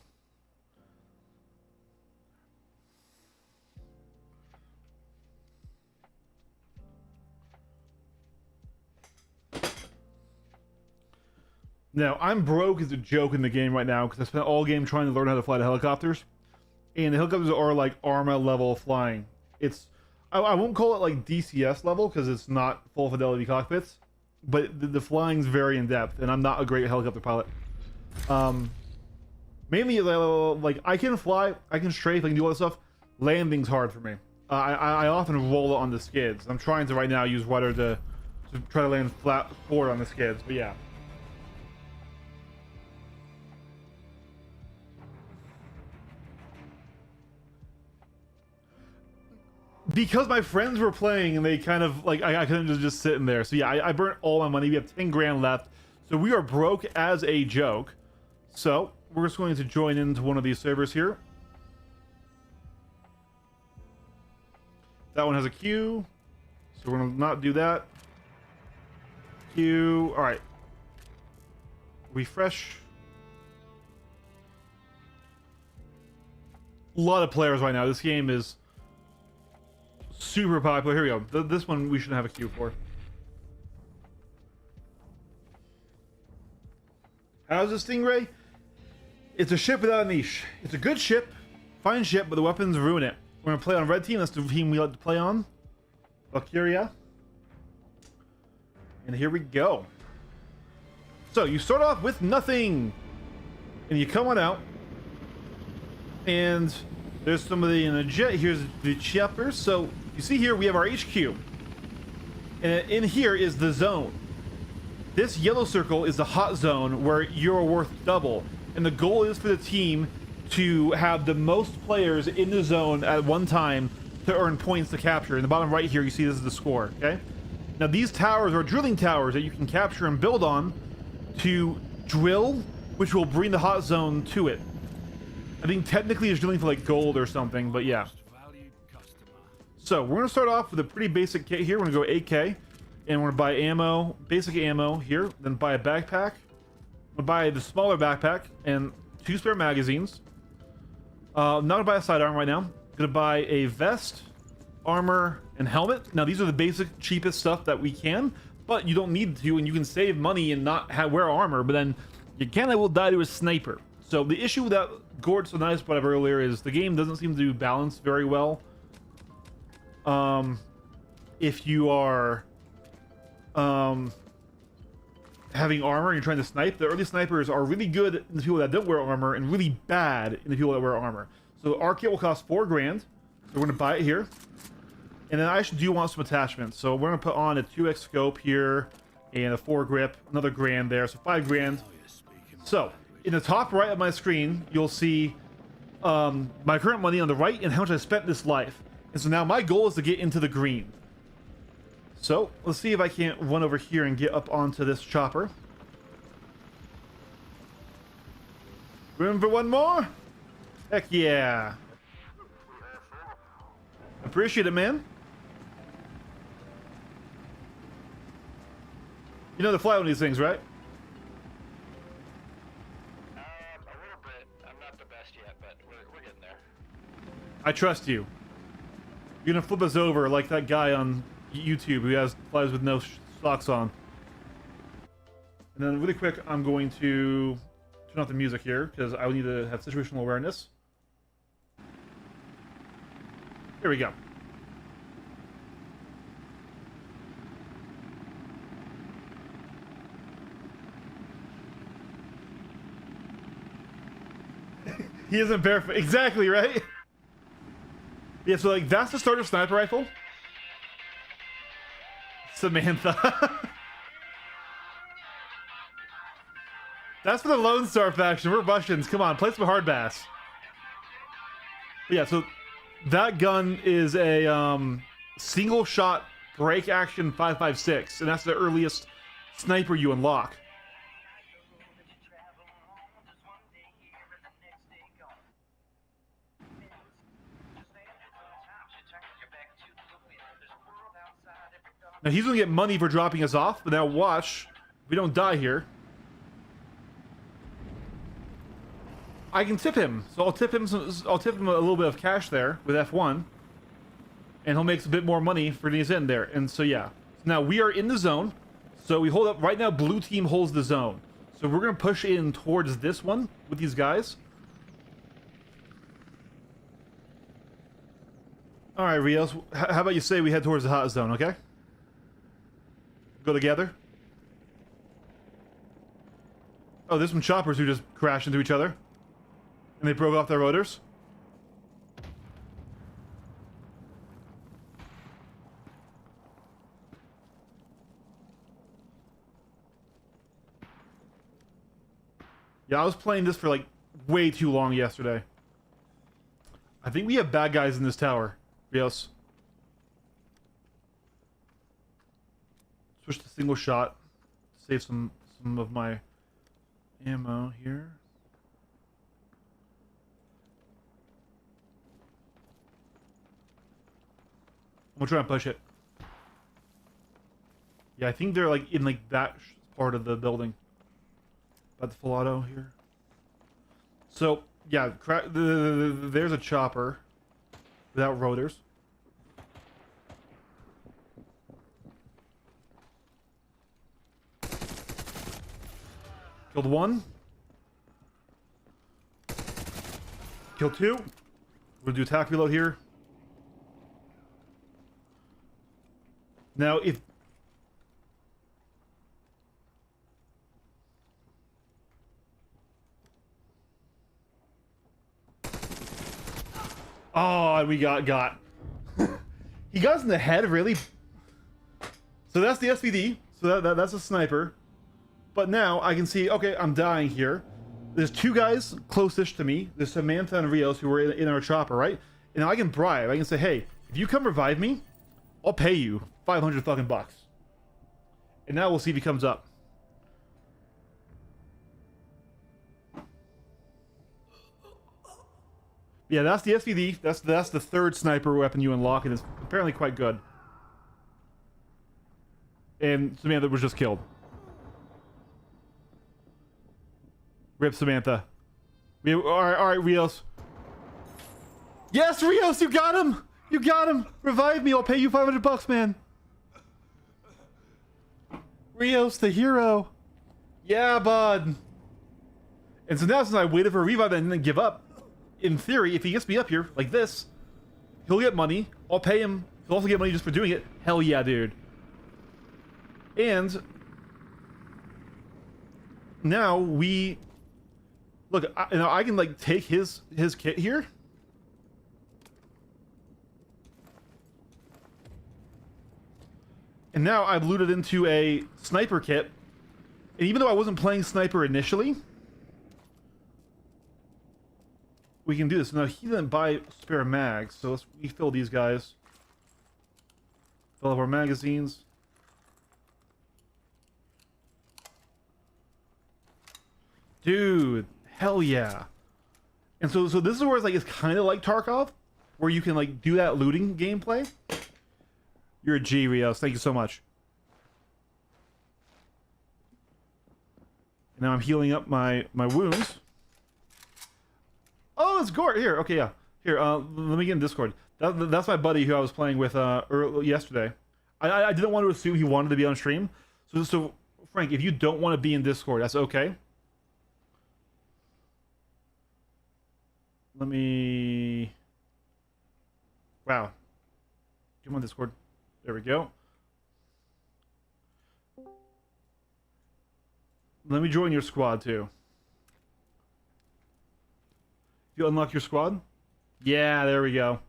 Now, I'm broke as a joke in the game right now because I spent all game trying to learn how to fly the helicopters. And the helicopters are like Arma level flying. It's, I won't call it like DCS level because it's not full fidelity cockpits. But the flying's very in depth and I'm not a great helicopter pilot. Mainly, like, I can fly, I can strafe, I can do all that stuff. Landing's hard for me. I often roll it on the skids. I'm trying to right now use rudder to try to land flat forward on the skids, but yeah. Because my friends were playing and they kind of like I couldn't just sit in there. So yeah, I burnt all my money. We have 10 grand left. So we are broke as a joke. So we're just going to join into one of these servers here. That one has a queue. So we're gonna not do that. Queue. Alright. Refresh. A lot of players right now. This game is super popular. Here we go. This one we shouldn't have a queue for. How's the Stingray? It's a ship without a niche. It's a good ship, fine ship, but the weapons ruin it. We're gonna play on red team. That's the team we like to play on. Valkyria. And here we go. So you start off with nothing, and you come on out, and there's somebody in a jet. Here's the choppers. So you see here we have our HQ, and in here is the zone. This yellow circle is the hot zone where you're worth double, and the goal is for the team to have the most players in the zone at one time to earn points to capture. In the bottom right here, you see this is the score, okay? Now these towers are drilling towers that you can capture and build on to drill, which will bring the hot zone to it. I think technically it's drilling for like gold or something, but yeah. So we're gonna start off with a pretty basic kit here. We're gonna go 8K, and we're gonna buy ammo, basic ammo here, then buy a backpack. I'm gonna buy the smaller backpack and 2 spare magazines. I'm not gonna buy a sidearm right now. I'm gonna buy a vest, armor, and helmet. Now these are the basic cheapest stuff that we can, but you don't need to, and you can save money and not wear armor, but then you can and will die to a sniper. So the issue with that Gord so nice brought up earlier is the game doesn't seem to balance very well. If you are having armor and you're trying to snipe, the early snipers are really good in the people that don't wear armor and really bad in the people that wear armor. So our kit will cost 4 grand. So we're gonna buy it here, and then I actually do want some attachments. So we're gonna put on a 2x scope here and a 4 grip, another grand there, so 5 grand. So in the top right of my screen, you'll see my current money on the right and how much I spent this life. And so now my goal is to get into the green. So let's see if I can't run over here and get up onto this chopper. Room for one more? Heck yeah. Appreciate it, man. You know to fly one of these things, right? A little bit. I'm not the best yet, but we're getting there. I trust you. You're gonna flip us over like that guy on YouTube who flies with no socks on. And then really quick, I'm going to turn off the music here because I need to have situational awareness. Here we go. He isn't barefoot. Exactly, right? Yeah, so like that's the starter sniper rifle. Samantha. That's for the Lone Star faction. We're Russians. Come on, play some hard bass. But yeah, so that gun is a single shot break action 5.56, and that's the earliest sniper you unlock. Now he's gonna get money for dropping us off, but now watch, if we don't die here, I can tip him. So I'll tip him a little bit of cash there with F1, and he'll make a bit more money for his end there. And so yeah, now we are in the zone. So we hold up right now. Blue team holds the zone. So we're gonna push in towards this one with these guys. All right, Rios, how about you say we head towards the hot zone, okay? Go together. Oh, there's some choppers who just crashed into each other. And they broke off their rotors. Yeah, I was playing this for like way too long yesterday. I think we have bad guys in this tower, Rios. Switch to single shot. Save some of my ammo here. I'm gonna try and push it. Yeah, I think they're like in like that part of the building. About the full auto here. So yeah, there's a chopper without rotors. Killed one. Killed two. We're gonna do attack reload here. Now, if... Oh, we got. He got us in the head, really? So that's the SVD. So that's a sniper. But now I can see, okay, I'm dying here. There's two guys closest to me. There's Samantha and Rios who were in our chopper, right? And now I can bribe. I can say, hey, if you come revive me, I'll pay you 500 fucking bucks. And now we'll see if he comes up. Yeah, that's the SVD. That's the third sniper weapon you unlock, and it's apparently quite good. And Samantha was just killed. Rip Samantha. All right, Rios. Yes, Rios, you got him. You got him. Revive me. I'll pay you 500 bucks, man. Rios, the hero. Yeah, bud. And so now, since I waited for a revive and didn't give up, in theory, if he gets me up here like this, he'll get money. I'll pay him. He'll also get money just for doing it. Hell yeah, dude. And now we look. I can like take his kit here. And now I've looted into a sniper kit. And even though I wasn't playing sniper initially, we can do this. Now, he didn't buy spare mags, so let's refill these guys. Fill up our magazines. Dude, hell yeah. And so this is where it's like, it's kind of like Tarkov, where you can like do that looting gameplay. You're a G, Rios. Thank you so much. And now I'm healing up my wounds. Oh, it's Gort. Here, okay, yeah. Here, let me get in Discord. That's my buddy who I was playing with yesterday. I didn't want to assume he wanted to be on stream. So Frank, if you don't want to be in Discord, that's okay. Let me... Wow. Come on, Discord. There we go. Let me join your squad, too. You unlock your squad? Yeah, there we go.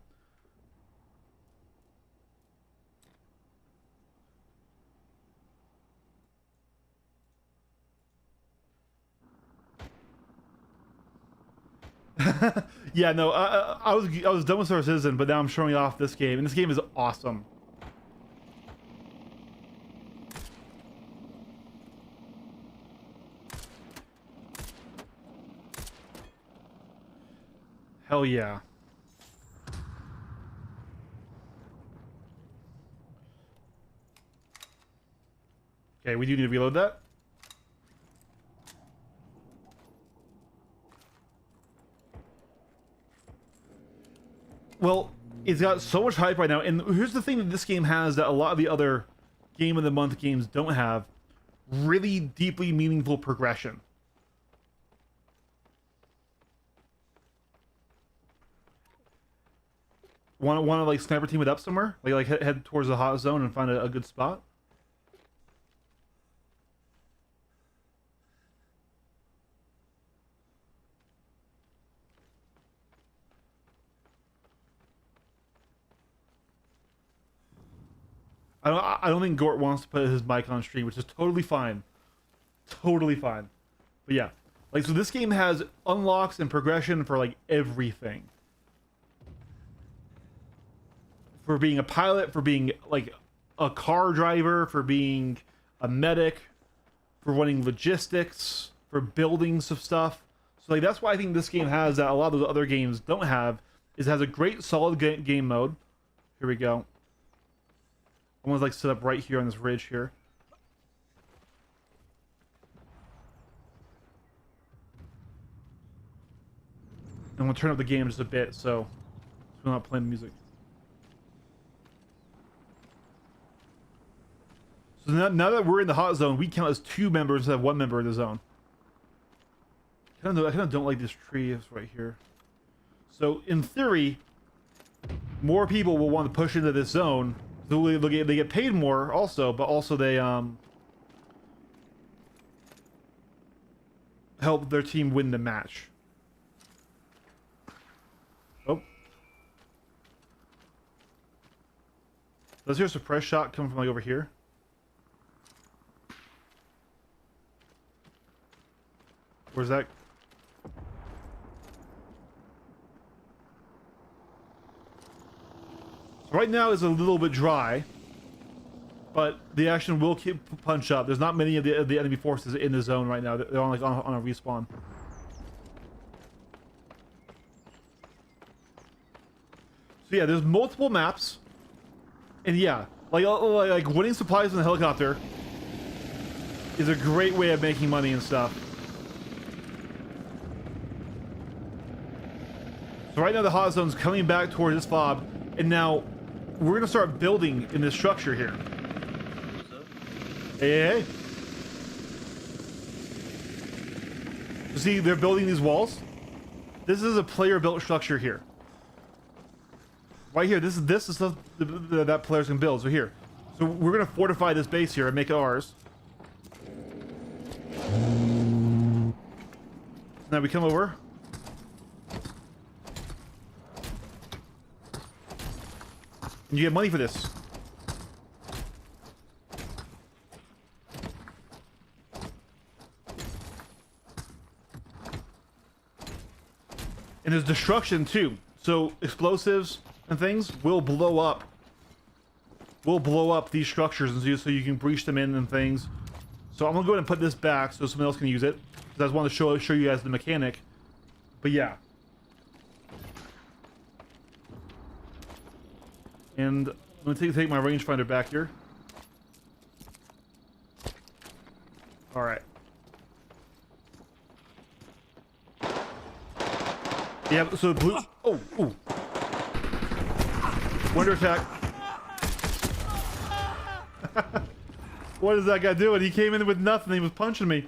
Yeah, no, I was done with Star Citizen, but now I'm showing off this game, and this game is awesome. Hell yeah. Okay, we do need to reload that. Well, it's got so much hype right now, and here's the thing that this game has that a lot of the other Game of the Month games don't have. Really deeply meaningful progression. Want to like sniper team it up somewhere? Like head towards the hot zone and find a good spot? I don't think Gort wants to put his mic on stream, which is totally fine. Totally fine. But yeah. Like, so this game has unlocks and progression for like everything. For being a pilot, for being like a car driver, for being a medic, for running logistics, for building some stuff. So like that's why I think this game has that a lot of those other games don't have, is it has a great solid game mode. Here we go. I want to like set up right here on this ridge here. And we'll turn up the game just a bit so we're not playing the music. So now that we're in the hot zone, we count as 2 members instead of 1 member in the zone. I kind of don't like this tree that's right here. So in theory, more people will want to push into this zone. So they get paid more also, but also they help their team win the match. Oh. Let's hear a suppress shot coming from like over here. Where's that? So right now is a little bit dry, but the action will keep punch up. There's not many of the enemy forces in the zone right now. They're on like on a respawn. So yeah, there's multiple maps, and yeah, like winning supplies in the helicopter is a great way of making money and stuff. So right now the hot zone's coming back towards this fob, and now we're gonna start building in this structure here. Hey. You see, they're building these walls. This is a player-built structure here. Right here, this is stuff that players can build. So here, so we're gonna fortify this base here and make it ours. Now we come over. And you get money for this. And there's destruction too. So explosives and things will blow up. Will blow up these structures and so you can breach them in and things. So I'm gonna go ahead and put this back so someone else can use it. Because I just want to show you guys the mechanic. But yeah. And I'm gonna take my rangefinder back here. All right. Yeah. So the blue. Oh. Ooh. Wonder attack. What is that guy doing? He came in with nothing. He was punching me.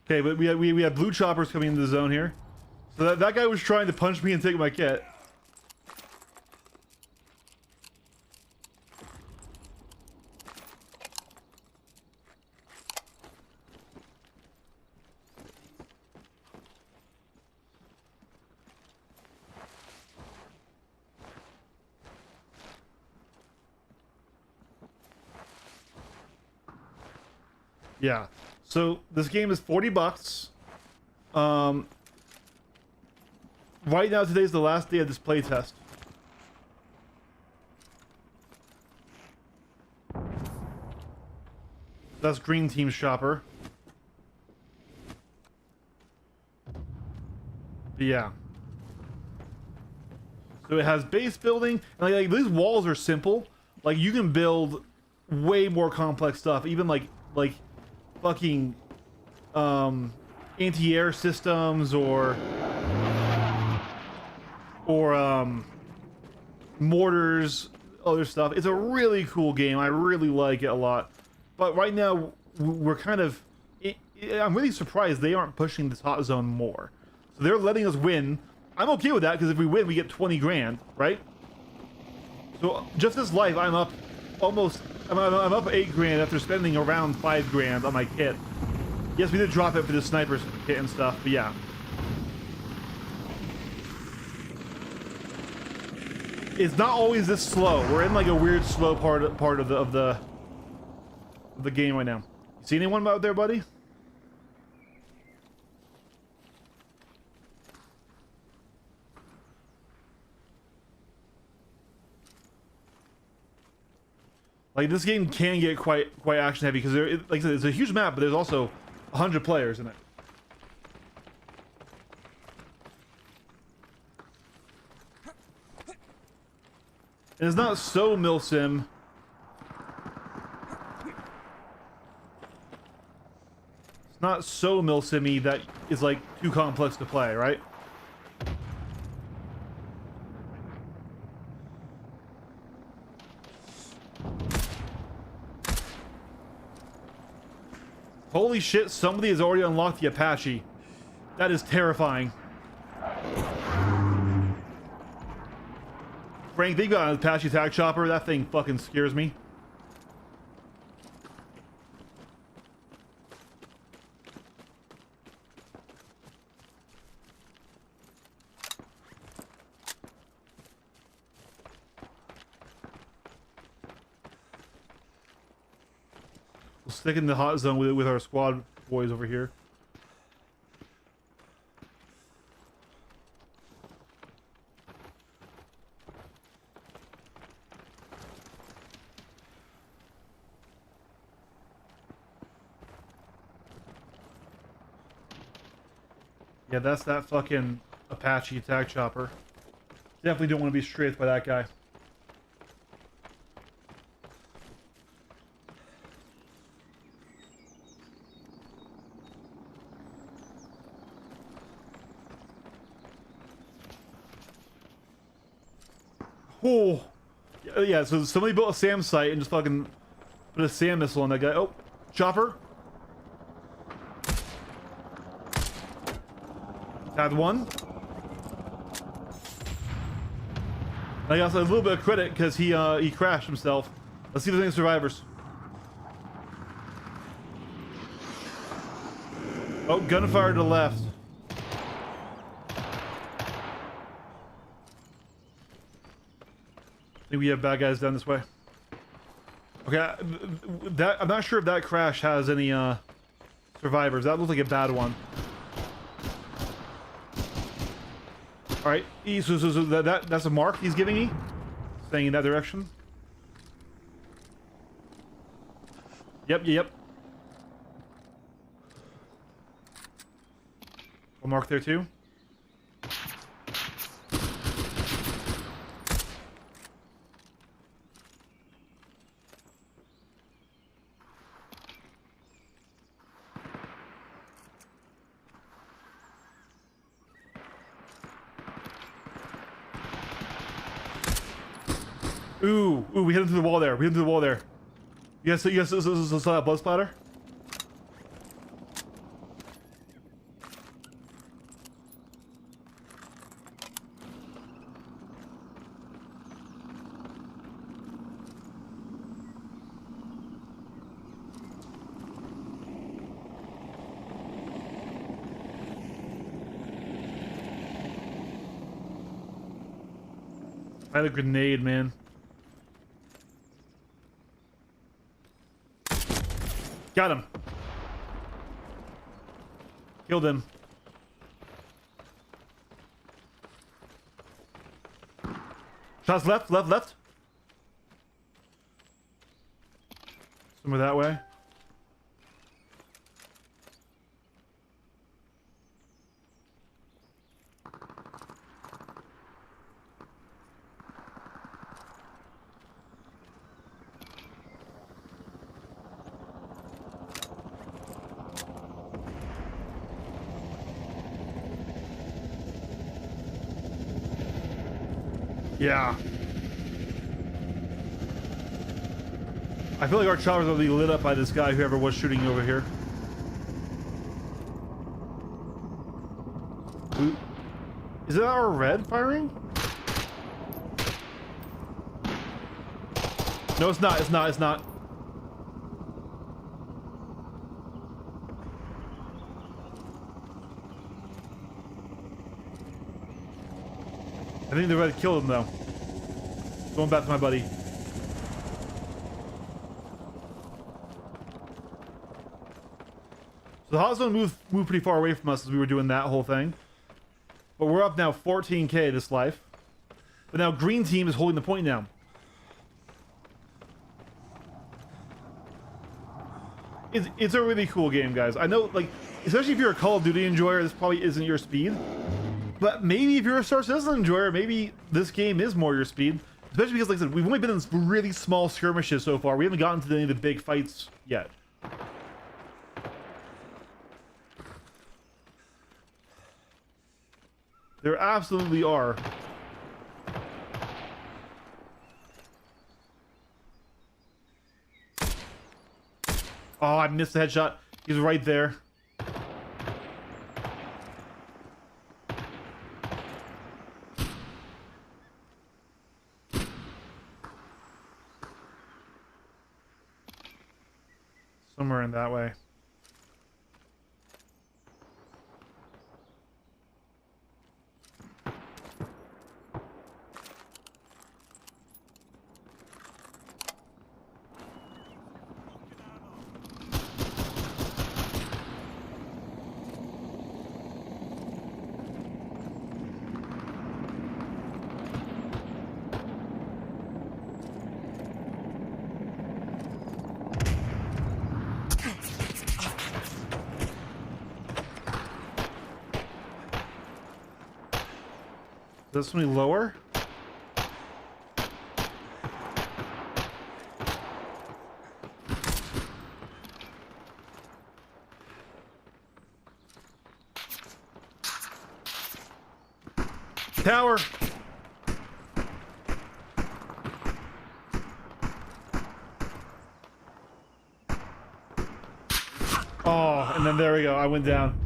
Okay, but we have blue choppers coming into the zone here. So that guy was trying to punch me and take my kit. Yeah. So this game is $40. Right now, today's the last day of this playtest. That's Green Team Shopper. But yeah. So it has base building. And like these walls are simple. Like you can build way more complex stuff. Even like fucking anti-air systems or mortars, other stuff. It's a really cool game. I really like it a lot. But right now, we're kind of... I'm really surprised they aren't pushing this hot zone more. So they're letting us win. I'm okay with that, because if we win, we get 20 grand, right? So just this life, I'm up almost... I'm up 8 grand after spending around 5 grand on my kit. Yes, we did drop it for the sniper's kit and stuff, but yeah. It's not always this slow. We're in like a weird slow part of the game right now. You see anyone out there, buddy? Like this game can get quite action heavy because like I said, it's a huge map, but there's also 100 players in it. And it's not so milsim. It's not so milsim-y that is like too complex to play, right? Holy shit, somebody has already unlocked the Apache. That is terrifying. Frank, they got an Apache attack chopper. That thing fucking scares me. stick in the hot zone with our squad boys over here. Yeah, that's that fucking Apache attack chopper. Definitely don't want to be strafed by that guy. Oh, yeah. So somebody built a SAM site and just fucking put a SAM missile on that guy. Oh, chopper. Had one. I got a little bit of credit because he crashed himself. Let's see if there's any survivors. Oh, gunfire to the left. I think we have bad guys down this way. Okay, that I'm not sure if that crash has any survivors. That looks like a bad one. All right, so that's a mark he's giving me, saying in that direction. Yep. One mark there too. Ooh, we hit him through the wall there. You guys saw that blood splatter? I had a grenade, man. Got him. Killed him. Shots left. Somewhere that way. Yeah. I feel like our choppers will be lit up by this guy, whoever was shooting over here. Ooh. Is that our red firing? No, it's not. I think the red killed him though. Going back to my buddy. So the hot zone moved pretty far away from us as we were doing that whole thing. But we're up now 14k this life. But now green team is holding the point now. It's a really cool game, guys. I know, like, especially if you're a Call of Duty enjoyer, this probably isn't your speed. But maybe if you're a Star Citizen enjoyer, maybe this game is more your speed. Especially because, like I said, we've only been in really small skirmishes so far. We haven't gotten to any of the big fights yet. There absolutely are. Oh, I missed the headshot. He's right there. Somewhere in that way. This one lower? Tower. Oh, and then there we go. I went down.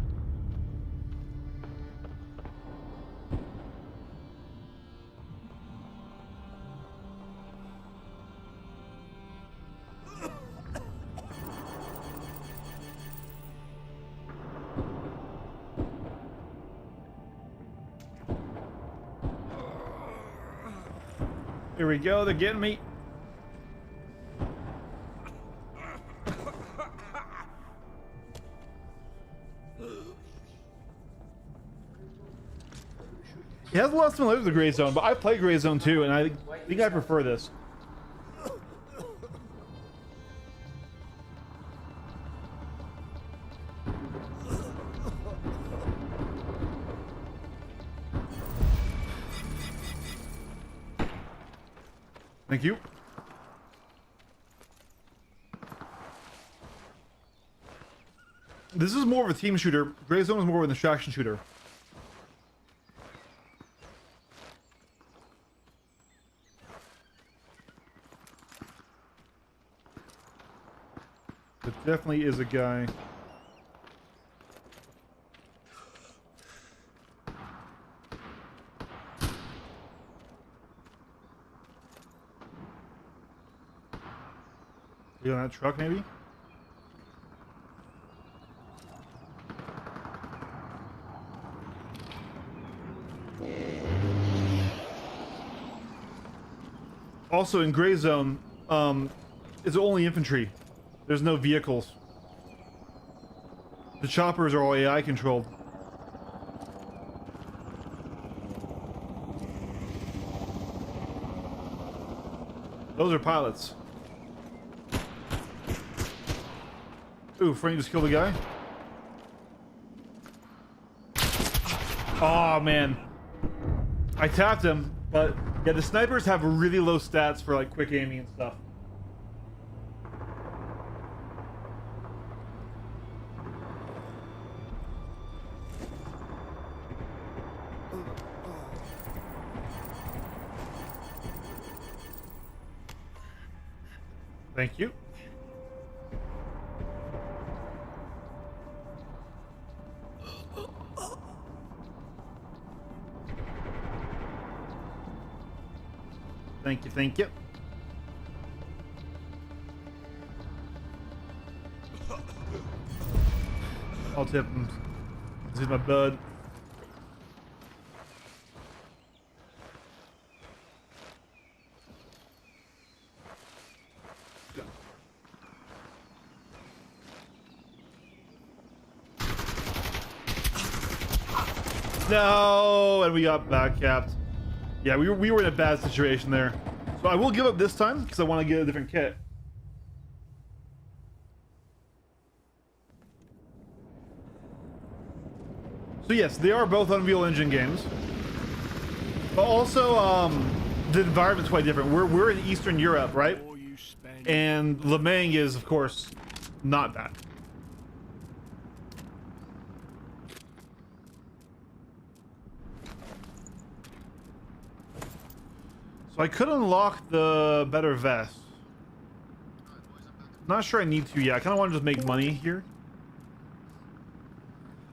Here we go. They're getting me. It has a lot of similarities with Gray Zone, but I play Gray Zone too, and I think I prefer this. Thank you. This is more of a team shooter. Gray Zone is more of an extraction shooter. It definitely is a guy. You on that truck, maybe? Also, in Gray Zone, it's only infantry. There's no vehicles. The choppers are all AI controlled. Those are pilots. Ooh, Frank just killed a guy. Oh man, I tapped him, but yeah, the snipers have really low stats for like quick aiming and stuff. Thank you. Thank you, thank you. I'll tip him. This is my bud. No, and we got back capped. Yeah, we were in a bad situation there. So I will give up this time because I want to get a different kit. So yes, they are both Unreal Engine games. But also, the environment's quite different. We're in Eastern Europe, right? And Le Mans is, of course, not that. So I could unlock the better vest. Not sure I need to yet. I kind of want to just make money here.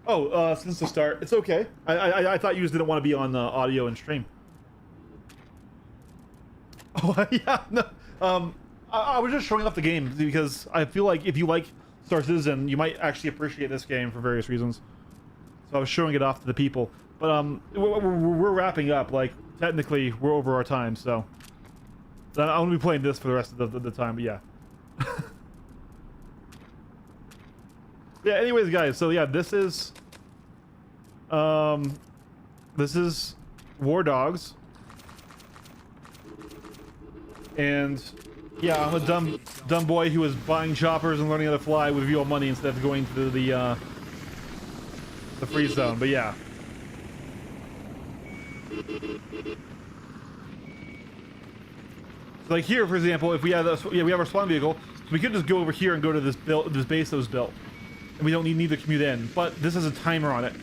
Oh, since the start, it's okay. I thought you just didn't want to be on audio and stream. Oh yeah, no. I was just showing off the game because I feel like if you like Star Citizen, you might actually appreciate this game for various reasons. So I was showing it off to the people. But we're wrapping up. Like technically, we're over our time. So I'm gonna be playing this for the rest of the time. But yeah. Yeah. Anyways, guys. So yeah, this is War Dogs. And yeah, I'm a dumb boy who was buying choppers and learning how to fly with real money instead of going to the free zone. But yeah. So like here, for example, if we have we have our spawn vehicle, so we could just go over here and go to this base that was built, and we don't need to commute in. But this has a timer on it.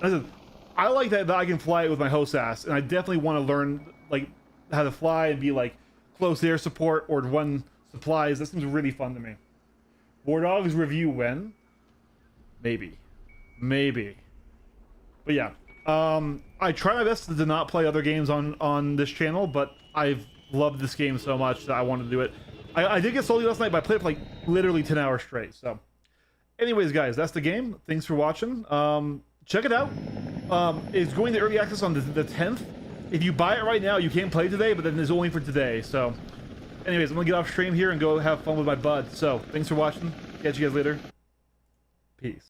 Listen, I like that I can fly it with my host ass, and I definitely want to learn like how to fly and be like close air support or run supplies. That seems really fun to me. War Dogs review when? Maybe. But yeah. I try my best to not play other games on this channel, but I've loved this game so much that I wanted to do it. I did get salty last night, but I played it for like literally 10 hours straight. So anyways, guys, that's the game. Thanks for watching. Check it out. It's going to early access on the 10th. If you buy it right now, you can't play today, but then it's only for today. So anyways, I'm gonna get off stream here and go have fun with my bud. So thanks for watching. Catch you guys later. Peace.